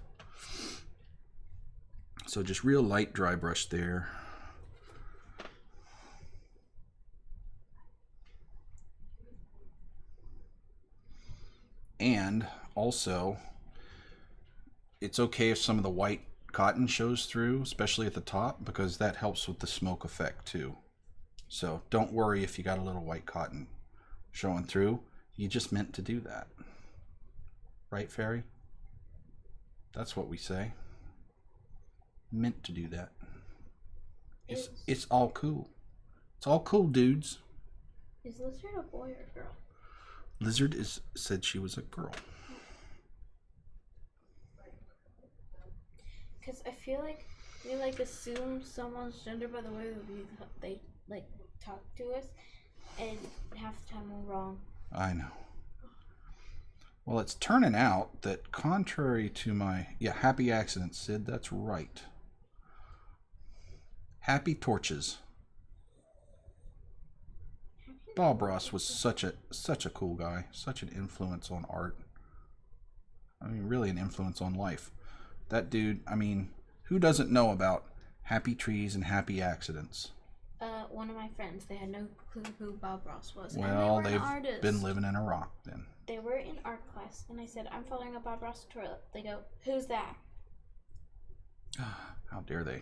So just real light dry brush there. And also, it's okay if some of the white cotton shows through, especially at the top, because that helps with the smoke effect too. So don't worry if you got a little white cotton showing through. You just meant to do that. Right, Fairy? That's what we say. Meant to do that. It's all cool. It's all cool, dudes. Is Lizard a boy or a girl? Lizard said she was a girl. Because I feel like we like assume someone's gender by the way they like talk to us, and half the time we're wrong. I know. Well, it's turning out that contrary to my happy accident, Sid, that's right. Happy torches. Bob Ross was such a cool guy, such an influence on art. I mean, really an influence on life. That dude, I mean, who doesn't know about happy trees and happy accidents? One of my friends, they had no clue who Bob Ross was. Well, and they were an they've artist. been living in a rock then. They were in art class, and I said, I'm following a Bob Ross tutorial. They go, who's that? How dare they?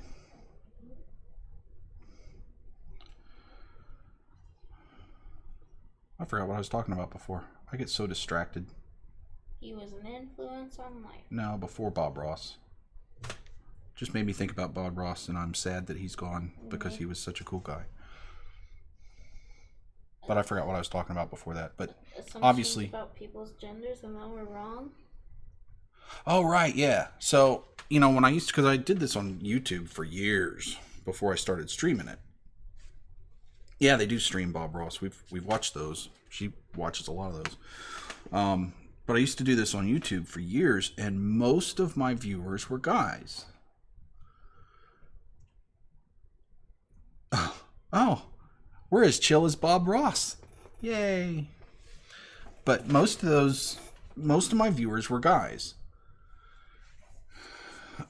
I forgot what I was talking about before. I get so distracted. He was an influence on life. No, before Bob Ross. Just made me think about Bob Ross, and I'm sad that he's gone because he was such a cool guy. But I forgot what I was talking about before that. But obviously about people's genders, and then we're wrong. Oh, right, yeah. So, you know, when I used to, because I did this on YouTube for years before I started streaming it. Yeah, they do stream Bob Ross. We've watched those. She watches a lot of those. But I used to do this on YouTube for years, and most of my viewers were guys. Oh, we're as chill as Bob Ross. Yay. But most of my viewers were guys.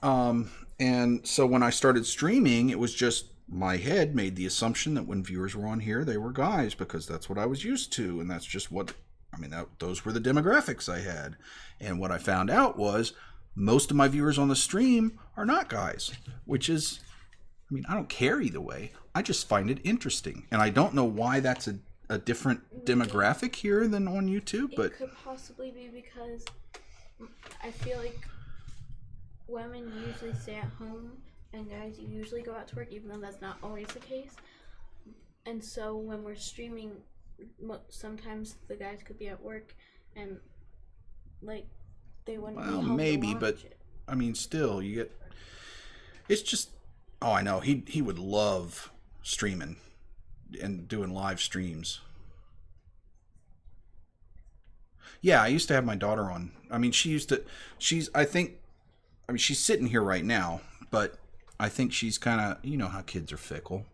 And so when I started streaming, it was just my head made the assumption that when viewers were on here, they were guys, because that's what I was used to. And that's just what, I mean, those were the demographics I had. And what I found out was most of my viewers on the stream are not guys, which is, I mean, I don't care either way. I just find it interesting. And I don't know why that's a different demographic here than on YouTube, but it could possibly be because I feel like women usually stay at home and guys usually go out to work, even though that's not always the case. And so when we're streaming, sometimes the guys could be at work and like they wouldn't be home maybe, to but watch it. I mean, still, you get, it's just, oh, I know, he would love streaming and doing live streams. Yeah, I used to have my daughter on. I mean, she's sitting here right now, but I think she's kind of, you know how kids are fickle.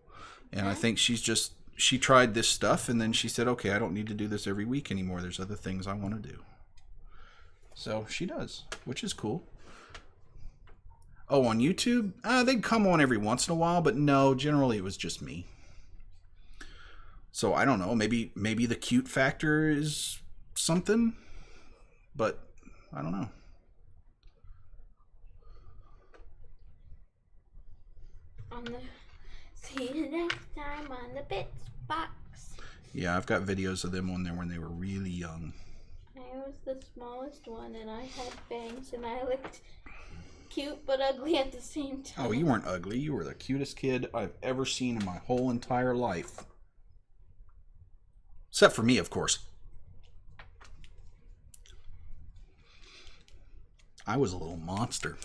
And I think she tried this stuff, and then she said, okay, I don't need to do this every week anymore. There's other things I want to do. So she does, which is cool. Oh, on YouTube? They'd come on every once in a while, but no, generally it was just me. So I don't know, maybe the cute factor is something, but I don't know. On the see you next time on the Bits Box. Yeah, I've got videos of them when they were really young. I was the smallest one, and I had bangs, and I looked cute but ugly at the same time. Oh, you weren't ugly. You were the cutest kid I've ever seen in my whole entire life. Except for me, of course. I was a little monster.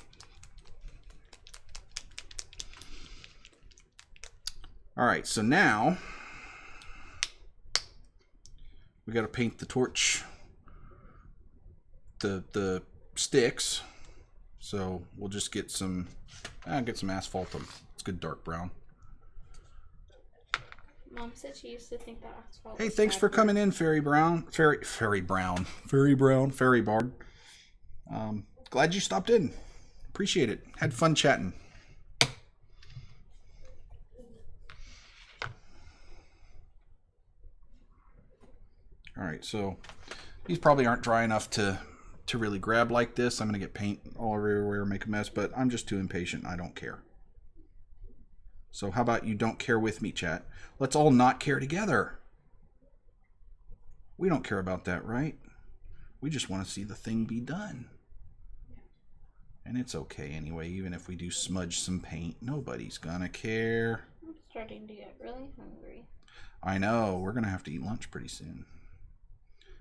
All right, so now we got to paint the torch, the sticks. So we'll just get some asphalt. It's good dark brown. Mom said she used to think that asphalt. Hey, thanks for coming in, Fairy Bard. Glad you stopped in. Appreciate it. Had fun chatting. All right, so these probably aren't dry enough to really grab like this. I'm gonna get paint all everywhere, make a mess, but I'm just too impatient. I don't care. So how about you don't care with me, chat? Let's all not care together. We don't care about that, right? We just want to see the thing be done. And it's okay anyway, even if we do smudge some paint, nobody's gonna care. I'm starting to get really hungry. I know, we're gonna have to eat lunch pretty soon.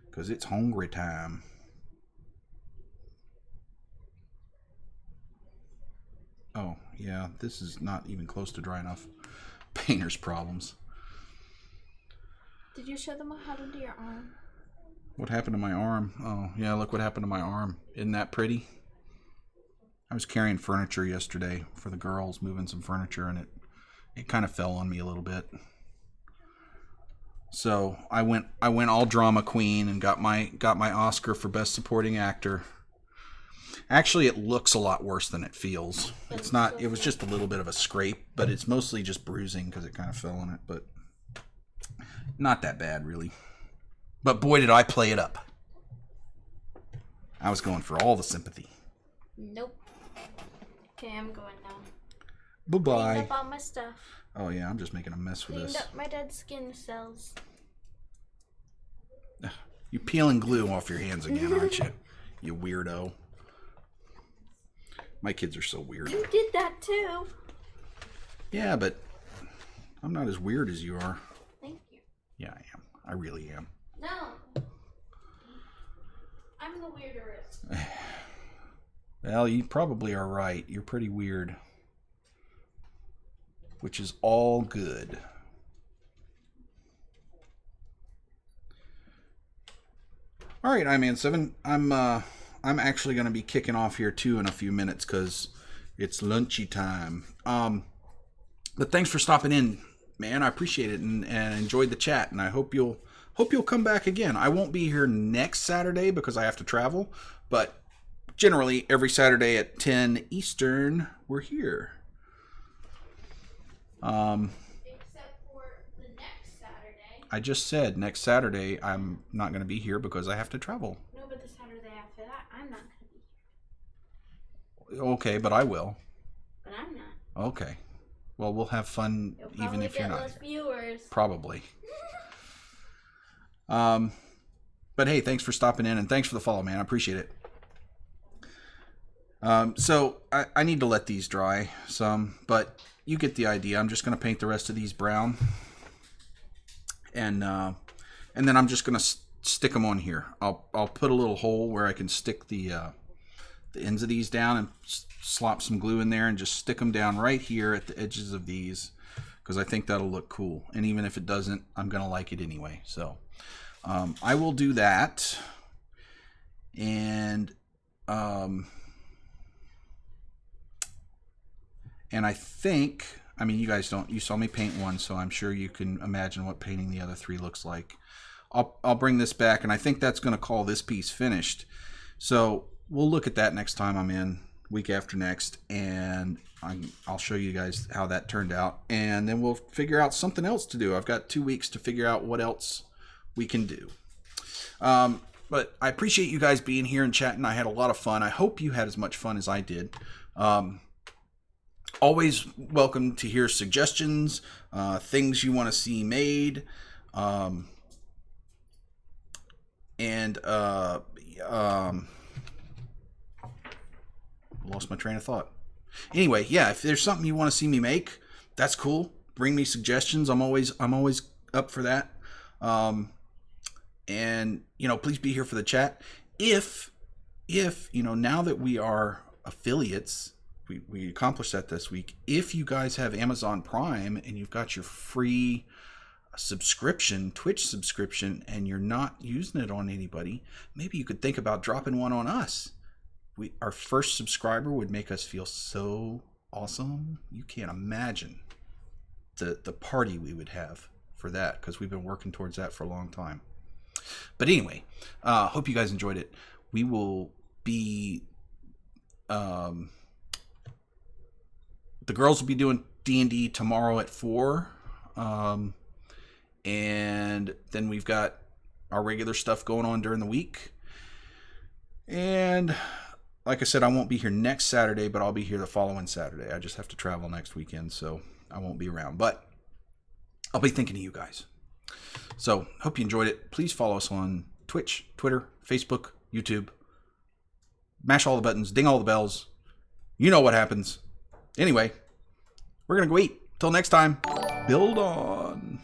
Because it's hungry time. Oh, yeah, this is not even close to dry enough. Painter's problems. Did you show them what happened to your arm? What happened to my arm? Oh, yeah, look what happened to my arm. Isn't that pretty? I was carrying furniture yesterday for the girls, moving some furniture, and it kind of fell on me a little bit. So I went all drama queen and got my Oscar for Best Supporting Actor. Actually, it looks a lot worse than it feels. It's not. It was just a little bit of a scrape, but it's mostly just bruising because it kind of fell on it. But not that bad, really. But boy, did I play it up. I was going for all the sympathy. Nope. Okay, I'm going now. Bye-bye. Cleaned up all my stuff. Oh, yeah, I'm just making a mess with Cleaned this. up my dead skin cells. You peeling glue off your hands again, aren't you? You weirdo. My kids are so weird. You did that too. Yeah, but I'm not as weird as you are. Thank you. Yeah, I am. I really am. No. I'm the weirderest. Well, you probably are right. You're pretty weird. Which is all good. All right, iMan7. I'm actually going to be kicking off here too in a few minutes because it's lunchy time. But thanks for stopping in, man. I appreciate it and enjoyed the chat. And I hope you'll come back again. I won't be here next Saturday because I have to travel. But generally, every Saturday at 10 Eastern, we're here. Except for the next Saturday. I just said next Saturday I'm not going to be here because I have to travel. No, but the Saturday after that, I'm not going to be here. Okay, but I will. But I'm not. Okay. Well, we'll have fun even if you're not. Less viewers. Probably. But hey, thanks for stopping in and thanks for the follow, man. I appreciate it. So I need to let these dry some, but you get the idea. I'm just going to paint the rest of these brown, and then I'm just going to stick them on here. I'll put a little hole where I can stick the ends of these down and slop some glue in there and just stick them down right here at the edges of these because I think that'll look cool. And even if it doesn't, I'm going to like it anyway. So I will do that, and I think, you guys you saw me paint one, so I'm sure you can imagine what painting the other three looks like. I'll bring this back, and I think that's going to call this piece finished. So we'll look at that next time I'm in, week after next, and I'll show you guys how that turned out. And then we'll figure out something else to do. I've got 2 weeks to figure out what else we can do. But I appreciate you guys being here and chatting. I had a lot of fun. I hope you had as much fun as I did. always welcome to hear suggestions, things you want to see made, and lost my train of thought. Anyway, yeah, if there's something you want to see me make, that's cool. Bring me suggestions. I'm always up for that. And please be here for the chat. If now that we are affiliates, we accomplished that this week. If you guys have Amazon Prime and you've got your free subscription, Twitch subscription, and you're not using it on anybody, maybe you could think about dropping one on us. Our first subscriber would make us feel so awesome. You can't imagine the party we would have for that, because we've been working towards that for a long time. But anyway, hope you guys enjoyed it. We will be the girls will be doing D&D tomorrow at 4, and then we've got our regular stuff going on during the week. And like I said, I won't be here next Saturday, but I'll be here the following Saturday. I just have to travel next weekend, so I won't be around. But I'll be thinking of you guys. So, hope you enjoyed it. Please follow us on Twitch, Twitter, Facebook, YouTube. Mash all the buttons, ding all the bells. You know what happens. Anyway, we're going to go eat. Till next time, build on.